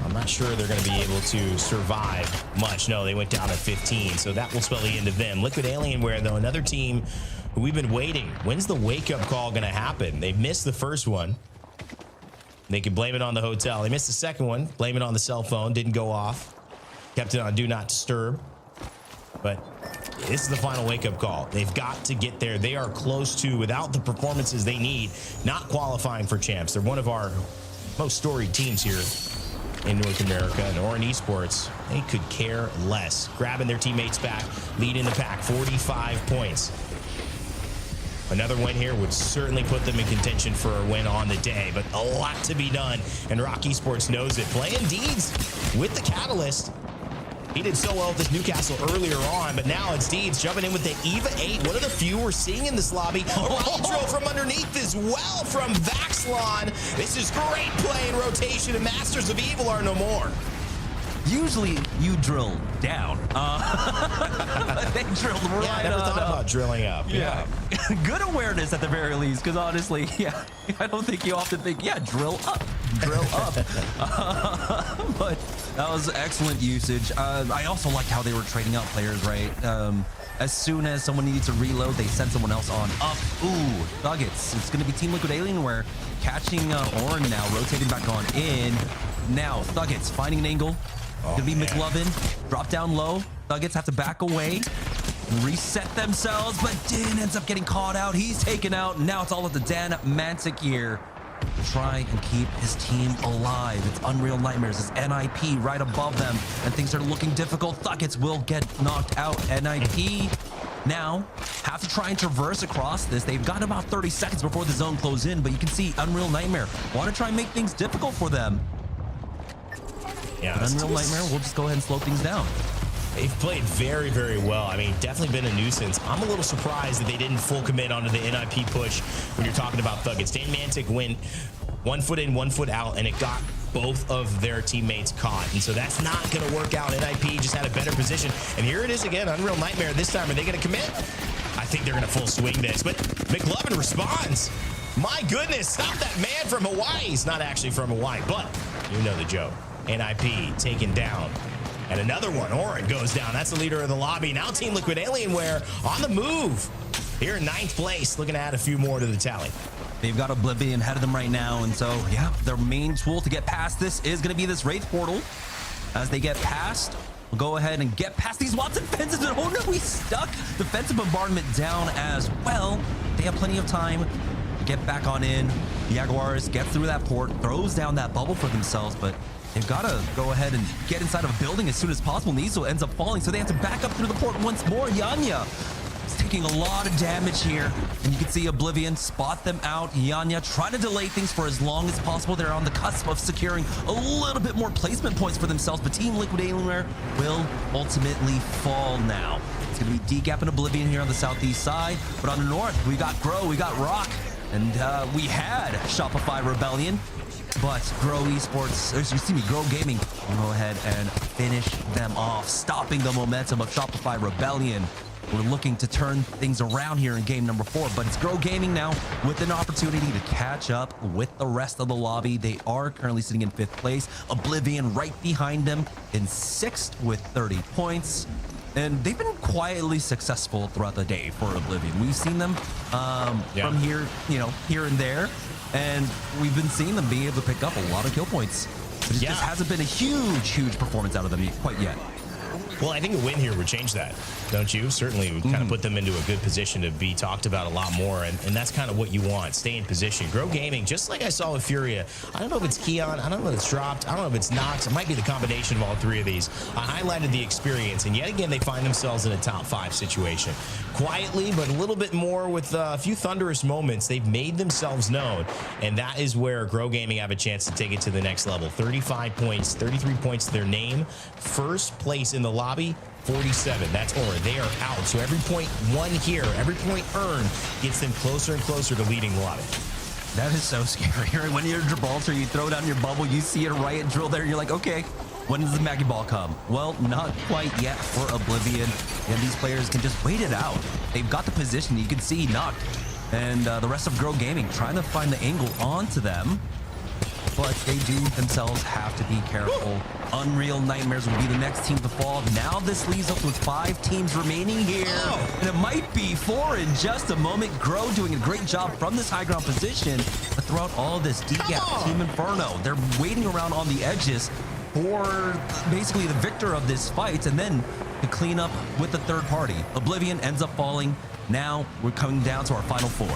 I'm not sure they're going to be able to survive much. No, they went down at 15, so that will spell the end of them. Liquid Alienware, though, another team who we've been waiting. When's the wake-up call going to happen? They've missed the first one. They could blame it on the hotel. They missed the second one, blame it on the cell phone, didn't go off. Kept it on Do Not Disturb. But this is the final wake-up call. They've got to get there. They are close to, without the performances they need, not qualifying for champs. They're one of our most storied teams here in North America. And Orin Esports, they could care less. Grabbing their teammates back, leading the pack, 45 points. Another win here would certainly put them in contention for a win on the day, but a lot to be done, and Rock Esports knows it. Playing Deeds with the Catalyst. He did so well with this Newcastle earlier on, but now it's Deeds jumping in with the EVA 8. One of the few we're seeing in this lobby. A rocket drill from underneath as well from Vaxlon. This is great play in rotation, and Masters of Evil are no more. Usually you drill down. They drilled right I never thought about drilling up. Yeah. Good awareness at the very least, because honestly, yeah, I don't think you often think, yeah, drill up. Drill up. But that was excellent usage. I also liked how they were trading out players, right? As soon as someone needed to reload, they sent someone else on up. Ooh, THUGGETS. It's going to be Team Liquid Alienware catching Orin now, rotating back on in. Now, THUGGETS finding an angle. Gonna be McLovin. Drop down low. THUGGETS have to back away. Reset themselves, but Din ends up getting caught out. He's taken out. Now it's all of the Dan Mantic here. Try and keep his team alive. It's Unreal Nightmares. It's NIP right above them, and things are looking difficult. THUGGETS will get knocked out. NIP now have to try and traverse across this. They've got about 30 seconds before the zone closes in, but you can see Unreal Nightmare want to try and make things difficult for them. Yeah, Unreal Nightmare will just go ahead and slow things down. They've played very, very well. I mean, definitely been a nuisance. I'm a little surprised that they didn't full commit onto the NIP push when you're talking about THUGGETS. Dan Mantic went 1 foot in, 1 foot out, and it got both of their teammates caught. And so that's not going to work out. NIP just had a better position. And here it is again, Unreal Nightmare. This time, are they going to commit? I think they're going to full swing this. But McLovin responds. My goodness, stop that man from Hawaii. He's not actually from Hawaii, but you know the joke. NIP taken down. And another one, Orin goes down. That's the leader of the lobby. Now Team Liquid Alienware on the move. Here in 9th place, looking to add a few more to the tally. They've got Oblivion ahead of them right now. And so, yeah, their main tool to get past this is going to be this Wraith Portal. As they get past, we'll go ahead and get past these Watson fences. And oh no, he's stuck. Defensive bombardment down as well. They have plenty of time to get back on in. Jaguars get through that port, throws down that bubble for themselves, but they've got to go ahead and get inside of a building as soon as possible. Nizo ends up falling, so they have to back up through the port once more. Yanya is taking a lot of damage here, and you can see Oblivion spot them out. Yanya trying to delay things for as long as possible. They're on the cusp of securing a little bit more placement points for themselves, but Team Liquid Alienware will ultimately fall now. It's going to be DGAP and Oblivion here on the southeast side, but on the north, we got Grow, we got Rock, and we had Shopify Rebellion. but Grow Gaming will go ahead and finish them off, stopping the momentum of Shopify Rebellion. We're looking to turn things around here in game number 4, but it's Grow Gaming now with an opportunity to catch up with the rest of the lobby. They are currently sitting in 5th place. Oblivion right behind them in 6th with 30 points. And they've been quietly successful throughout the day for Oblivion. We've seen them from here, here and there, and we've been seeing them being able to pick up a lot of kill points. But it just hasn't been a huge performance out of them quite yet. Well, I think a win here would change that, don't you? Certainly would kind of put them into a good position to be talked about a lot more, and that's kind of what you want. Stay in position. Grow Gaming, just like I saw with Furia. I don't know if it's Keon. I don't know if it's dropped. I don't know if it's Nox. It might be the combination of all 3 of these. I highlighted the experience, and yet again, they find themselves in a top 5 situation. Quietly, but a little bit more with a few thunderous moments, they've made themselves known, and that is where Grow Gaming have a chance to take it to the next level. 35 points, 33 points to their name. 1st place in the lobby, 47. That's Aura. They are out. So every point won here, every point earned gets them closer and closer to leading the lobby. That is so scary. When you're Gibraltar, you throw down your bubble, you see a riot drill there, and you're like, okay, when does the Maggie Ball come? Well, not quite yet for Oblivion. And these players can just wait it out. They've got the position. You can see Knocked and the rest of Grow Gaming trying to find the angle onto them. But they do themselves have to be careful. Unreal Nightmares will be the next team to fall. Now this leaves us with 5 teams remaining here. And it might be 4 in just a moment. Grow doing a great job from this high ground position. But throughout all of this, DGAP, Team Inferno, they're waiting around on the edges for basically the victor of this fight, and then to clean up with the 3rd party. Oblivion ends up falling. Now we're coming down to our final 4.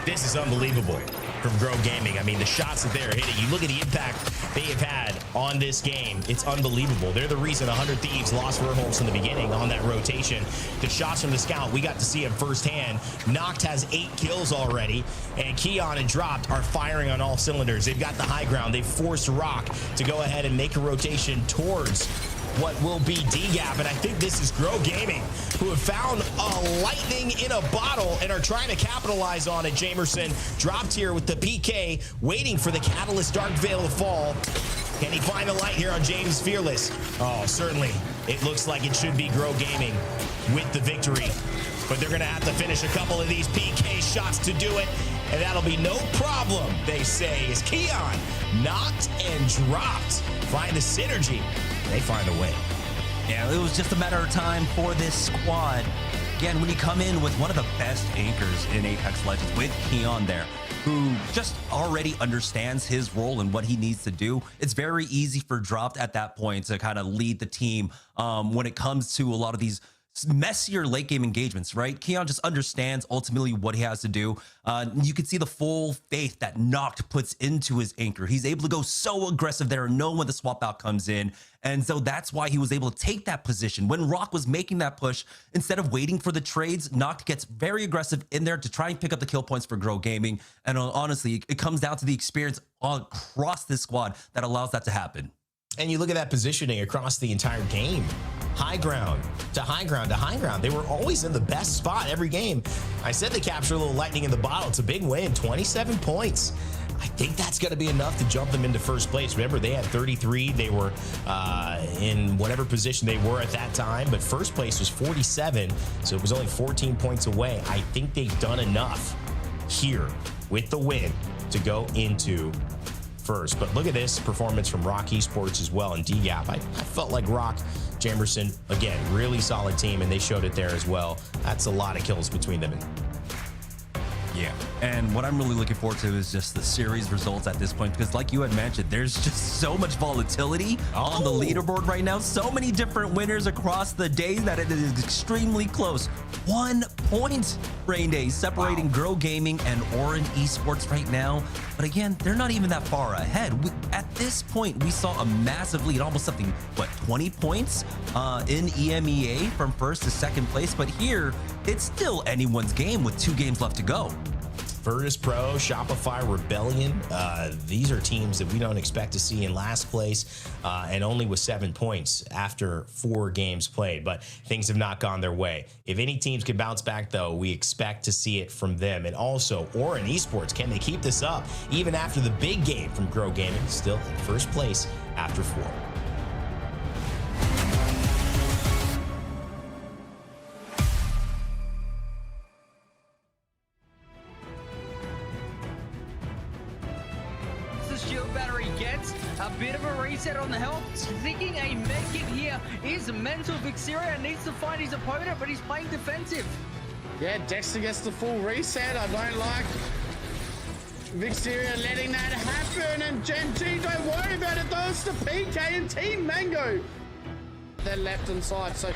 This is unbelievable from Grow Gaming. I mean, the shots that they're hitting, you look at the impact they have had on this game, it's unbelievable. They're the reason 100 Thieves lost Verholz in the beginning on that rotation. The shots from the scout, we got to see them firsthand. Noct has 8 kills already, and Keon and Dropped are firing on all cylinders. They've got the high ground. They've forced Rock to go ahead and make a rotation towards what will be DGAP, and I think this is Grow Gaming, who have found a lightning in a bottle and are trying to capitalize on it. Jamerson dropped here with the PK, waiting for the Catalyst Dark Veil to fall. Can he find the light here on James Fearless? Oh, certainly. It looks like it should be Grow Gaming with the victory, but they're going to have to finish a couple of these PK shots to do it, and that'll be no problem, they say, as Keon knocked and dropped. Find the synergy. They find a way. Yeah, it was just a matter of time for this squad. Again, when you come in with one of the best anchors in Apex Legends, with Keon there, who just already understands his role and what he needs to do, it's very easy for Dropped at that point to kind of lead the team when it comes to a lot of these messier late game engagements, right? Keon just understands ultimately what he has to do. You can see the full faith that Noct puts into his anchor. He's able to go so aggressive there and know when the swap out comes in. And so that's why he was able to take that position. When Rock was making that push, instead of waiting for the trades, Noct gets very aggressive in there to try and pick up the kill points for Grow Gaming. And honestly, it comes down to the experience across this squad that allows that to happen. And you look at that positioning across the entire game. High ground to high ground to high ground. They were always in the best spot every game. I said they captured a little lightning in the bottle. It's a big win, 27 points. I think that's going to be enough to jump them into 1st place. Remember, they had 33. They were in whatever position they were at that time, but 1st place was 47, so it was only 14 points away. I think they've done enough here with the win to go into 1st. But look at this performance from Rock Esports as well, and DGAP. I felt like Rock, Jamerson, again, really solid team, and they showed it there as well. That's a lot of kills between them. Yeah, and what I'm really looking forward to is just the series results at this point, because like you had mentioned, there's just so much volatility on the leaderboard right now. So many different winners across the day that it is extremely close. 1 point, Rain Day, separating Grow Gaming and Orin Esports right now. But again, they're not even that far ahead. At this point, we saw a massive lead, almost something, 20 points in EMEA from 1st to 2nd place. But here, it's still anyone's game with 2 games left to go. Virtus.pro, Shopify, Rebellion. These are teams that we don't expect to see in last place, and only with 7 points after 4 games played. But things have not gone their way. If any teams can bounce back, though, we expect to see it from them. And also, Orin Esports, can they keep this up even after the big game from Grow Gaming? Still in first place after 4. Shield battery gets a bit of a reset on the health. Thinking a medkit here is mental. Vixeria needs to find his opponent, but he's playing defensive. Yeah, Dexter gets the full reset. I don't like Vixeria letting that happen. And Gen G, don't worry about it though. It's the PK and Team Mango. They're left inside. So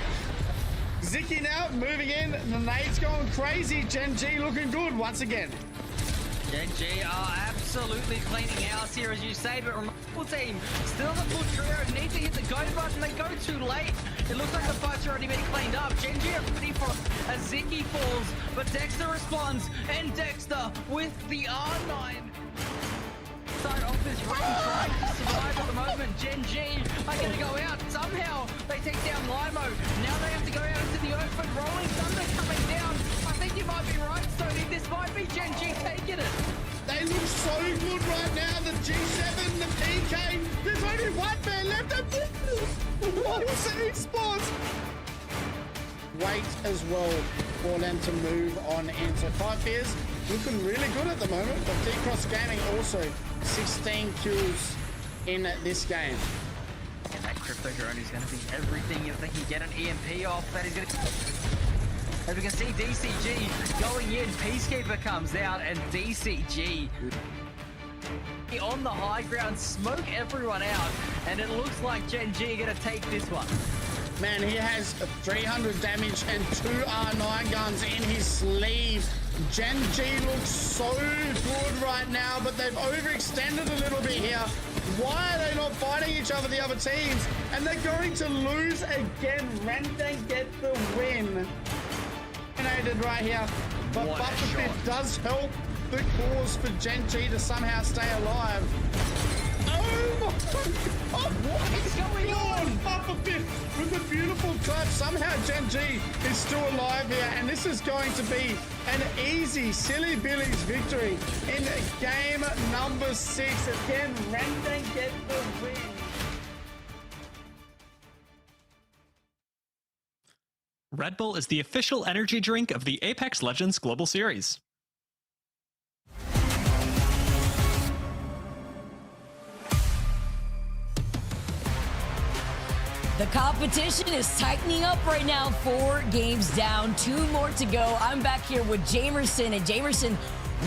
Zicky now moving in. The nade's going crazy. Gen G looking good once again. Gen G are absolutely cleaning house here, as you say, but remarkable team. Still the full trio need to hit the go button. They go too late. It looks like the fight's already been cleaned up. Gen G are ready for a Zicky falls, but Dexter responds, and Dexter with the R9. Side of this ring trying to survive at the moment. Gen G are going to go out. Somehow they take down Limo. Now they have to go out into the open. Rolling Thunder coming down. I think you might be right, Sony. This might be Gen G taking it. They look so good right now. The G7, the PK. There's only one man left. What is Esports? Wait as well for them to move on into Pyjamas. Looking really good at the moment. But D-Cross Gaming also 16 kills in this game. And that crypto drone is going to be everything. If they can get an EMP off, that is going to... As we can see, DCG going in. Peacekeeper comes out, and DCG on the high ground, smoke everyone out, and it looks like Gen G are going to take this one. Man, he has 300 damage and 2 R9 guns in his sleeve. Gen G looks so good right now, but they've overextended a little bit here. Why are they not fighting each other, the other teams? And they're going to lose again. Renten get the win. Right here, but Bufferfit does help the cause for Gen G to somehow stay alive. Oh my God! What is going on? Bufferfit with a beautiful clutch. Somehow Gen G is still alive here, and this is going to be an easy Silly Billy's victory in game number 6. Again, Renten get the win. Red Bull is the official energy drink of the Apex Legends Global Series. The competition is tightening up right now. 4 games down, 2 more to go. I'm back here with Jamerson, and Jamerson,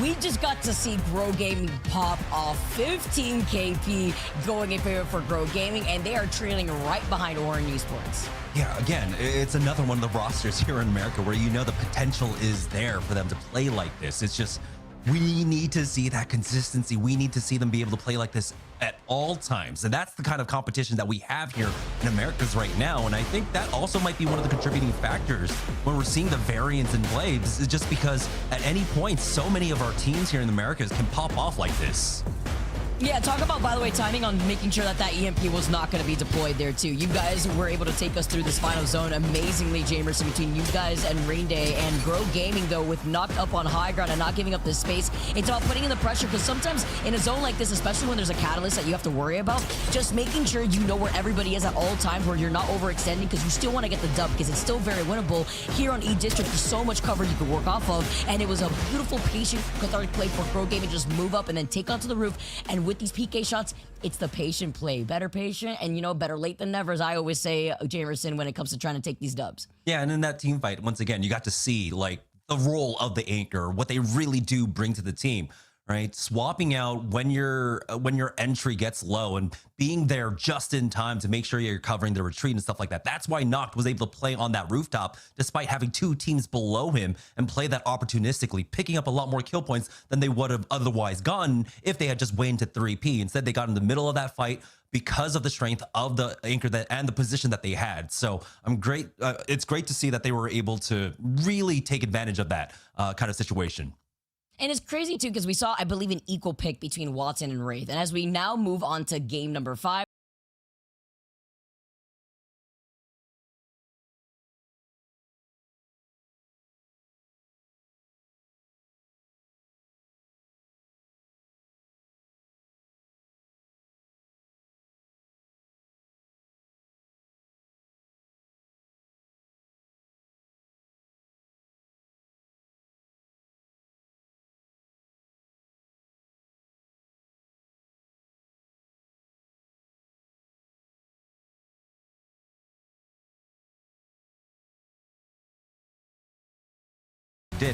we just got to see Grow Gaming pop off 15 KP going in favor for Grow Gaming, and they are trailing right behind Orin Esports. Yeah, again, it's another one of the rosters here in America where you know the potential is there for them to play like this. It's just, we need to see that consistency. We need to see them be able to play like this at all times. And that's the kind of competition that we have here in Americas right now. And I think that also might be one of the contributing factors when we're seeing the variance in play. This is just because at any point, so many of our teams here in the Americas can pop off like this. Yeah, talk about, by the way, timing on making sure that that EMP was not going to be deployed there, too. You guys were able to take us through this final zone amazingly, Jamerson, between you guys and Rain Day. And Grow Gaming, though, with knocked up on high ground and not giving up this space, it's about putting in the pressure, because sometimes in a zone like this, especially when there's a catalyst that you have to worry about, just making sure you know where everybody is at all times, where you're not overextending, because you still want to get the dub, because it's still very winnable. Here on E-District, there's so much cover you can work off of, and it was a beautiful, patient, cathartic play for Grow Gaming to just move up and then take onto the roof. And with these PK shots, it's the patient play. Better patient, and, you know, better late than never, as I always say, Jamerson, when it comes to trying to take these dubs. Yeah, and in that team fight, once again, you got to see, like, the role of the anchor, what they really do bring to the team, right? Swapping out when your entry gets low and being there just in time to make sure you're covering the retreat and stuff like that. That's why Noct was able to play on that rooftop despite having 2 teams below him and play that opportunistically, picking up a lot more kill points than they would have otherwise gotten if they had just waited to 3P. Instead, they got in the middle of that fight because of the strength of the anchor and the position that they had. So it's great to see that they were able to really take advantage of that kind of situation. And it's crazy too, because we saw, I believe, an equal pick between Watson and Wraith. And as we now move on to game number 5,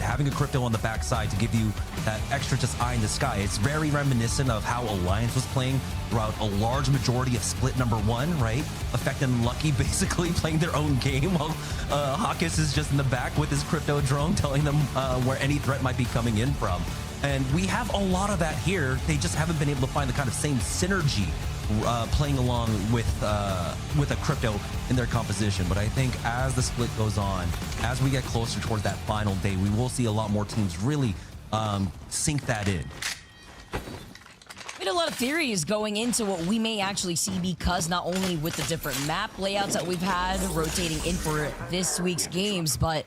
having a crypto on the backside to give you that extra just eye in the sky. It's very reminiscent of how Alliance was playing throughout a large majority of split number 1, right? Effect and Lucky basically playing their own game while Hawkes is just in the back with his crypto drone telling them where any threat might be coming in from. And we have a lot of that here. They just haven't been able to find the kind of same synergy playing along with a crypto in their composition. But I think as the split goes on, as we get closer towards that final day, we will see a lot more teams really sink that in. We had a lot of theories going into what we may actually see, because not only with the different map layouts that we've had rotating in for this week's games, but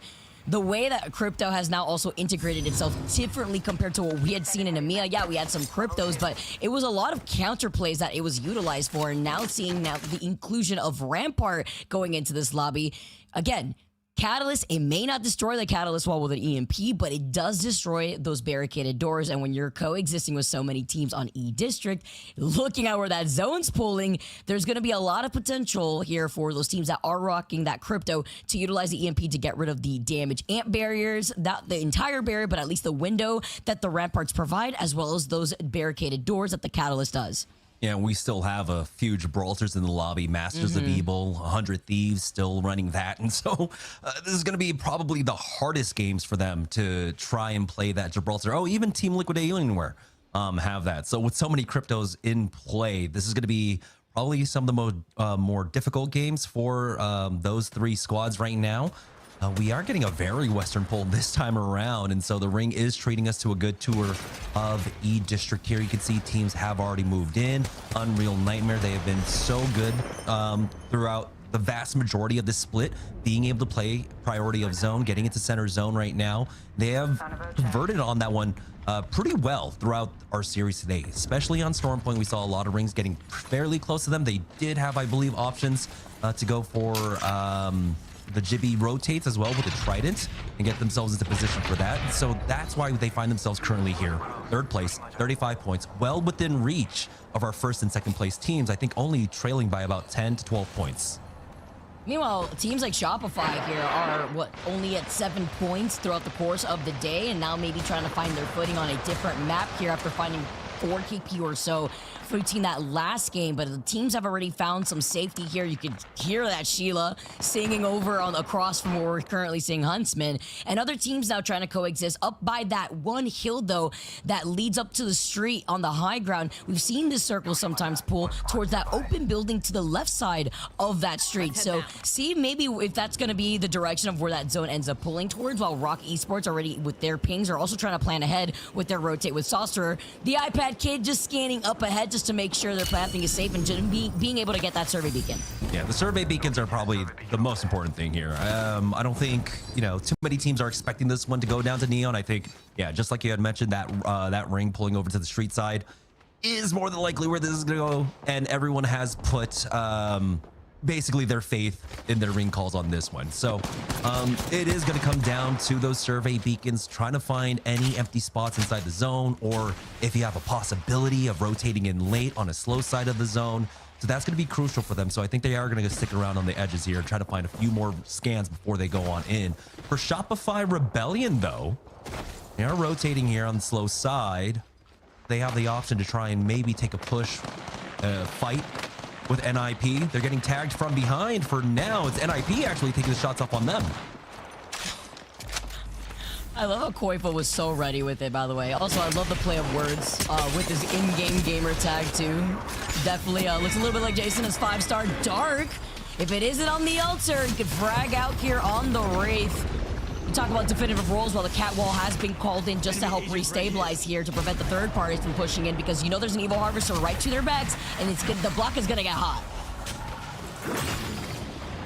the way that crypto has now also integrated itself differently compared to what we had seen in EMEA. Yeah, we had some cryptos, but it was a lot of counter plays that it was utilized for. And now seeing the inclusion of Rampart going into this lobby, again, Catalyst, it may not destroy the Catalyst wall with an EMP, but it does destroy those barricaded doors. And when you're coexisting with so many teams on E District, looking at where that zone's pulling, there's going to be a lot of potential here for those teams that are rocking that crypto to utilize the EMP to get rid of the damage amp barriers, not the entire barrier, but at least the window that the Ramparts provide, as well as those barricaded doors that the Catalyst does. Yeah, we still have a few Gibraltars in the lobby, Masters of Evil, 100 Thieves still running that. And so this is going to be probably the hardest games for them to try and play that Gibraltar. Oh, even Team Liquid Alienware have that. So with so many cryptos in play, this is going to be probably some of the more difficult games for those 3 squads right now. We are getting a very Western pull this time around, and so the ring is treating us to a good tour of E District here. You can see teams have already moved in. Unreal Nightmare, they have been so good throughout the vast majority of this split, being able to play priority of zone, getting into center zone right now. They have converted on that one pretty well throughout our series today, especially on Storm Point. We saw a lot of rings getting fairly close to them. They did have, I believe, options to go for the Jibby rotates as well with the Trident and get themselves into position for that. So that's why they find themselves currently here. 3rd place, 35 points, well within reach of our 1st and 2nd place teams. I think only trailing by about 10 to 12 points. Meanwhile, teams like Shopify here are, only at 7 points throughout the course of the day, and now maybe trying to find their footing on a different map here after finding 4 KP or so between that last game. But the teams have already found some safety here. You could hear that Sheila singing over across from where we're currently seeing Huntsman, and other teams now trying to coexist up by that one hill though that leads up to the street on the high ground. We've seen this circle sometimes pull towards that open building to the left side of that street. So see maybe if that's going to be the direction of where that zone ends up pulling towards, while Rock Esports already with their pings are also trying to plan ahead with their rotate with Saucer. The iPad kid just scanning up ahead just to make sure their planting is safe and just being able to get that survey beacon. Yeah, the survey beacons are probably the most important thing here. I don't think, too many teams are expecting this one to go down to Neon. I think, yeah, just like you had mentioned, that that ring pulling over to the street side is more than likely where this is going to go. And everyone has put basically their faith in their ring calls on this one. So it is going to come down to those survey beacons, trying to find any empty spots inside the zone, or if you have a possibility of rotating in late on a slow side of the zone. So that's going to be crucial for them. So I think they are going to stick around on the edges here and try to find a few more scans before they go on in. For Shopify Rebellion, though, they are rotating here on the slow side. They have the option to try and maybe take a push fight with NIP. They're getting tagged from behind for now. It's NIP actually taking the shots up on them. I love how Koifa was so ready with it, by the way. Also, I love the play of words with his in-game gamer tag, too. Definitely looks a little bit like Jason as 5-star Dark. If it isn't on the altar, he could frag out here on the Wraith. Talk about definitive roles. Well, the cat wall has been called in just to help restabilize here to prevent the third parties from pushing in, because you know there's an evil harvester right to their backs, and it's good. The block is gonna get hot.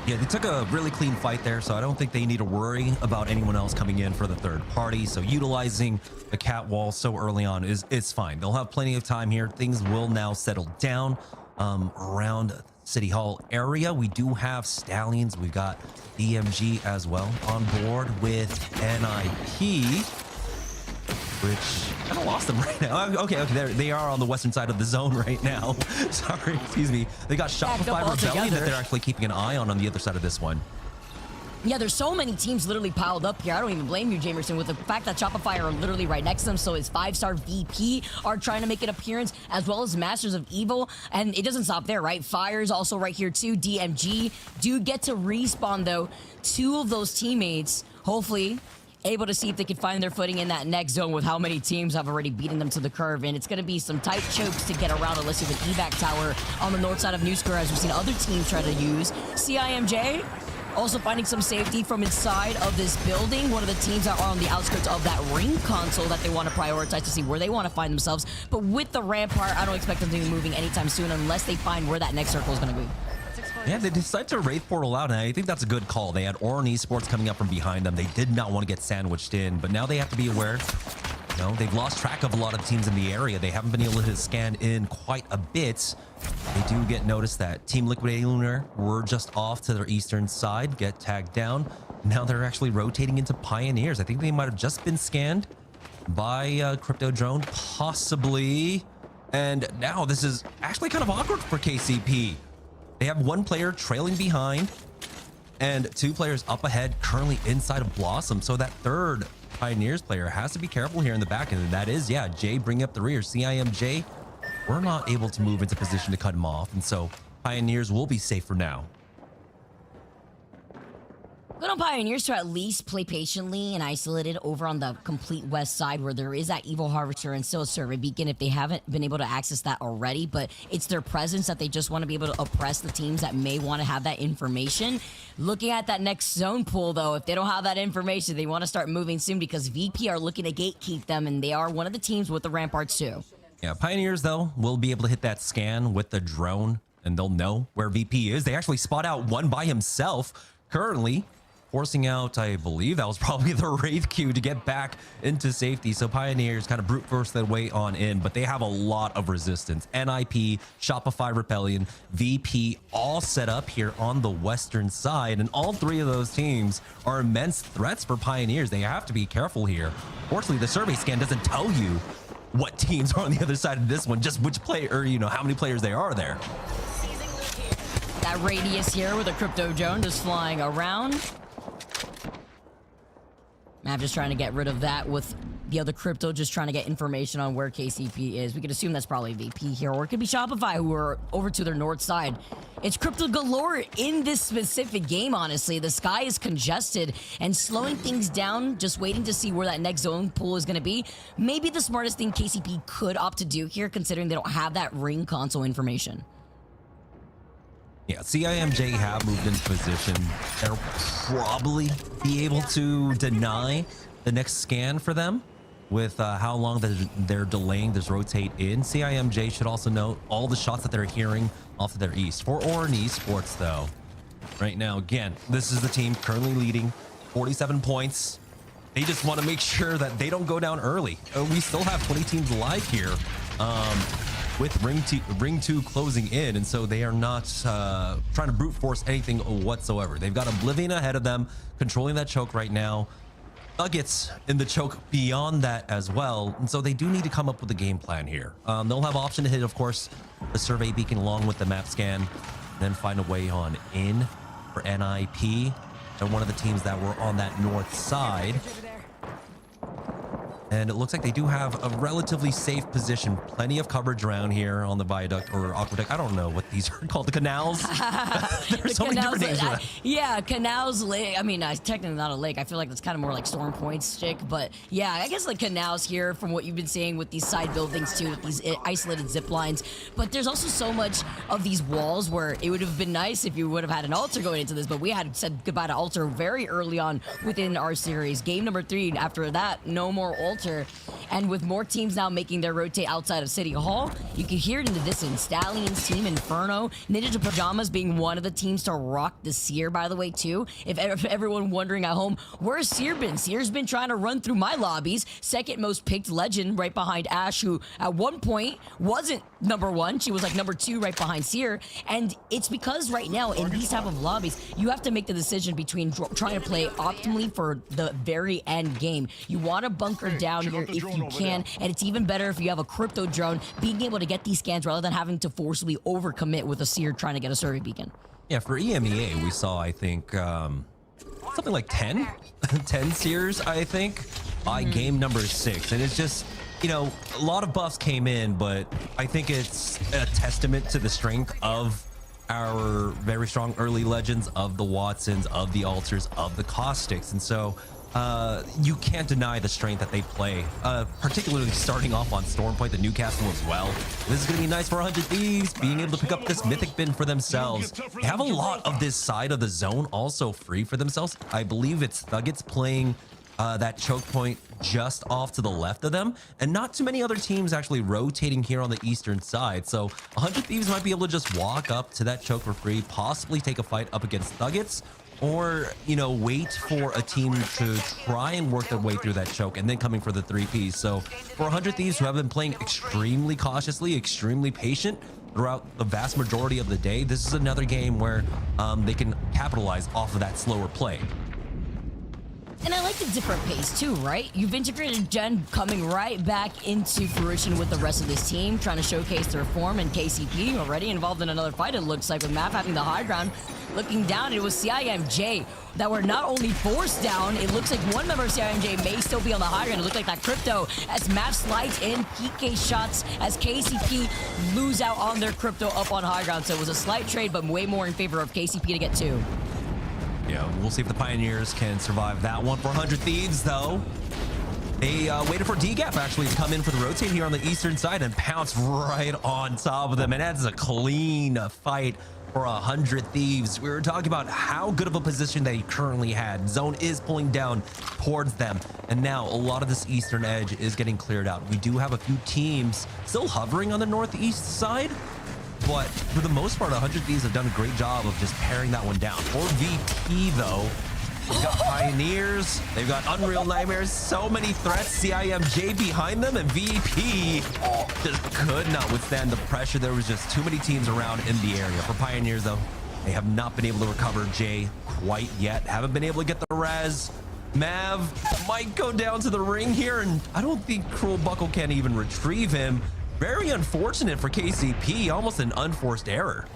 Yeah, they took a really clean fight there, so I don't think they need to worry about anyone else coming in for the third party. So utilizing the cat wall so early on is fine. They'll have plenty of time here. Things will now settle down around City Hall area. We do have Stallions. We've got DMG as well on board with NIP, which kind of lost them right now. Okay, they are on the western side of the zone right now. Sorry, excuse me. They got Shopify Rebellion that they're actually keeping an eye on the other side of this one. Yeah, there's so many teams literally piled up here. I don't even blame you, Jamerson, with the fact that Shopify are literally right next to them. So his 5-star VP are trying to make an appearance, as well as Masters of Evil. And it doesn't stop there, right? Fire's also right here too. DMG do get to respawn, though. 2 of those teammates, hopefully, able to see if they can find their footing in that next zone with how many teams have already beaten them to the curve. And it's going to be some tight chokes to get around, unless you have an evac tower on the north side of New Square, as we've seen other teams try to use. CIMJ also finding some safety from inside of this building. One of the teams that are on the outskirts of that ring console that they want to prioritize to see where they want to find themselves. But with the rampart, I don't expect them to be moving anytime soon unless they find where that next circle is going to be. Yeah, they decided to Wraith Portal out, and I think that's a good call. They had Oran Esports coming up from behind them. They did not want to get sandwiched in, but now they have to be aware. You know, they've lost track of a lot of teams in the area. They haven't been able to scan in quite a bit. They do get noticed that Team Liquid Lunar were just off to their eastern side, get tagged down. Now they're actually rotating into Pioneers. I think they might have just been scanned by Crypto Drone, possibly. And now this is actually kind of awkward for KCP. They have 1 player trailing behind and 2 players up ahead, currently inside of Blossom. So that third Pioneers player has to be careful here in the back. And that is, yeah, Jay bringing up the rear. CIMJ, we're not able to move into position to cut him off. And so Pioneers will be safe for now. Good on Pioneers to at least play patiently and isolated over on the complete west side, where there is that evil harvester and still a survey beacon if they haven't been able to access that already. But it's their presence that they just want to be able to oppress the teams that may want to have that information. Looking at that next zone pool, though, if they don't have that information, they want to start moving soon, because VP are looking to gatekeep them, and they are one of the teams with the ramparts too. Yeah, Pioneers, though, will be able to hit that scan with the drone, and they'll know where VP is. They actually spot out one by himself currently, forcing out, I believe that was probably the Wraith Q to get back into safety. So Pioneers kind of brute force their way on in, but they have a lot of resistance. NIP, Shopify Rebellion, VP all set up here on the western side, and all 3 of those teams are immense threats for Pioneers. They have to be careful here. Fortunately, the survey scan doesn't tell you what teams are on the other side of this one, just which player, or you know, how many players they are there. That radius here with a Crypto Drone just flying around. I'm just trying to get rid of that with the other Crypto, just trying to get information on where KCP is. We could assume that's probably VP here, or it could be Shopify, who are over to their north side. It's Crypto galore in this specific game, honestly. The sky is congested and slowing things down, just waiting to see where that next zone pool is going to be. Maybe the smartest thing KCP could opt to do here, considering they don't have that ring console information. Yeah, CIMJ have moved into position. They'll probably be able to deny the next scan for them with how long they're delaying this rotate in. CIMJ should also note all the shots that they're hearing off to their east. For Oran Esports, though, right now, again, this is the team currently leading 47 points. They just want to make sure that they don't go down early. We still have 20 teams alive here. With Ring 2 closing in, and so they are not trying to brute force anything whatsoever. They've got Oblivion ahead of them, controlling that choke right now. THUGGETS in the choke beyond that as well, and so they do need to come up with a game plan here. They'll have option to hit, of course, the survey beacon along with the map scan, then find a way on in for NIP. They're one of the teams that were on that north side. And it looks like they do have a relatively safe position. Plenty of coverage around here on the viaduct or aqueduct. I don't know what these are called. The canals? There's so many different names for that. Yeah, canals, lake. I mean, technically not a lake. I feel like that's kind of more like Storm Point's chick. But yeah, I guess like canals here from what you've been saying with these side buildings too, with these isolated zip lines. But there's also so much of these walls where it would have been nice if you would have had an altar going into this. But we had said goodbye to altar very early on within our series. Game number 3, after that, no more altar. And with more teams now making their rotate outside of City Hall, you can hear it in the distance. Stallion's team, Inferno, Ninja Pyjamas being one of the teams to rock the Seer, by the way, too. If everyone wondering at home, where's Seer been? Seer's been trying to run through my lobbies. Second most picked legend right behind Ash, who at one point wasn't number 1. She was like number 2 right behind Seer. And it's because right now in these type of lobbies, you have to make the decision between trying to play optimally for the very end game. You want to bunker down here if you can, and it's even better if you have a crypto drone being able to get these scans rather than having to forcibly overcommit with a Seer trying to get a survey beacon. Yeah, for EMEA, we saw, I think, something like 10 Seers, I think, by game number 6. And it's just, you know, a lot of buffs came in, but I think it's a testament to the strength of our very strong early legends, of the Watsons, of the Altars, of the Caustics. And so you can't deny the strength that they play, particularly starting off on Stormpoint, the Newcastle as well. This is going to be nice for 100 Thieves, being able to pick up this mythic bin for themselves. They have a lot of this side of the zone also free for themselves. I believe it's THUGGETS playing that choke point just off to the left of them, and not too many other teams actually rotating here on the eastern side. So 100 Thieves might be able to just walk up to that choke for free, possibly take a fight up against THUGGETS, or, you know, wait for a team to try and work their way through that choke and then coming for the 3Ps. So for 100 Thieves, who have been playing extremely cautiously, extremely patient throughout the vast majority of the day, this is another game where they can capitalize off of that slower play. And I like the different pace too, right? You've integrated Jen coming right back into fruition with the rest of this team, trying to showcase their form, and KCP already involved in another fight, it looks like, with Mav having the high ground. Looking down, it was CIMJ that were not only forced down, it looks like one member of CIMJ may still be on the high ground. It looked like that crypto as Mav slides in PK shots as KCP lose out on their crypto up on high ground. So it was a slight trade, but way more in favor of KCP to get 2. Yeah, we'll see if the Pioneers can survive that one. For 100 Thieves, though, they waited for DGAP actually to come in for the rotate here on the eastern side and pounce right on top of them. And that's a clean fight for 100 Thieves. We were talking about how good of a position they currently had. Zone is pulling down towards them, and now a lot of this eastern edge is getting cleared out. We do have a few teams still hovering on the northeast side, but for the most part, 100 Thieves have done a great job of just paring that one down. For VP, though, they've got Pioneers, they've got Unreal Nightmares, so many threats, CIMJ behind them, and VP just could not withstand the pressure. There was just too many teams around in the area. For Pioneers, though, they have not been able to recover Jay quite yet. Haven't been able to get the res. Mav might go down to the ring here, and I don't think Cruel Buckle can even retrieve him. Very unfortunate for KCP, almost an unforced error.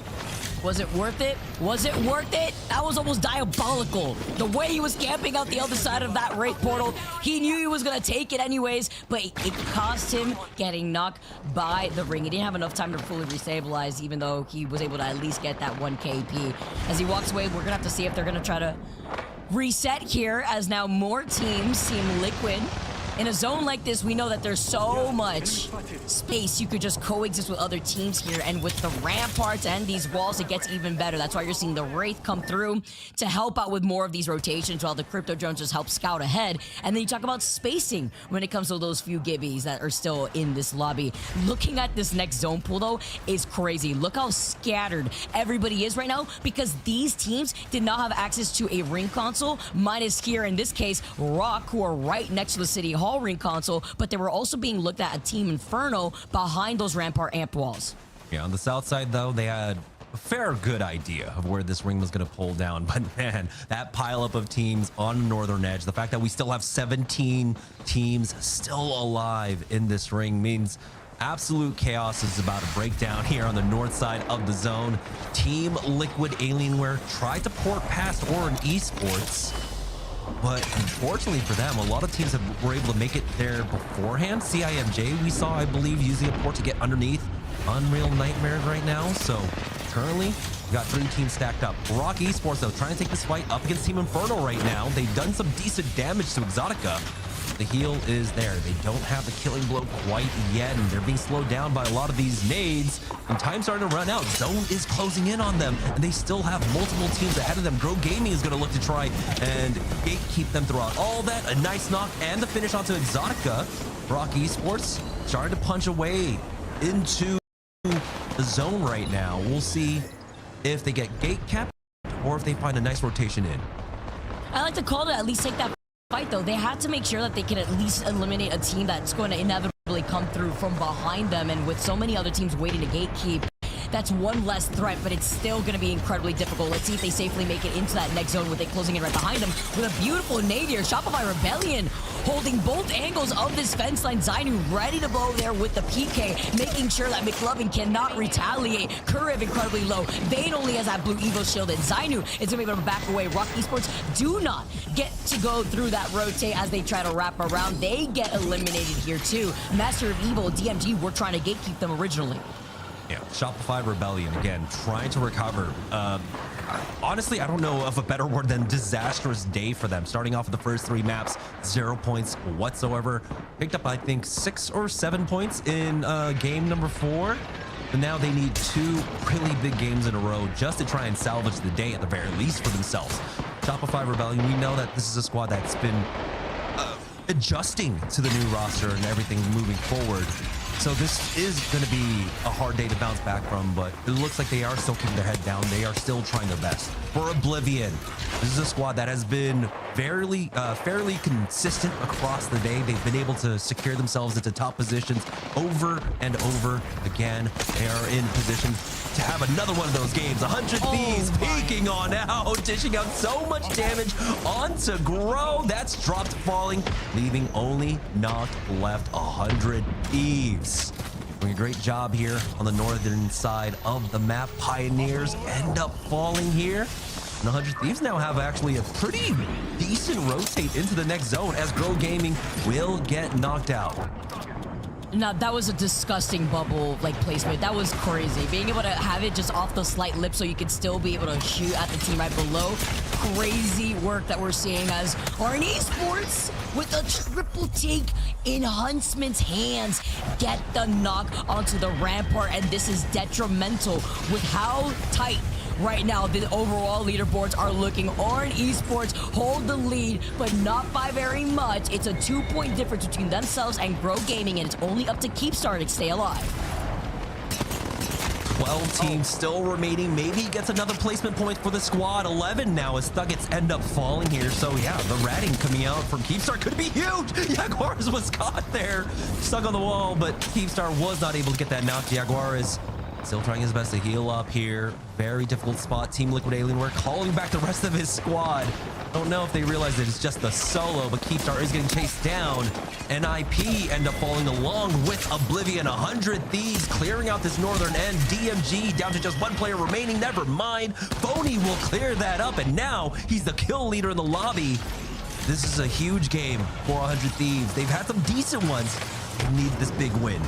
Was it worth it? Was it worth it? That was almost diabolical. The way he was camping out the other side of that raid portal, he knew he was going to take it anyways, but it cost him getting knocked by the ring. He didn't have enough time to fully restabilize, even though he was able to at least get that 1 KP. As he walks away, we're going to have to see if they're going to try to reset here, as now more teams seem Liquid. In a zone like this, we know that there's so much space you could just coexist with other teams here, and with the ramparts and these walls, it gets even better. That's why you're seeing the Wraith come through to help out with more of these rotations, while the crypto drones just help scout ahead. And then you talk about spacing when it comes to those few gibbies that are still in this lobby. Looking at this next zone pool, though, is crazy. Look how scattered everybody is right now, because these teams did not have access to a ring console, minus here, in this case, Rock, who are right next to the City Hall ring console, but they were also being looked at Team Inferno behind those rampart amp walls. Yeah, on the south side, though, they had a fair good idea of where this ring was going to pull down, but man, that pileup of teams on the northern edge, the fact that we still have 17 teams still alive in this ring, means absolute chaos is about to break down here on the north side of the zone. Team Liquid Alienware tried to port past Orin Esports, But unfortunately for them, a lot of teams were able to make it there beforehand. CIMJ, we saw, I believe, using a port to get underneath Unreal Nightmares right now. So currently, we got 3 teams stacked up. Rock Esports, though, trying to take this fight up against Team Inferno right now. They've done some decent damage to Exotica. The heal is there. They don't have the killing blow quite yet, and they're being slowed down by a lot of these nades, and time's starting to run out. Zone is closing in on them, and they still have multiple teams ahead of them. Grow Gaming is going to look to try and gatekeep them throughout all that. A nice knock and the finish onto Exotica. Rock Esports starting to punch away into the zone right now. We'll see if they get gate capped or if they find a nice rotation in. I like to call it at least take that fight, though. They have to make sure that they can at least eliminate a team that's going to inevitably come through from behind them, and with so many other teams waiting to gatekeep, that's one less threat, but it's still going to be incredibly difficult. Let's see if they safely make it into that next zone with it closing in right behind them with a beautiful nade here. Shopify Rebellion holding both angles of this fence line. Zainu ready to blow there with the PK, making sure that McLovin cannot retaliate. Kuriv incredibly low. Vayne only has that blue Evo shield, and Zainu is going to be able to back away. Rock Esports do not get to go through that rotate as they try to wrap around. They get eliminated here too. Master of Evil, DMG, were trying to gatekeep them originally. Yeah, Shopify Rebellion, again, trying to recover. Honestly, I don't know of a better word than disastrous day for them. Starting off with the first 3 maps, 0 points whatsoever. Picked up, I think, 6 or 7 points in game number 4. But now they need 2 really big games in a row just to try and salvage the day at the very least for themselves. Shopify Rebellion, we know that this is a squad that's been adjusting to the new roster and everything moving forward. So this is going to be a hard day to bounce back from, but it looks like they are still keeping their head down. They are still trying their best. For Oblivion, this is a squad that has been fairly consistent across the day. They've been able to secure themselves into top positions over and over again. They are in position to have another one of those games. 100 Thieves peeking on out, dishing out so much damage onto Grow. That's dropped falling, leaving only knocked left 100 Thieves. Doing a great job here on the northern side of the map. Pioneers end up falling here. And 100 Thieves now have actually a pretty decent rotate into the next zone as Grow Gaming will get knocked out. Now, that was a disgusting bubble placement. That was crazy. Being able to have it just off the slight lip so you could still be able to shoot at the team right below. Crazy work that we're seeing as RN Esports with a triple take in Huntsman's hands get the knock onto the rampart, and this is detrimental with how tight right now the overall leaderboards are looking. RN Esports hold the lead, but not by very much. It's a 2-point difference between themselves and Grow Gaming, and it's only up to Keepstar to stay alive. 12 teams still remaining. Maybe he gets another placement point for the squad. 11 now as THUGGETS end up falling here. So yeah, the ratting coming out from Keepstar could be huge. Jaguars was caught there, stuck on the wall, but Keepstar was not able to get that knock. Jaguar is still trying his best to heal up here. Very difficult spot. Team Liquid Alienware calling back the rest of his squad. Don't know if they realize that it's just the solo, but Keepstar is getting chased down. NIP end up falling along with Oblivion. 100 Thieves clearing out this northern end. DMG down to just 1 player remaining. Never mind. Phony will clear that up, and now he's the kill leader in the lobby. This is a huge game for 100 Thieves. They've had some decent ones. They need this big win.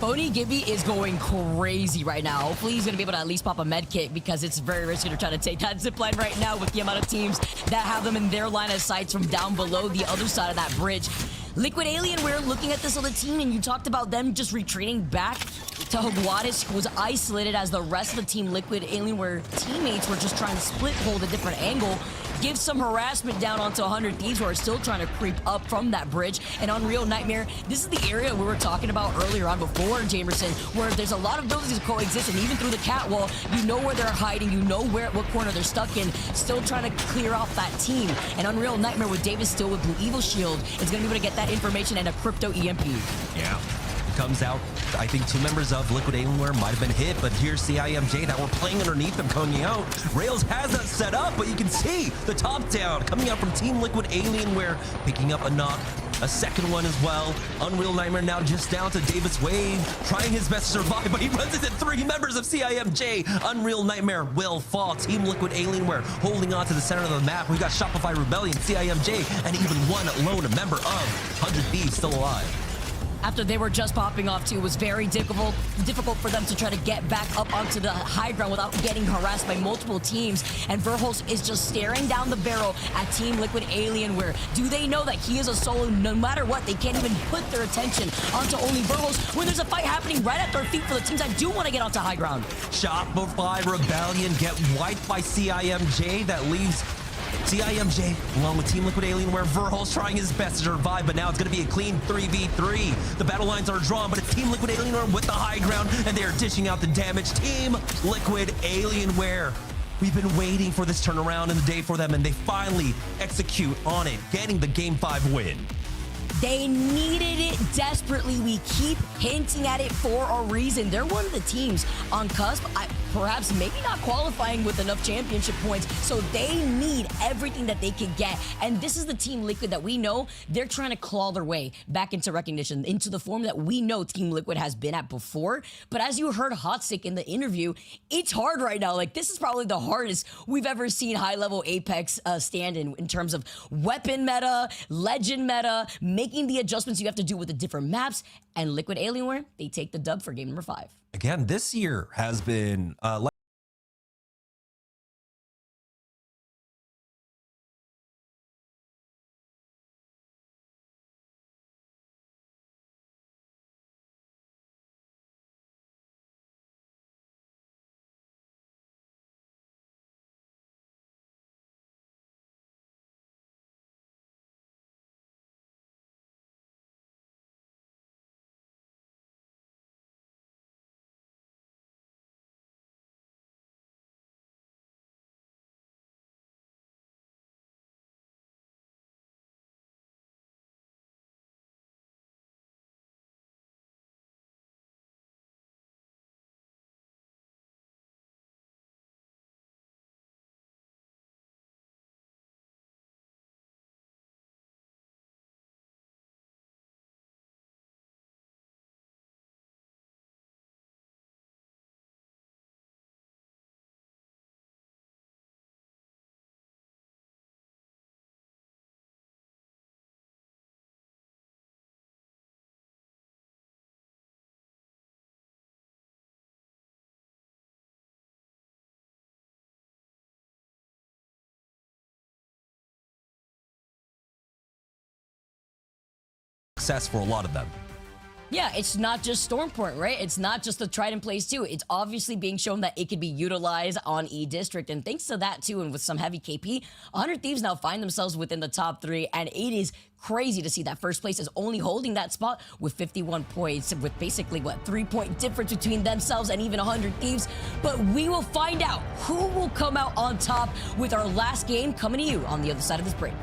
Phony Gibby is going crazy right now. Hopefully he's going to be able to at least pop a med kit, because it's very risky to try to take that zipline right now with the amount of teams that have them in their line of sights from down below the other side of that bridge. Liquid Alienware looking at this other team, and you talked about them just retreating back to Hogwarts, who was isolated as the rest of the Team Liquid Alienware teammates were just trying to split hold a different angle. Give some harassment down onto 100 Thieves, who are still trying to creep up from that bridge. And Unreal Nightmare, this is the area we were talking about earlier on before, Jamerson, where there's a lot of buildings that coexist, and even through the catwall, you know where they're hiding, you know what corner they're stuck in, still trying to clear off that team. And Unreal Nightmare with Davis still with Blue Evil Shield is going to be able to get that information and a crypto EMP. Yeah. Comes out, I think 2 members of Liquid Alienware might have been hit, but here's CIMJ that were playing underneath them coming out. Rails has that set up, but you can see the top down coming out from Team Liquid Alienware, picking up a knock a second one as well. Unreal Nightmare now just down to Davis Wave, trying his best to survive, but he runs into 3 members of CIMJ. Unreal Nightmare will fall. Team Liquid Alienware holding on to the center of the map. We've got Shopify Rebellion, CIMJ, and even one lone member of 100 Thieves still alive. After they were just popping off too, it was very difficult for them to try to get back up onto the high ground without getting harassed by multiple teams. And Verholz is just staring down the barrel at Team Liquid Alienware. Do they know that he is a solo? No matter what, they can't even put their attention onto only Verholz when there's a fight happening right at their feet for the teams that do want to get onto high ground. Shopify Rebellion get wiped by CIMJ. That leaves CIMJ along with Team Liquid Alienware. Verholz trying his best to survive, but now it's going to be a clean 3v3. The battle lines are drawn, but it's Team Liquid Alienware with the high ground, and they are dishing out the damage. Team Liquid Alienware. We've been waiting for this turnaround in the day for them, and they finally execute on it, getting the Game 5 win. They needed it desperately. We keep hinting at it for a reason. They're one of the teams on cusp, perhaps maybe not qualifying with enough championship points, so they need everything that they can get. And this is the Team Liquid that we know they're trying to claw their way back into recognition, into the form that we know Team Liquid has been at before. But as you heard Hotstick in the interview, it's hard right now. Like, this is probably the hardest we've ever seen high-level Apex stand in terms of weapon meta, legend meta, making the adjustments you have to do with the different maps. And Liquid Alienware, they take the dub for game number 5. Again, this year has been success for a lot of them. Yeah, it's not just Stormpoint, right? It's not just the Trident plays too. It's obviously being shown that it could be utilized on E-District. And thanks to that too, and with some heavy KP, 100 Thieves now find themselves within the top 3. And it is crazy to see that first place is only holding that spot with 51 points, with basically, 3-point difference between themselves and even 100 Thieves. But we will find out who will come out on top with our last game coming to you on the other side of this break.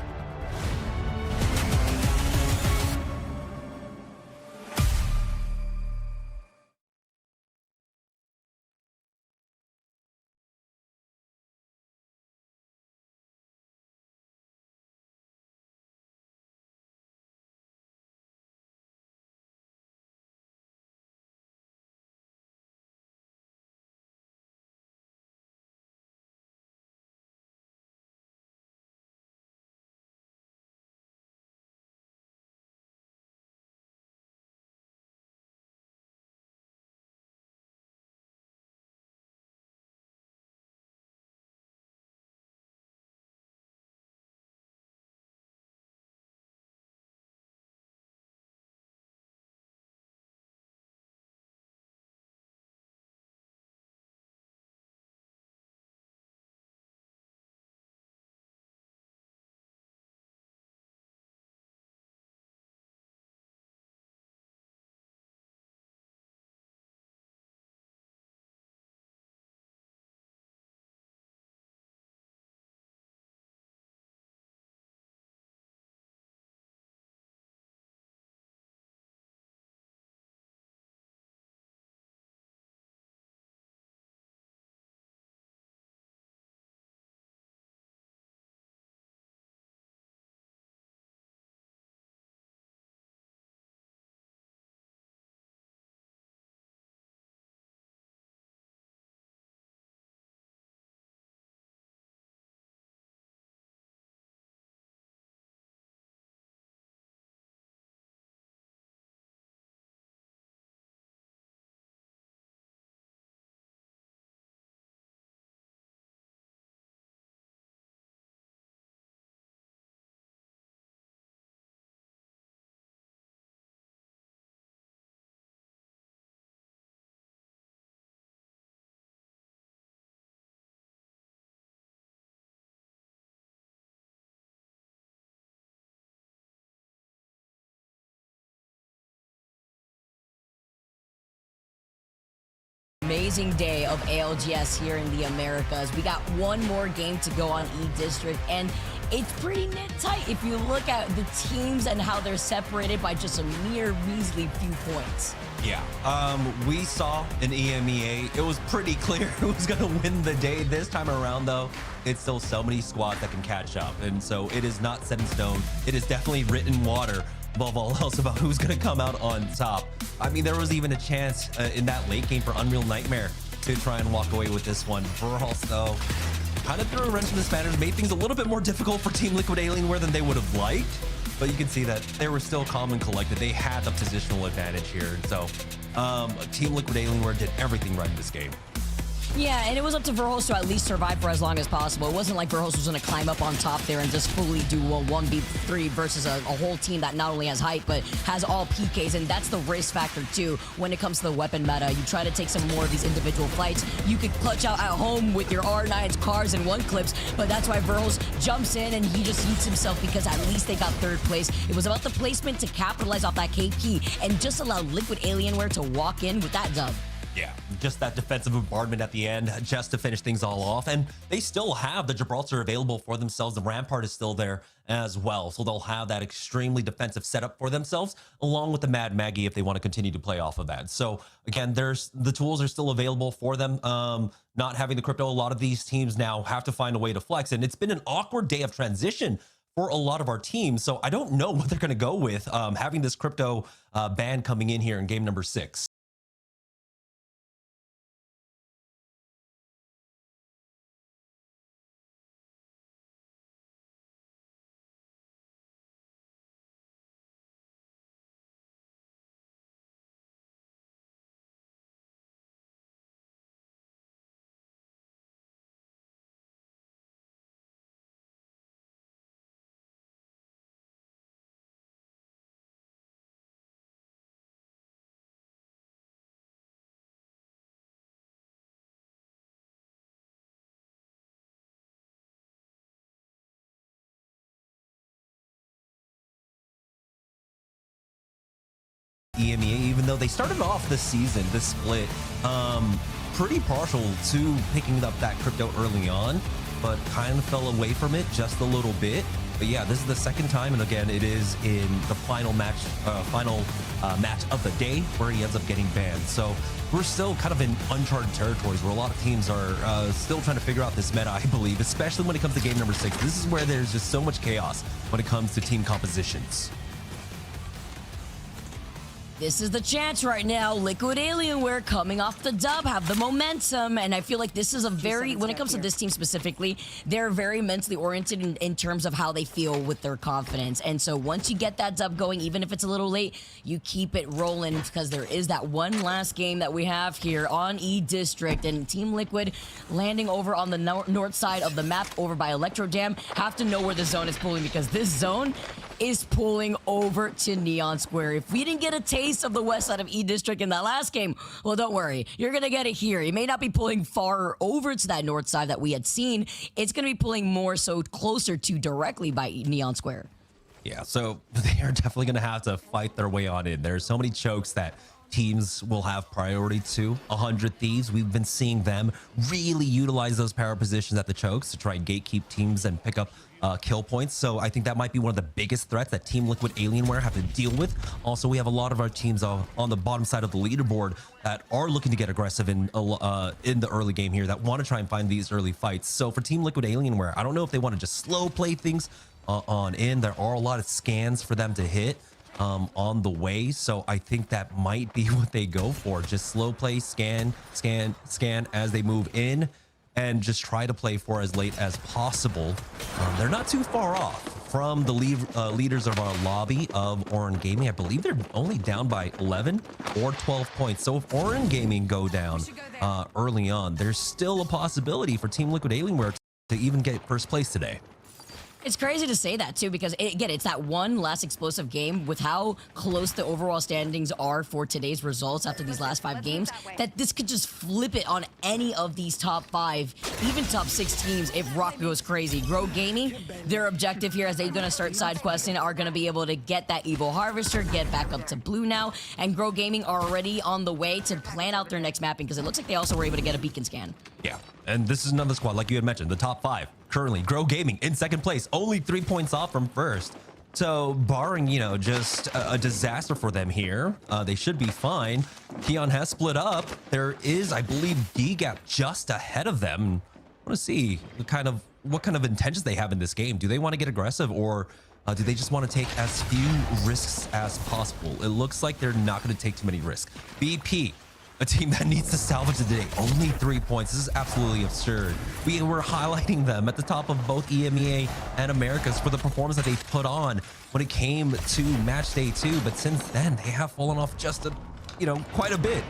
amazing day of ALGS here in the Americas. We got one more game to go on E-District, and it's pretty knit tight if you look at the teams and how they're separated by just a mere measly few points. Yeah, we saw in EMEA, it was pretty clear who was going to win the day. This time around, though, it's still so many squads that can catch up. And so it is not set in stone. It is definitely written water above all else about who's going to come out on top. I mean, there was even a chance in that late game for Unreal Nightmare to try and walk away with this one. Verhulst, though, kind of threw a wrench in the spanners, made things a little bit more difficult for Team Liquid Alienware than they would have liked. But you can see that they were still calm and collected. They had the positional advantage here. So Team Liquid Alienware did everything right in this game. Yeah, and it was up to Verhulst to at least survive for as long as possible. It wasn't like Verhulst was going to climb up on top there and just fully do a 1v3 versus a whole team that not only has height, but has all PKs, and that's the risk factor too when it comes to the weapon meta. You try to take some more of these individual fights. You could clutch out at home with your R9s, cars, and one clips, but that's why Verhulst jumps in and he just eats himself because at least they got third place. It was about the placement to capitalize off that KP and just allow Liquid Alienware to walk in with that dub. Yeah, just that defensive bombardment at the end just to finish things all off. And they still have the Gibraltar available for themselves. The Rampart is still there as well. So they'll have that extremely defensive setup for themselves, along with the Mad Maggie if they want to continue to play off of that. So again, the tools are still available for them. Not having the crypto, a lot of these teams now have to find a way to flex. And it's been an awkward day of transition for a lot of our teams. So I don't know what they're going to go with having this crypto ban coming in here in game number 6. EMEA, even though they started off the season, the split, pretty partial to picking up that crypto early on, but kind of fell away from it just a little bit. But yeah, this is the second time, and again, it is in the final match of the day where he ends up getting banned. So we're still kind of in uncharted territories where a lot of teams are still trying to figure out this meta, I believe, especially when it comes to game number 6. This is where there's just so much chaos when it comes to team compositions. This is the chance right now. Liquid Alienware coming off the dub, have the momentum, and I feel like this is a very, when it comes to this team specifically, they're very mentally oriented in terms of how they feel with their confidence. And so once you get that dub going, even if it's a little late, you keep it rolling because there is that one last game that we have here on E-District, and Team Liquid landing over on the north side of the map over by Electro Dam have to know where the zone is pulling, because this zone is pulling over to Neon Square. If we didn't get a taste of the west side of E-District in that last game, well, don't worry. You're going to get it here. It may not be pulling far over to that north side that we had seen. It's going to be pulling more so closer to directly by Neon Square. Yeah, so they are definitely going to have to fight their way on in. There's so many chokes that teams will have priority to. 100 Thieves, we've been seeing them really utilize those power positions at the chokes to try and gatekeep teams and pick up kill points. So I think that might be one of the biggest threats that Team Liquid Alienware have to deal with. Also, we have a lot of our teams on the bottom side of the leaderboard that are looking to get aggressive in the early game here, that want to try and find these early fights. So for Team Liquid Alienware, I don't know if they want to just slow play things on in. There are a lot of scans for them to hit on the way, so I think that might be what they go for. Just slow play, scan as they move in, and just try to play for as late as possible. They're not too far off from the leaders of our lobby of Orin Gaming. I believe they're only down by 11 or 12 points. So if Orin Gaming go down early on, there's still a possibility for Team Liquid Alienware to even get first place today. It's crazy to say that too, because again, it's that one last explosive game with how close the overall standings are for today's results after these last 5 games, that this could just flip it on any of these top 5, even top 6 teams if Rock goes crazy. Grow Gaming, their objective here as they're going to start side questing are going to be able to get that Evil Harvester, get back up to blue now, and Grow Gaming are already on the way to plan out their next mapping because it looks like they also were able to get a beacon scan. Yeah, and this is another squad, like you had mentioned, the top 5. Currently, Grow Gaming in second place, only 3 points off from first. So barring, you know, just a disaster for them here, they should be fine. Keon has split up. There is, I believe, DGAP just ahead of them. I want to see what kind of intentions they have in this game. Do they want to get aggressive, or do they just want to take as few risks as possible? It looks like they're not going to take too many risks. BP, a team that needs to salvage the day, only 3 points. This is absolutely absurd. We were highlighting them at the top of both EMEA and Americas for the performance that they put on when it came to match day 2, but since then they have fallen off just quite a bit.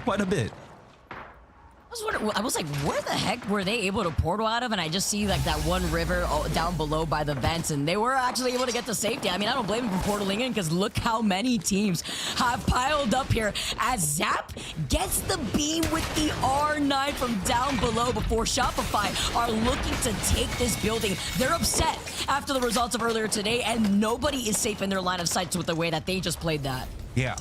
I was like, where the heck were they able to portal out of? And I just see like that one river down below by the vents, and they were actually able to get to safety. I mean, I don't blame them for portaling in, because look how many teams have piled up here as Zap gets the beam with the R9 from down below before Shopify are looking to take this building. They're upset after the results of earlier today, and nobody is safe in their line of sight with the way that they just played that. Yeah,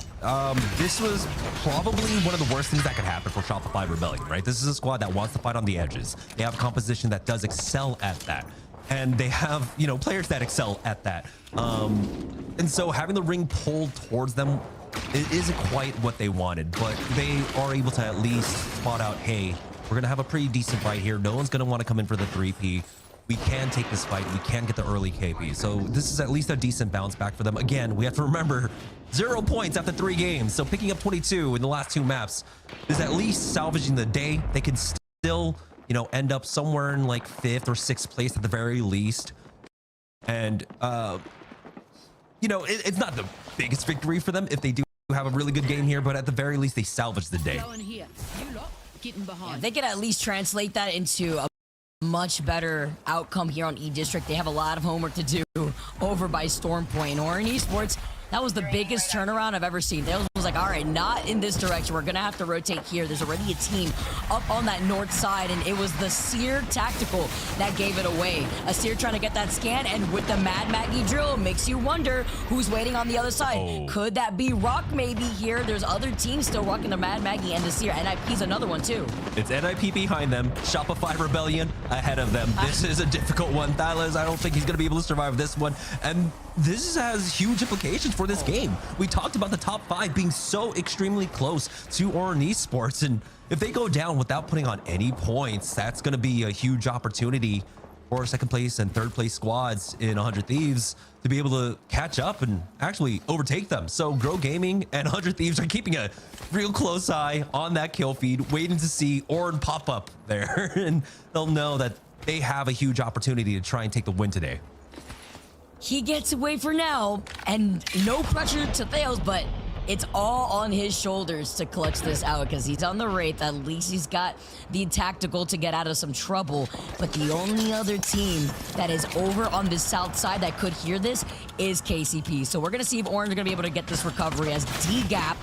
this was probably one of the worst things that could happen for Shopify Rebellion, right? This is a squad that wants to fight on the edges. They have composition that does excel at that. And they have, players that excel at that. And so having the ring pulled towards them, it isn't quite what they wanted, but they are able to at least spot out, hey, we're going to have a pretty decent fight here. No one's going to want to come in for the 3P. We can take this fight. We can get the early KP. So this is at least a decent bounce back for them. Again, we have to remember 0 points after 3 games. So picking up 22 in the last 2 maps is at least salvaging the day. They can still, end up somewhere in like 5th or 6th place at the very least. And, it's not the biggest victory for them if they do have a really good game here, but at the very least, they salvage the day. Yeah, they can at least translate that into a much better outcome here on E-District. They have a lot of homework to do over by Storm Point. Or in Esports, that was the biggest turnaround I've ever seen. They was like, all right, not in this direction. We're going to have to rotate here. There's already a team up on that north side, and it was the Seer Tactical that gave it away. A Seer trying to get that scan, and with the Mad Maggie drill, makes you wonder who's waiting on the other side. Could that be Rock maybe here? There's other teams still rocking the Mad Maggie and the Seer. NIP's another one too. It's NIP behind them. Shopify Rebellion ahead of them. This is a difficult one. Thylas, I don't think he's going to be able to survive this one. And this has huge implications for this game. We talked about the top 5 being so extremely close to Oran Esports, and if they go down without putting on any points, that's going to be a huge opportunity for 2nd place and 3rd place squads in 100 Thieves to be able to catch up and actually overtake them. So Grow Gaming and 100 Thieves are keeping a real close eye on that kill feed, waiting to see Oran pop up there, and they'll know that they have a huge opportunity to try and take the win today. He gets away for now, and no pressure to Thales, but it's all on his shoulders to clutch this out because he's on the Wraith. At least he's got the tactical to get out of some trouble. But the only other team that is over on the south side that could hear this is KCP. So we're going to see if Orange are going to be able to get this recovery as DGAP,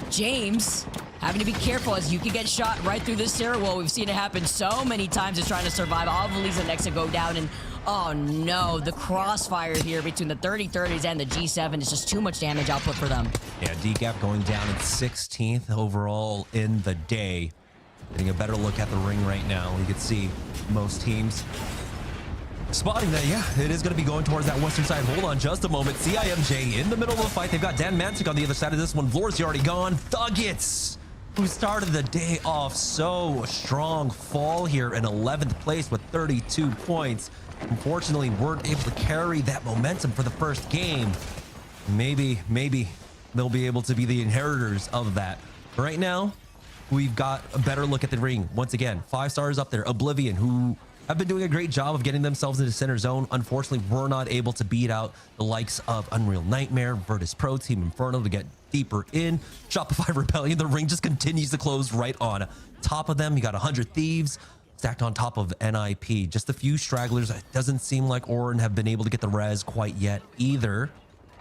James, having to be careful as you can get shot right through this stairwell. We've seen it happen so many times. Is trying to survive. Obviously, the next to go down, and oh no, the crossfire here between the 30-30s and the G7 is just too much damage output for them. Yeah, DGAP going down at 16th overall in the day. Getting a better look at the ring right now. You can see most teams spotting that, yeah, it is going to be going towards that western side. Hold on just a moment. CIMJ in the middle of the fight. They've got Dan Mantic on the other side of this one. Vlor's already gone. THUGGETS, who started the day off so strong, fall here in 11th place with 32 points. Unfortunately, weren't able to carry that momentum for the first game. Maybe they'll be able to be the inheritors of that. But right now, we've got a better look at the ring. Once again, 5 stars up there. Oblivion, who have been doing a great job of getting themselves into center zone. Unfortunately, we're not able to beat out the likes of Unreal Nightmare, Virtus.pro, Team Inferno to get deeper in. Shopify Rebellion, the ring just continues to close right on top of them. You got 100 Thieves stacked on top of NIP. Just a few stragglers. It doesn't seem like Orin have been able to get the res quite yet either.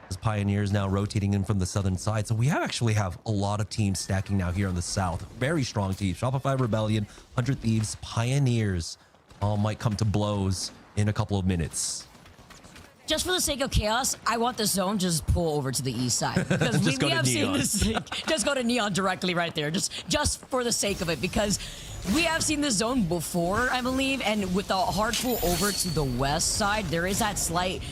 As Pioneers now rotating in from the southern side. So we actually have a lot of teams stacking now here in the south. Very strong teams. Shopify Rebellion, 100 Thieves, Pioneers all might come to blows in a couple of minutes. Just for the sake of chaos, I want the zone just pull over to the east side. Because Just we go to have seen Neon. this. Just go to Neon directly right there. Just for the sake of it. Because we have seen this zone before, I believe. And with the hard pull over to the west side, there is that slight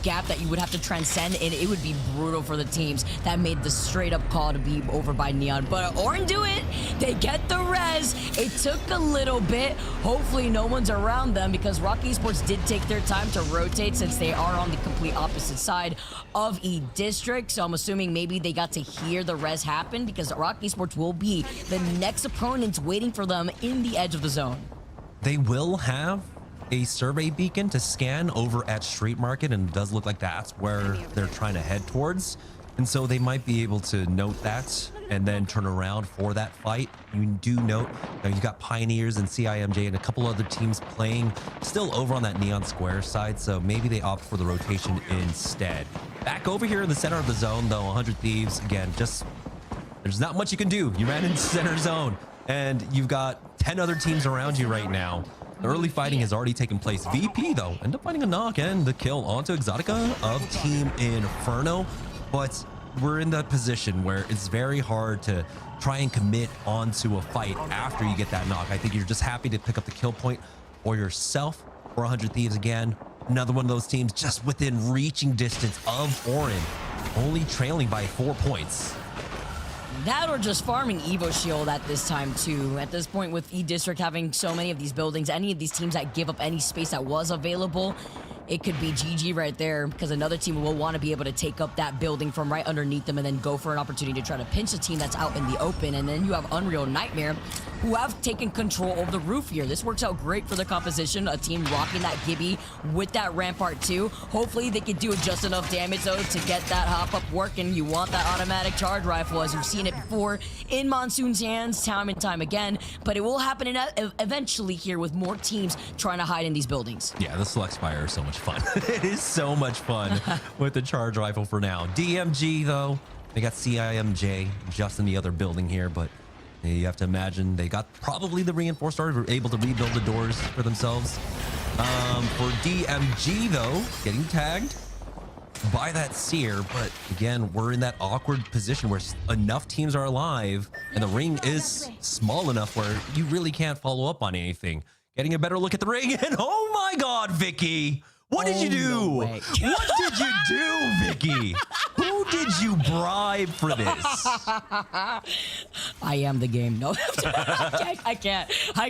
gap that you would have to transcend. And it would be brutal for the teams that made the straight up call to be over by Neon. But Orin do it. They get the res. It took a little bit. Hopefully no one's around them because Rock Esports did take their time to rotate since they are on the complete opposite side of E District. So I'm assuming maybe they got to hear the res happen because Rock Esports will be the next opponents waiting for them in the edge of the zone. They will have a survey beacon to scan over at Street Market, and it does look like that's where they're trying to head towards. And so they might be able to note that and then turn around for that fight. You do note now you've got Pioneers and CIMJ and a couple other teams playing still over on that Neon Square side. So maybe they opt for the rotation instead. Back over here in the center of the zone, though, 100 Thieves, again, just there's not much you can do. You ran into center zone and you've got 10 other teams around you right now. The early fighting has already taken place. VP, though, end up finding a knock and the kill onto Exotica of Team Inferno. But we're in that position where it's very hard to try and commit onto a fight after you get that knock. I think you're just happy to pick up the kill point for yourself. Or 100 Thieves again. Another one of those teams just within reaching distance of Orin, only trailing by 4 points. That or just farming Evo Shield at this time too. At this point with E District having so many of these buildings, any of these teams that give up any space that was available, it could be GG right there because another team will want to be able to take up that building from right underneath them and then go for an opportunity to try to pinch a team that's out in the open. And then you have Unreal Nightmare who have taken control of the roof here. This works out great for the composition. A team rocking that Gibby with that Rampart too. Hopefully they can do just enough damage though to get that hop up working. You want that automatic charge rifle as you've seen it before in Monsoon's hands time and time again. But it will happen eventually here with more teams trying to hide in these buildings. Yeah, the Select Spire is so much fun. It is so much fun with the charge rifle for now. DMG though, they got CIMJ just in the other building here, but you have to imagine they got probably the reinforced order, were able to rebuild the doors for themselves. For DMG though, getting tagged by that Seer, but again, we're in that awkward position where enough teams are alive and the ring is small enough where you really can't follow up on anything. Getting a better look at the ring, and oh my God, Vicky, what did you do? No way. What did you do, Vicky? Who did you bribe for this? I am the game. No, I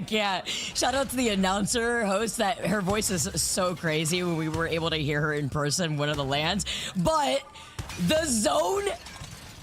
can't. Shout out to the announcer host that her voice is so crazy when we were able to hear her in person, one of the lands. But the zone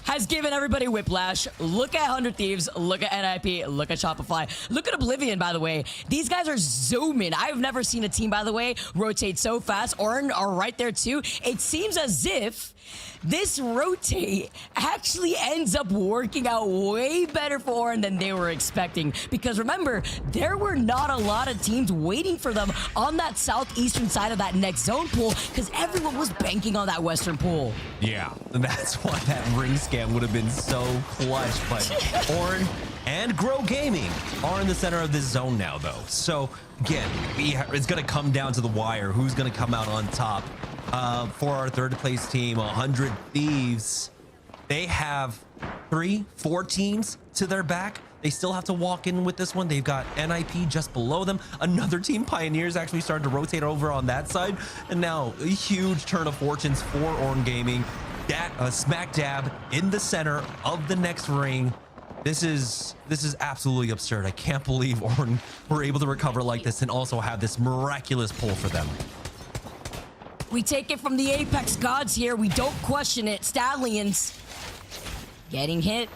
has given everybody whiplash. Look at 100 Thieves, look at NIP, look at Shopify, look at Oblivion, by the way. These guys are zooming. I've never seen a team, by the way, rotate so fast. Orin are right there too. It seems as if this rotate actually ends up working out way better for Orin than they were expecting. Because remember, there were not a lot of teams waiting for them on that southeastern side of that next zone pool because everyone was banking on that western pool. Yeah, and that's why that ring scan would have been so clutch. But Orin and Grow Gaming are in the center of this zone now, though. So again, it's going to come down to the wire. Who's going to come out on top? For our third place team, 100 Thieves, they have 4 teams to their back. They still have to walk in with this one. They've got NIP just below them. Another team, Pioneers, actually started to rotate over on that side. And now a huge turn of fortunes for Orin Gaming. That smack dab in the center of the next ring. This is absolutely absurd. I can't believe Orin were able to recover like this and also have this miraculous pull for them. We take it from the Apex gods here. We don't question it. Stallions getting hit.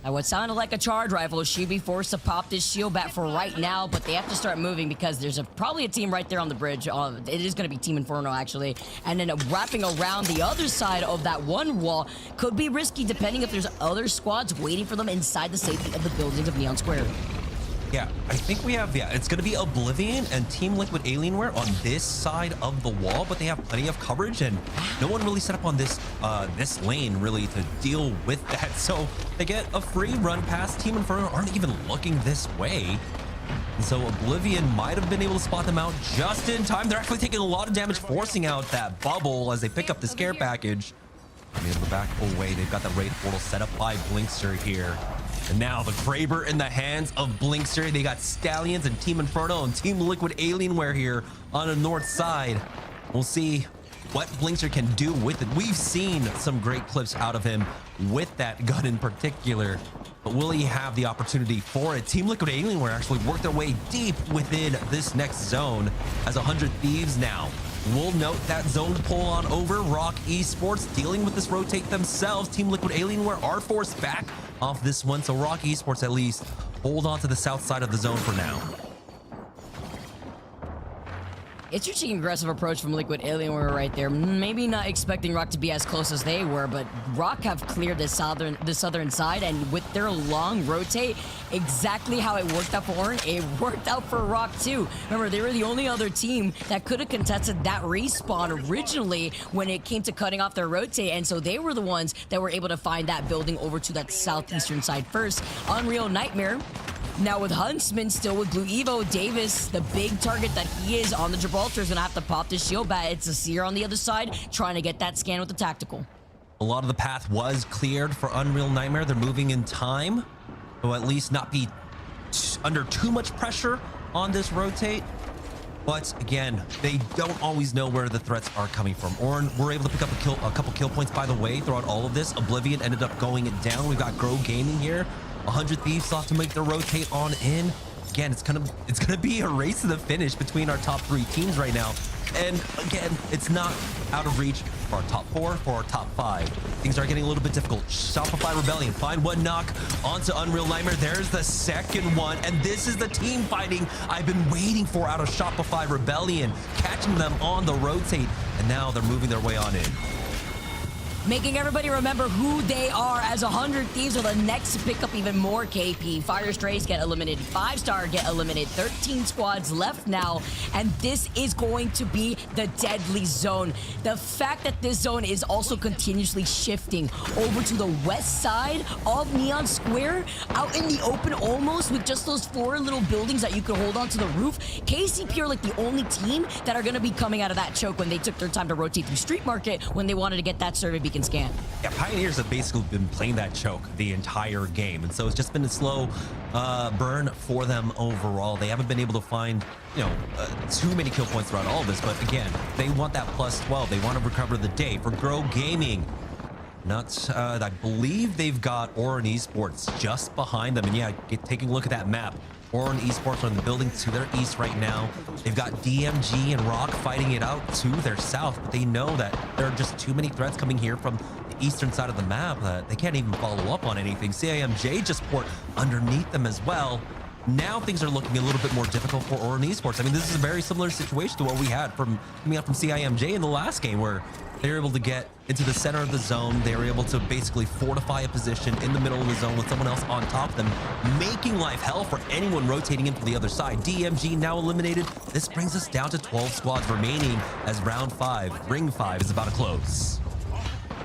Now, what sounded like a charge rifle should be forced to pop this shield back for right now, but they have to start moving because there's probably a team right there on the bridge. It is going to be Team Inferno, actually. And then wrapping around the other side of that one wall could be risky depending if there's other squads waiting for them inside the safety of the buildings of Neon Square. Yeah, I think we have, it's going to be Oblivion and Team Liquid Alienware on this side of the wall, but they have plenty of coverage and no one really set up on this this lane really to deal with that. So they get a free run past. Team Inferno aren't even looking this way. And so Oblivion might have been able to spot them out just in time. They're actually taking a lot of damage, forcing out that bubble as they pick up the scare package. And able to back away. They've got the raid portal set up by Blinkster here. And now the Kraber in the hands of Blinkster. They got Stallions and Team Inferno and Team Liquid Alienware here on the north side. We'll see what Blinkster can do with it. We've seen some great clips out of him with that gun in particular, but will he have the opportunity for it? Team Liquid Alienware actually worked their way deep within this next zone as 100 Thieves now. We'll note that zone pull on over. Rock Esports dealing with this rotate themselves. Team Liquid Alienware are forced back off this one, so Rock Esports at least hold on to the south side of the zone for now. Interesting aggressive approach from Liquid Alienware right there. Maybe not expecting Rock to be as close as they were, but Rock have cleared the southern side, and with their long rotate, exactly how it worked out for Orin, it worked out for Rock too. Remember, they were the only other team that could have contested that respawn originally when it came to cutting off their rotate, and so they were the ones that were able to find that building over to that southeastern side first. Unreal Nightmare. Now with Huntsman still with Blue Evo, Davis, the big target that he is on the Gibraltar, is going to have to pop this shield bat. It's a Seer on the other side trying to get that scan with the tactical. A lot of the path was cleared for Unreal Nightmare. They're moving in time, so at least not be under too much pressure on this rotate. But again, they don't always know where the threats are coming from. Orin were able to pick up a couple kill points, by the way, throughout all of this. Oblivion ended up going down. We've got Grow Gaming here. 100 Thieves still have to make the rotate on in. Again, it's gonna be a race to the finish between our top 3 teams right now. And again, it's not out of reach for our top 4, for our top 5. Things are getting a little bit difficult. Shopify Rebellion, find one knock onto Unreal Nightmare. There's the second one, and this is the team fighting I've been waiting for out of Shopify Rebellion, catching them on the rotate, and now they're moving their way on in. Making everybody remember who they are, as 100 Thieves are the next to pick up even more KP. Fire Strays get eliminated, 5-star get eliminated, 13 squads left now, and this is going to be the deadly zone. The fact that this zone is also continuously shifting over to the west side of Neon Square, out in the open almost, with just those 4 little buildings that you could hold onto the roof. KCP are like the only team that are going to be coming out of that choke when they took their time to rotate through Street Market when they wanted to get that survey beacon scan. Yeah, Pioneers have basically been playing that choke the entire game, and so it's just been a slow burn for them overall. They haven't been able to find, too many kill points throughout all of this, but again, they want that plus 12. They want to recover the day. For Grow Gaming, I believe they've got Orin Esports just behind them, and yeah, taking a look at that map, Orin Esports are in the building to their east right now. They've got DMG and Rock fighting it out to their south, but they know that there are just too many threats coming here from the eastern side of the map that they can't even follow up on anything. CIMJ just port underneath them as well. Now things are looking a little bit more difficult for Orin Esports. I mean, this is a very similar situation to what we had coming up from CIMJ in the last game, where they were able to get into the center of the zone. They were able to basically fortify a position in the middle of the zone with someone else on top of them, making life hell for anyone rotating in from the other side. DMG now eliminated. This brings us down to 12 squads remaining as round 5, ring 5, is about to close.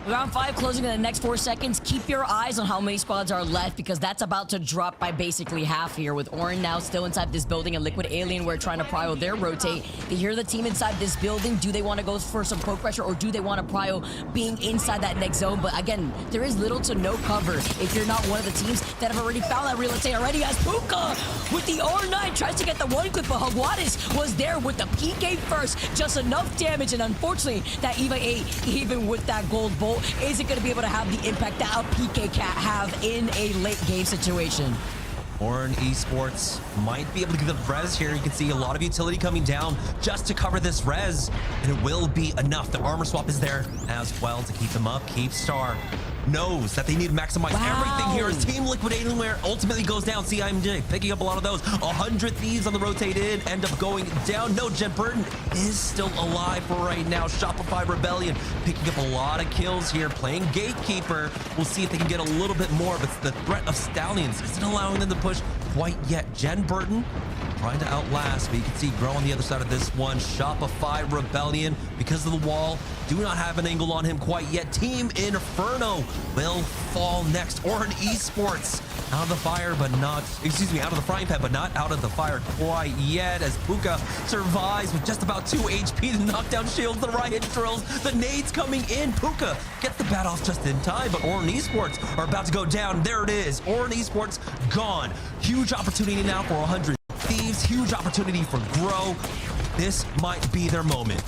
Round 5 closing in the next 4 seconds. Keep your eyes on how many squads are left, because that's about to drop by basically half here, with Orin now still inside this building and Liquid Alienware trying to prio their rotate. They hear the team inside this building. Do they want to go for some poke pressure, or do they want to prio being inside that next zone? But again, there is little to no cover if you're not one of the teams that have already found that real estate already. As Puka with the R9 tries to get the one clip, but Hagwadis was there with the PK first. Just enough damage, and unfortunately that EVA 8, even with that gold bolt, isn't going to be able to have the impact that a PK can have in a late game situation. Orin Esports might be able to get the res here. You can see a lot of utility coming down just to cover this res, and it will be enough. The armor swap is there as well to keep them up. Keep Star knows that they need to maximize everything here. As Team Liquid Alienware ultimately goes down. CIMJ picking up a lot of those. 100 Thieves on the rotate in, end up going down. No, Jen Burton is still alive for right now. Shopify Rebellion picking up a lot of kills here, playing Gatekeeper. We'll see if they can get a little bit more, but the threat of Stallions isn't allowing them to push quite yet. Jen Burton trying to outlast, but you can see Grow on the other side of this one. Shopify Rebellion, because of the wall, do not have an angle on him quite yet. Team Inferno will fall next. Orin Esports out of the fire, but not, excuse me, out of the frying pan, but not out of the fire quite yet, as Puka survives with just about 2 HP. The knockdown shields, the riot drills, the nades coming in. Puka gets the bat off just in time, but Orin Esports are about to go down. There it is. Orin Esports gone. Huge opportunity now for 100 Thieves. Huge opportunity for Grow. This might be their moment.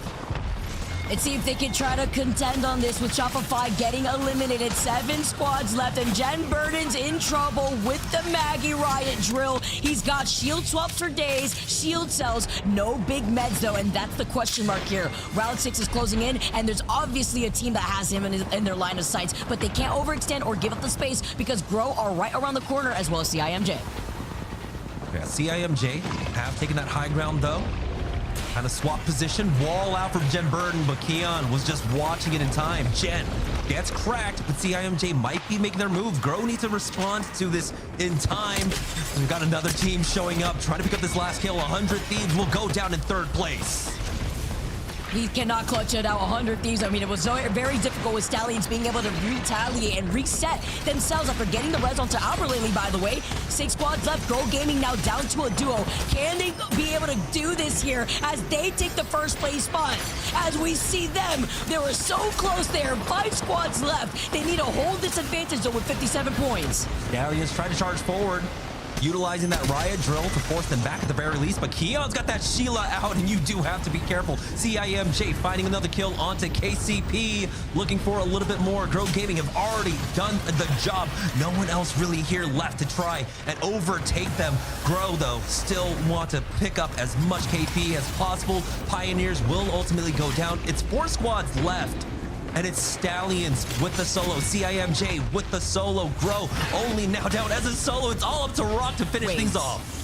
Let's see if they can try to contend on this with Shopify getting eliminated. 7 squads left, and Jen Burton's in trouble with the Maggie Riot drill. He's got shield swaps for days, shield cells, no big meds though, and that's the question mark here. Round 6 is closing in, and there's obviously a team that has him in their line of sights, but they can't overextend or give up the space because Grow are right around the corner, as well as CIMJ. Yeah, CIMJ have taken that high ground though. Kind of swap position, wall out from Jen Burton, but Keon was just watching it in time. Jen gets cracked, but CIMJ might be making their move. Grow needs to respond to this in time. We've got another team showing up, trying to pick up this last kill. 100 Thieves will go down in 3rd place. He cannot clutch it out. 100 Thieves. I mean, it was very difficult with Stallions being able to retaliate and reset themselves after getting the res onto Alberlily, by the way. 6 squads left. Go Gaming now down to a duo. Can they be able to do this here as they take the 1st place spot? As we see them, they were so close there. 5 squads left. They need to hold this advantage though with 57 points. Stallions try to charge forward, utilizing that riot drill to force them back at the very least, but Keon's got that Sheila out, and you do have to be careful. CIMJ finding another kill onto KCP, looking for a little bit more. Grow Gaming have already done the job. No one else really here left to try and overtake them. Grow, though, still want to pick up as much KP as possible. Pioneers will ultimately go down. It's 4 squads left. And it's Stallions with the solo, CIMJ with the solo, Grow only now down as a solo. It's all up to Rock to finish things off.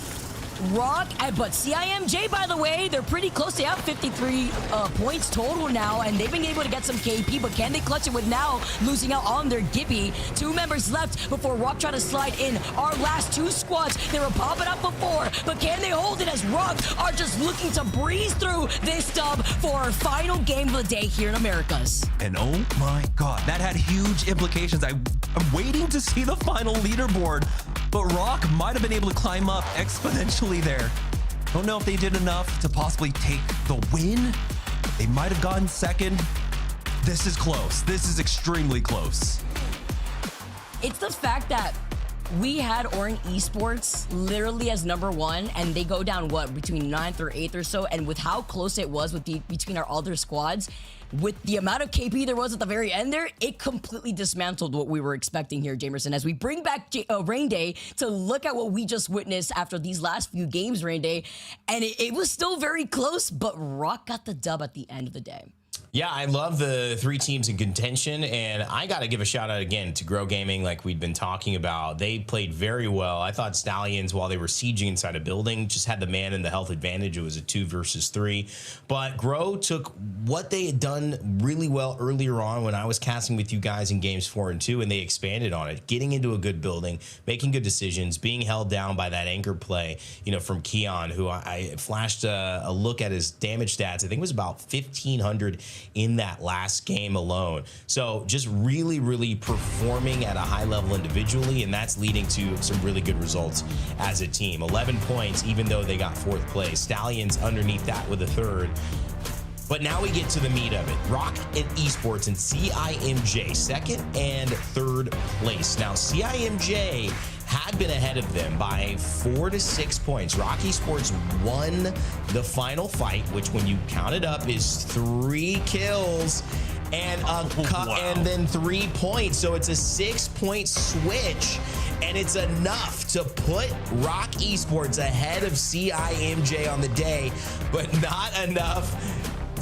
Rock, but CIMJ, by the way, they're pretty close. They have 53 points total now, and they've been able to get some KP, but can they clutch it with now losing out on their Gibby? 2 members left before Rock try to slide in. Our last 2 squads, they were popping up before, but can they hold it as Rock are just looking to breeze through this dub for our final game of the day here in Americas? And oh my God, that had huge implications. I'm waiting to see the final leaderboard, but Rock might have been able to climb up exponentially there. Don't know if they did enough to possibly take the win. They might have gotten 2nd. This is close. This is extremely close. It's the fact that we had Orin Esports literally as number 1, and they go down, what, between 9th or 8th or so, and with how close it was with between our other squads, with the amount of KP there was at the very end there, it completely dismantled what we were expecting here, Jamerson. As we bring back Rain Day to look at what we just witnessed after these last few games, Rain Day, and it was still very close, but Rock got the dub at the end of the day. Yeah, I love the 3 teams in contention, and I got to give a shout out again to Grow Gaming, like we'd been talking about. They played very well. I thought Stallions, while they were sieging inside a building, just had the man and the health advantage. It was a 2 versus 3, but Grow took what they had done really well earlier on when I was casting with you guys in games 4 and 2, and they expanded on it, getting into a good building, making good decisions, being held down by that anchor play, you know, from Keon, who I flashed a look at his damage stats. I think it was about 1,500 in that last game alone. So just really, really performing at a high level individually, and that's leading to some really good results as a team. 11 points, even though they got 4th place. Stallions underneath that with a 3rd. But now we get to the meat of it. Rock and Esports and CIMJ, 2nd and 3rd place. Now, CIMJ had been ahead of them by 4 to 6 points. Rock Esports won the final fight, which when you count it up is 3 kills and and then 3 points. So it's a 6-point switch, and it's enough to put Rock Esports ahead of CIMJ on the day, but not enough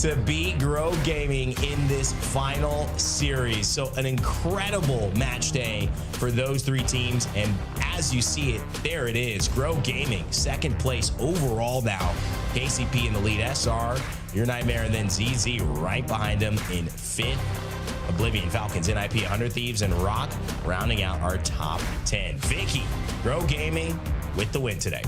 to beat Grow Gaming in this final series. So an incredible match day for those three teams. And as you see it, there it is. Grow Gaming, second place overall now. KCP in the lead, SR, Your Nightmare, and then ZZ right behind him in fifth. Oblivion, Falcons, NIP, 100 Thieves, and Rock rounding out our top 10. Vicky, Grow Gaming with the win today.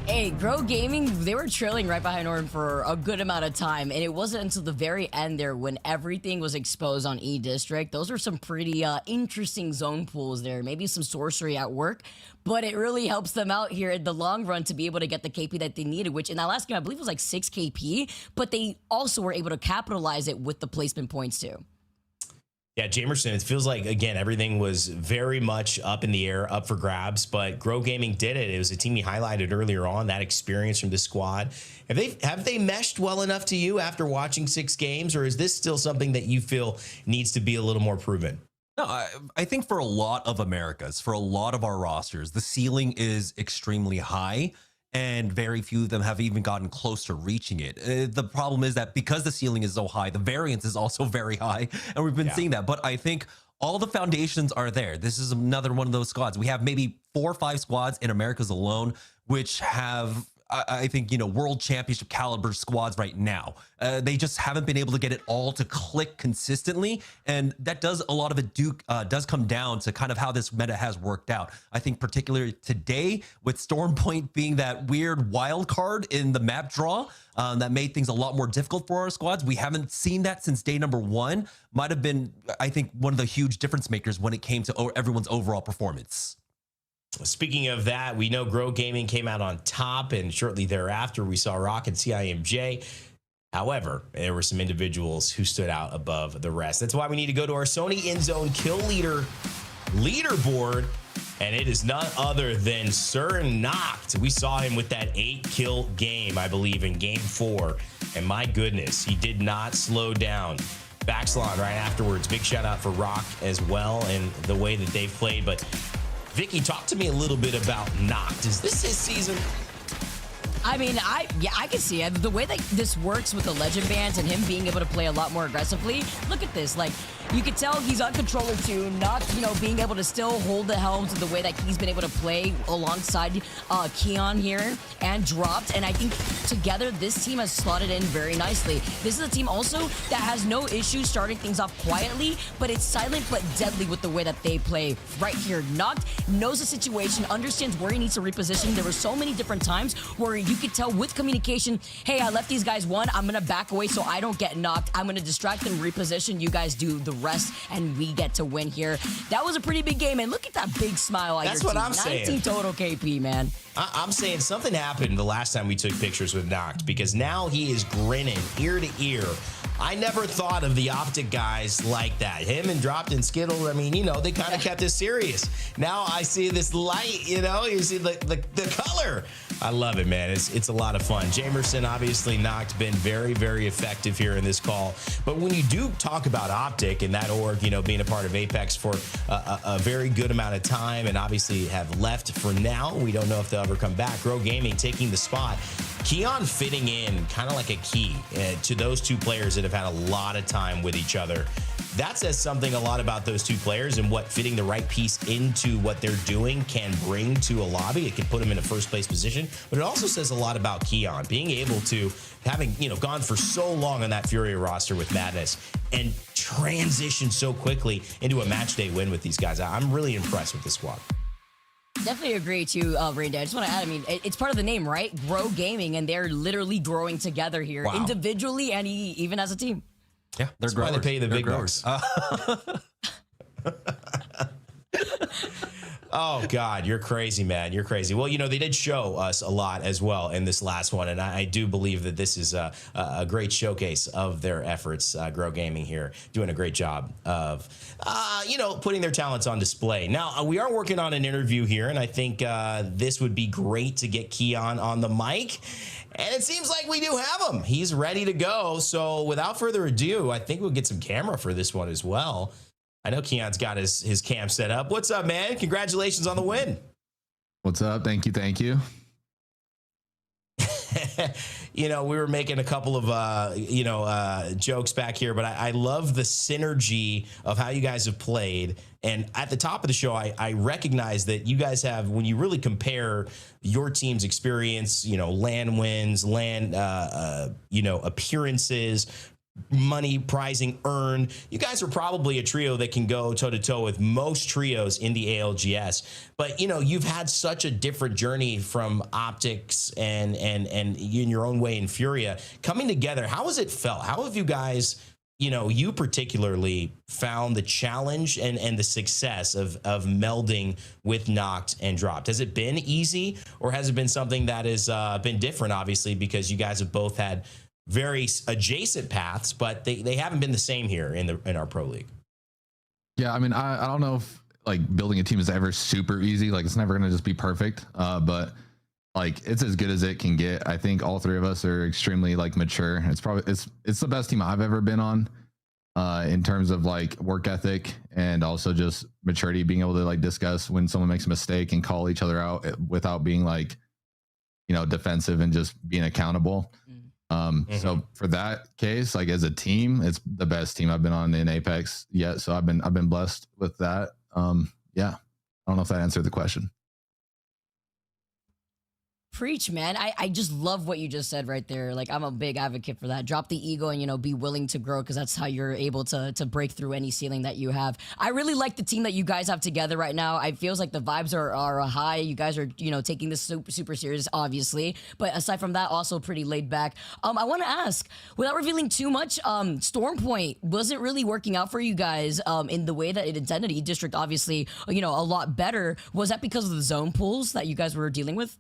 Hey, Grow Gaming, they were trailing right behind Orin for a good amount of time, and it wasn't until the very end there when everything was exposed on E District. Those are some pretty interesting zone pools there, maybe some sorcery at work, but it really helps them out here in the long run to be able to get the KP that they needed, which in that last game, I believe was like 6 KP, but they also were able to capitalize it with the placement points too. Yeah, Jamerson, it feels like, again, everything was very much up in the air, up for grabs, but Grow Gaming did it. It was a team you highlighted earlier on, that experience from the squad. Have they meshed well enough to you after watching 6 games, or is this still something that you feel needs to be a little more proven? No, I think for a lot of Americas, for a lot of our rosters, the ceiling is extremely high, and very few of them have even gotten close to reaching it. The problem is that because the ceiling is so high, the variance is also very high, and we've been seeing that. But I think all the foundations are there. This is another one of those squads. We have maybe 4 or 5 squads in Americas alone, which have, I think, world championship caliber squads right now. They just haven't been able to get it all to click consistently. And that does, a lot of it does come down to kind of how this meta has worked out. I think particularly today with Stormpoint being that weird wild card in the map draw, that made things a lot more difficult for our squads. We haven't seen that since day number 1. Might have been, I think, one of the huge difference makers when it came to everyone's overall performance. Speaking of that, we know Grow Gaming came out on top, and shortly thereafter, we saw Rock and CIMJ. However, there were some individuals who stood out above the rest. That's why we need to go to our Sony in-zone kill leader leaderboard, and it is none other than Sir Noct. We saw him with that 8-kill game, I believe, in game 4, and my goodness, he did not slow down. Backslon right afterwards. Big shout out for Rock as well and the way that they've played, but Vicky, talk to me a little bit about Noct. Is this his season? I mean, I can see it. The way that this works with the legend bands and him being able to play a lot more aggressively. Look at this. Like, you can tell he's on controller too, not, being able to still hold the helm to the way that he's been able to play alongside Keon here and dropped. And I think together this team has slotted in very nicely. This is a team also that has no issue starting things off quietly, but it's silent but deadly with the way that they play right here. Noct knows the situation, understands where he needs to reposition. There were so many different times where you could tell with communication, hey, I left these guys one, I'm gonna back away so I don't get knocked. I'm gonna distract them, reposition, you guys do the rest, and we get to win here. That was a pretty big game, and look at that big smile on your team. That's what I'm saying. 19 total KP, man. I'm saying something happened the last time we took pictures with Noct, because now he is grinning ear to ear. I never thought of the Optic guys like that. Him and Dropped and Skittle, I mean, they kind of kept it serious. Now I see this light, you see the color. I love it, man. It's a lot of fun. Jamerson, obviously, Noct been very, very effective here in this call. But when you do talk about Optic and that org, being a part of Apex for a very good amount of time and obviously have left for now, we don't know if they'll ever come back. Grow Gaming taking the spot. Keon fitting in kind of like a key to those two players that have had a lot of time with each other. That says something a lot about those two players and what fitting the right piece into what they're doing can bring to a lobby. It can put them in a first place position, but it also says a lot about Keon being able to, having gone for so long on that Furia roster with Madness and transition so quickly into a match day win with these guys. I'm really impressed with this squad. Definitely agree too, Rain Dad. I just want to add, I mean, it's part of the name, right? Grow Gaming, and they're literally growing together here, individually and even as a team. Yeah, they're growing. They pay the big bucks. Oh, God, you're crazy, man. You're crazy. Well, they did show us a lot as well in this last one, and I do believe that this is a great showcase of their efforts. Grow Gaming here doing a great job of, putting their talents on display. Now, we are working on an interview here, and I think this would be great to get Keon on the mic. And it seems like we do have him. He's ready to go. So without further ado, I think we'll get some camera for this one as well. I know Keon's got his cam set up. What's up, man? Congratulations on the win. What's up? Thank you. we were making a couple of, jokes back here, but I love the synergy of how you guys have played. And at the top of the show, I recognize that you guys have, when you really compare your team's experience, LAN wins, LAN, appearances, money, prizing, earn, you guys are probably a trio that can go toe to toe with most trios in the ALGS. But you've had such a different journey from Optics and in your own way in Furia coming together. How has it felt? How have you guys, you particularly found the challenge and the success of melding with Noct and Dropped? Has it been easy, or has it been something that has been different, obviously, because you guys have both had very adjacent paths, but they haven't been the same here in our pro league? Yeah, I mean, I don't know if like building a team is ever super easy. Like, it's never going to just be perfect, but like it's as good as it can get. I think all three of us are extremely like mature. It's probably it's the best team I've ever been on in terms of like work ethic and also just maturity, being able to like discuss when someone makes a mistake and call each other out without being like defensive and just being accountable. So for that case, like as a team, it's the best team I've been on in Apex yet. So I've been blessed with that. Yeah, I don't know if that answered the question. Preach, man. I just love what you just said right there. Like, I'm a big advocate for that. Drop the ego and, be willing to grow, because that's how you're able to break through any ceiling that you have. I really like the team that you guys have together right now. I feels like the vibes are high. You guys are, taking this super serious, obviously. But aside from that, also pretty laid back. I want to ask, without revealing too much, Stormpoint wasn't really working out for you guys in the way that it intended. E-District, obviously, a lot better. Was that because of the zone pools that you guys were dealing with?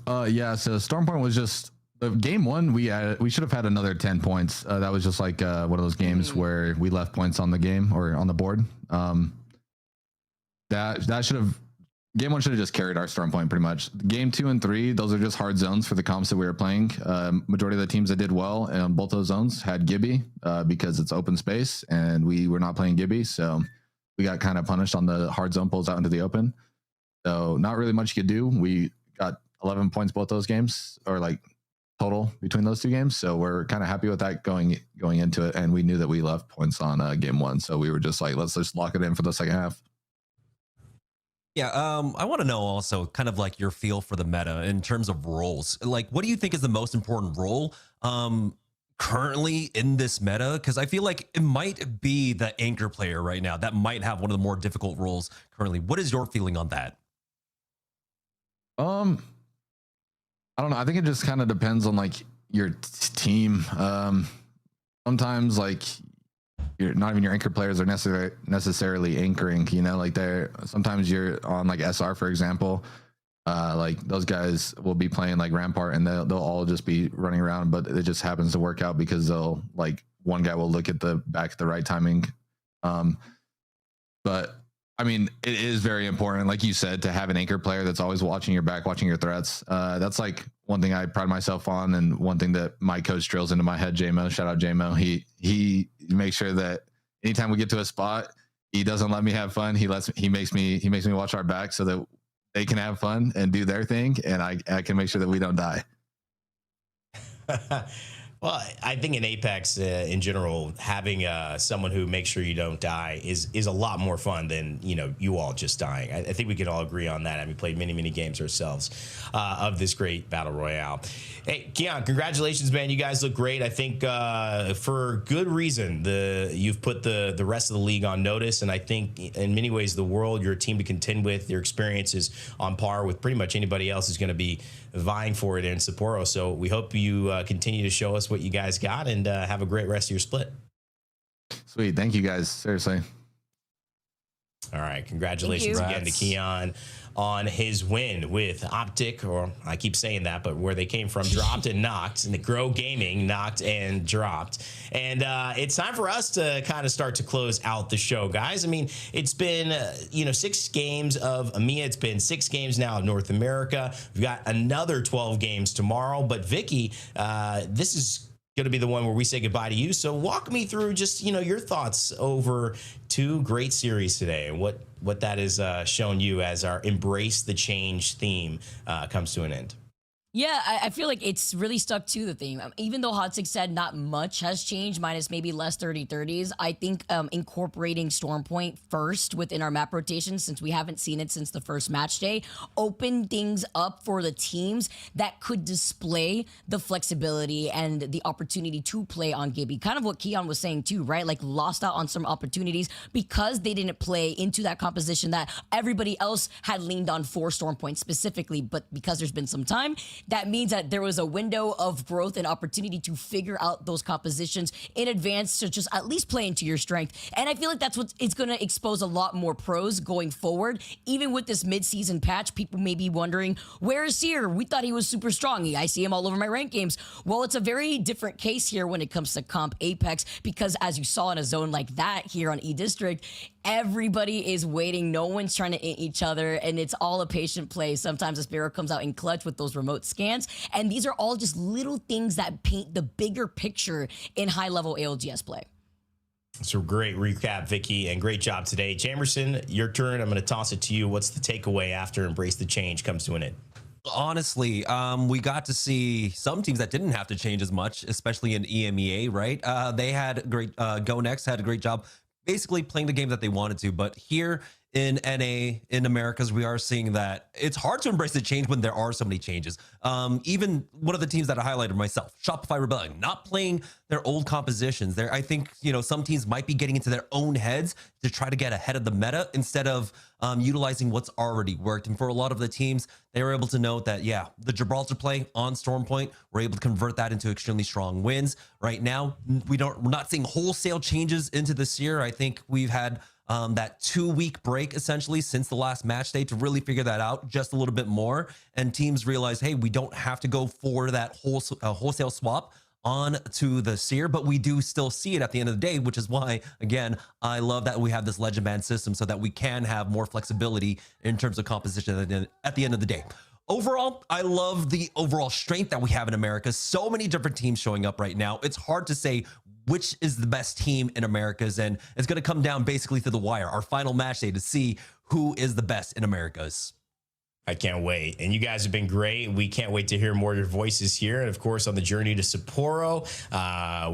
Yeah, so Stormpoint was just the game one. We should have had another 10 points. That was just like one of those games where we left points on the game or on the board. That should have, game one should have just carried our Stormpoint pretty much. Game 2 and 3, those are just hard zones for the comps that we were playing. Majority of the teams that did well on both those zones had Gibby because it's open space and we were not playing Gibby, so we got kind of punished on the hard zone pulls out into the open. So not really much you could do. We got 11 points both those games, or like total between those two games. So we're kind of happy with that going into it. And we knew that we left points on game one. So we were just like, let's just lock it in for the second half. Yeah, I want to know also kind of like your feel for the meta in terms of roles. Like, what do you think is the most important role currently in this meta? Because I feel like it might be the anchor player right now that might have one of the more difficult roles currently. What is your feeling on that? I don't know. I think it just kind of depends on like your team. Sometimes like you're not even your anchor players are necessarily anchoring, like sometimes you're on like SR, for example, like those guys will be playing like Rampart and they'll all just be running around, but it just happens to work out because they'll like one guy will look at the back at the right timing. But I mean, it is very important, like you said, to have an anchor player that's always watching your back, watching your threats. That's like one thing I pride myself on, and one thing that my coach drills into my head, JMO. Shout out JMO. He makes sure that anytime we get to a spot, he doesn't let me have fun. He makes me watch our back so that they can have fun and do their thing, and I can make sure that we don't die. Well, I think in Apex in general, having someone who makes sure you don't die is a lot more fun than you all just dying. I think we can all agree on that. We played many games ourselves of this great battle royale. Hey, Keon, congratulations, man! You guys look great. I think for good reason. You've put the rest of the league on notice, and I think in many ways the world, you're a team to contend with. Your experience is on par with pretty much anybody else who's going to be vying for it in Sapporo. So we hope you continue to show us what you guys got, and have a great rest of your split. Sweet. Thank you guys. Seriously. All right. Congratulations again to Keon on his win with Optic, or I keep saying that, but where they came from, Dropped and Noct, and the Grow Gaming, Noct and Dropped. And it's time for us to kind of start to close out the show, guys. It's been, 6 games of EMEA. It's been 6 games now of North America. We've got another 12 games tomorrow. But Vicky, this is going to be the one where we say goodbye to you. So walk me through just, your thoughts over 2 great series today, and what that has shown you as our embrace the change theme comes to an end. Yeah, I feel like it's really stuck to the theme. Even though Hot Six said not much has changed, minus maybe less 30-30s, I think incorporating Stormpoint first within our map rotation, since we haven't seen it since the first match day, opened things up for the teams that could display the flexibility and the opportunity to play on Gibby. Kind of what Keon was saying too, right? Like lost out on some opportunities because they didn't play into that composition that everybody else had leaned on for Stormpoint specifically, but because there's been some time, that means that there was a window of growth and opportunity to figure out those compositions in advance to just at least play into your strength. And I feel like that's what it's going to expose a lot more pros going forward. Even with this mid-season patch, people may be wondering, where is Seer? We thought he was super strong. I see him all over my ranked games. Well, it's a very different case here when it comes to comp Apex, because as you saw in a zone like that here on E-District, everybody is waiting. No one's trying to hit each other, and it's all a patient play. Sometimes a Sparrow comes out in clutch with those remote scans, and these are all just little things that paint the bigger picture in high-level ALGS play. So great recap, Vicky, and great job today. Jamerson, your turn. I'm going to toss it to you. What's the takeaway after Embrace the Change comes to an end? Honestly, we got to see some teams that didn't have to change as much, especially in EMEA, right? They had great, Go Next had a great job basically playing the game that they wanted to. But here in NA, in Americas, we are seeing that it's hard to embrace the change when there are so many changes. Even one of the teams that I highlighted myself, Shopify Rebellion, not playing their old compositions. There, I think, you know, some teams might be getting into their own heads to try to get ahead of the meta instead of utilizing what's already worked. And for a lot of the teams, they were able to note that, yeah, the Gibraltar play on Stormpoint, we're able to convert that into extremely strong wins. Right now, we're not seeing wholesale changes into this year. I think we've had that 2-week break essentially since the last match day to really figure that out just a little bit more. And teams realize, hey, we don't have to go for that wholesale swap on to the Seer, but we do still see it at the end of the day, which is why, again, I love that we have this legend band system so that we can have more flexibility in terms of composition at the end of the day. Overall, I love the overall strength that we have in America. So many different teams showing up right now. It's hard to say which is the best team in Americas, and it's going to come down basically to the wire, our final match day, to see who is the best in Americas. I can't wait. And you guys have been great. We can't wait to hear more of your voices here. And of course, on the journey to Sapporo,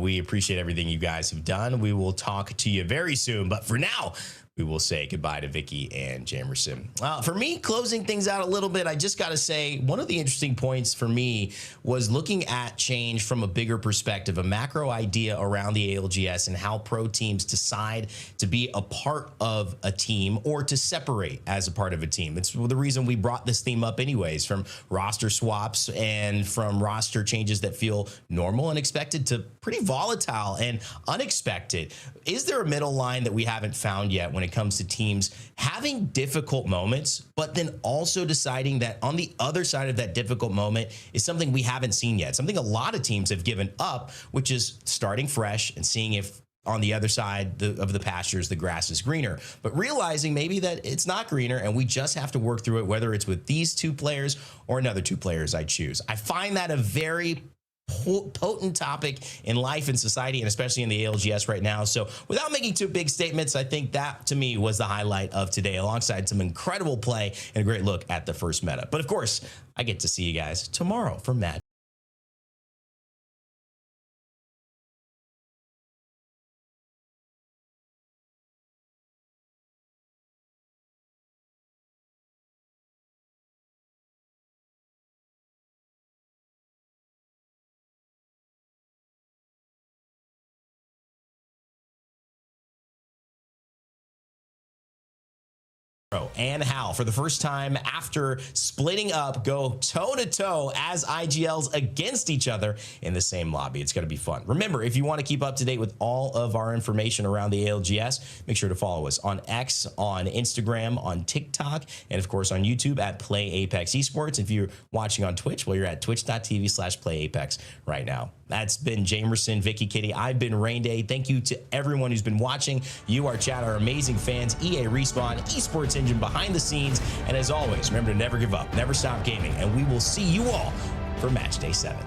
we appreciate everything you guys have done. We will talk to you very soon. But for now, we will say goodbye to Vicky and Jamerson. For me, closing things out a little bit, I just got to say one of the interesting points for me was looking at change from a bigger perspective, a macro idea around the ALGS and how pro teams decide to be a part of a team or to separate as a part of a team. It's the reason we brought this theme up anyways, from roster swaps and from roster changes that feel normal and expected to pretty volatile and unexpected. Is there a middle line that we haven't found yet when it comes to teams having difficult moments, but then also deciding that on the other side of that difficult moment is something we haven't seen yet, something a lot of teams have given up, which is starting fresh and seeing if on the other side of the pastures, the grass is greener, but realizing maybe that it's not greener and we just have to work through it, whether it's with these two players or another two players I choose. I find that a very potent topic in life and society, and especially in the ALGS right now. So without making too big statements, I think that to me was the highlight of today, alongside some incredible play and a great look at the first meta. But of course, I get to see you guys tomorrow for Match. And Hal, for the first time after splitting up, go toe-to-toe as IGLs against each other in the same lobby. It's going to be fun. Remember, if you want to keep up to date with all of our information around the ALGS, make sure to follow us on X, on Instagram, on TikTok, and of course on YouTube at Play Apex Esports. If you're watching on Twitch, well, you're at twitch.tv/PlayApex right now. That's been Jamerson, Vicky, Kitty. I've been Rain Day. Thank you to everyone who's been watching. You, our chat, our amazing fans, EA Respawn, Esports Engine behind the scenes. And as always, remember to never give up, never stop gaming. And we will see you all for Match Day 7.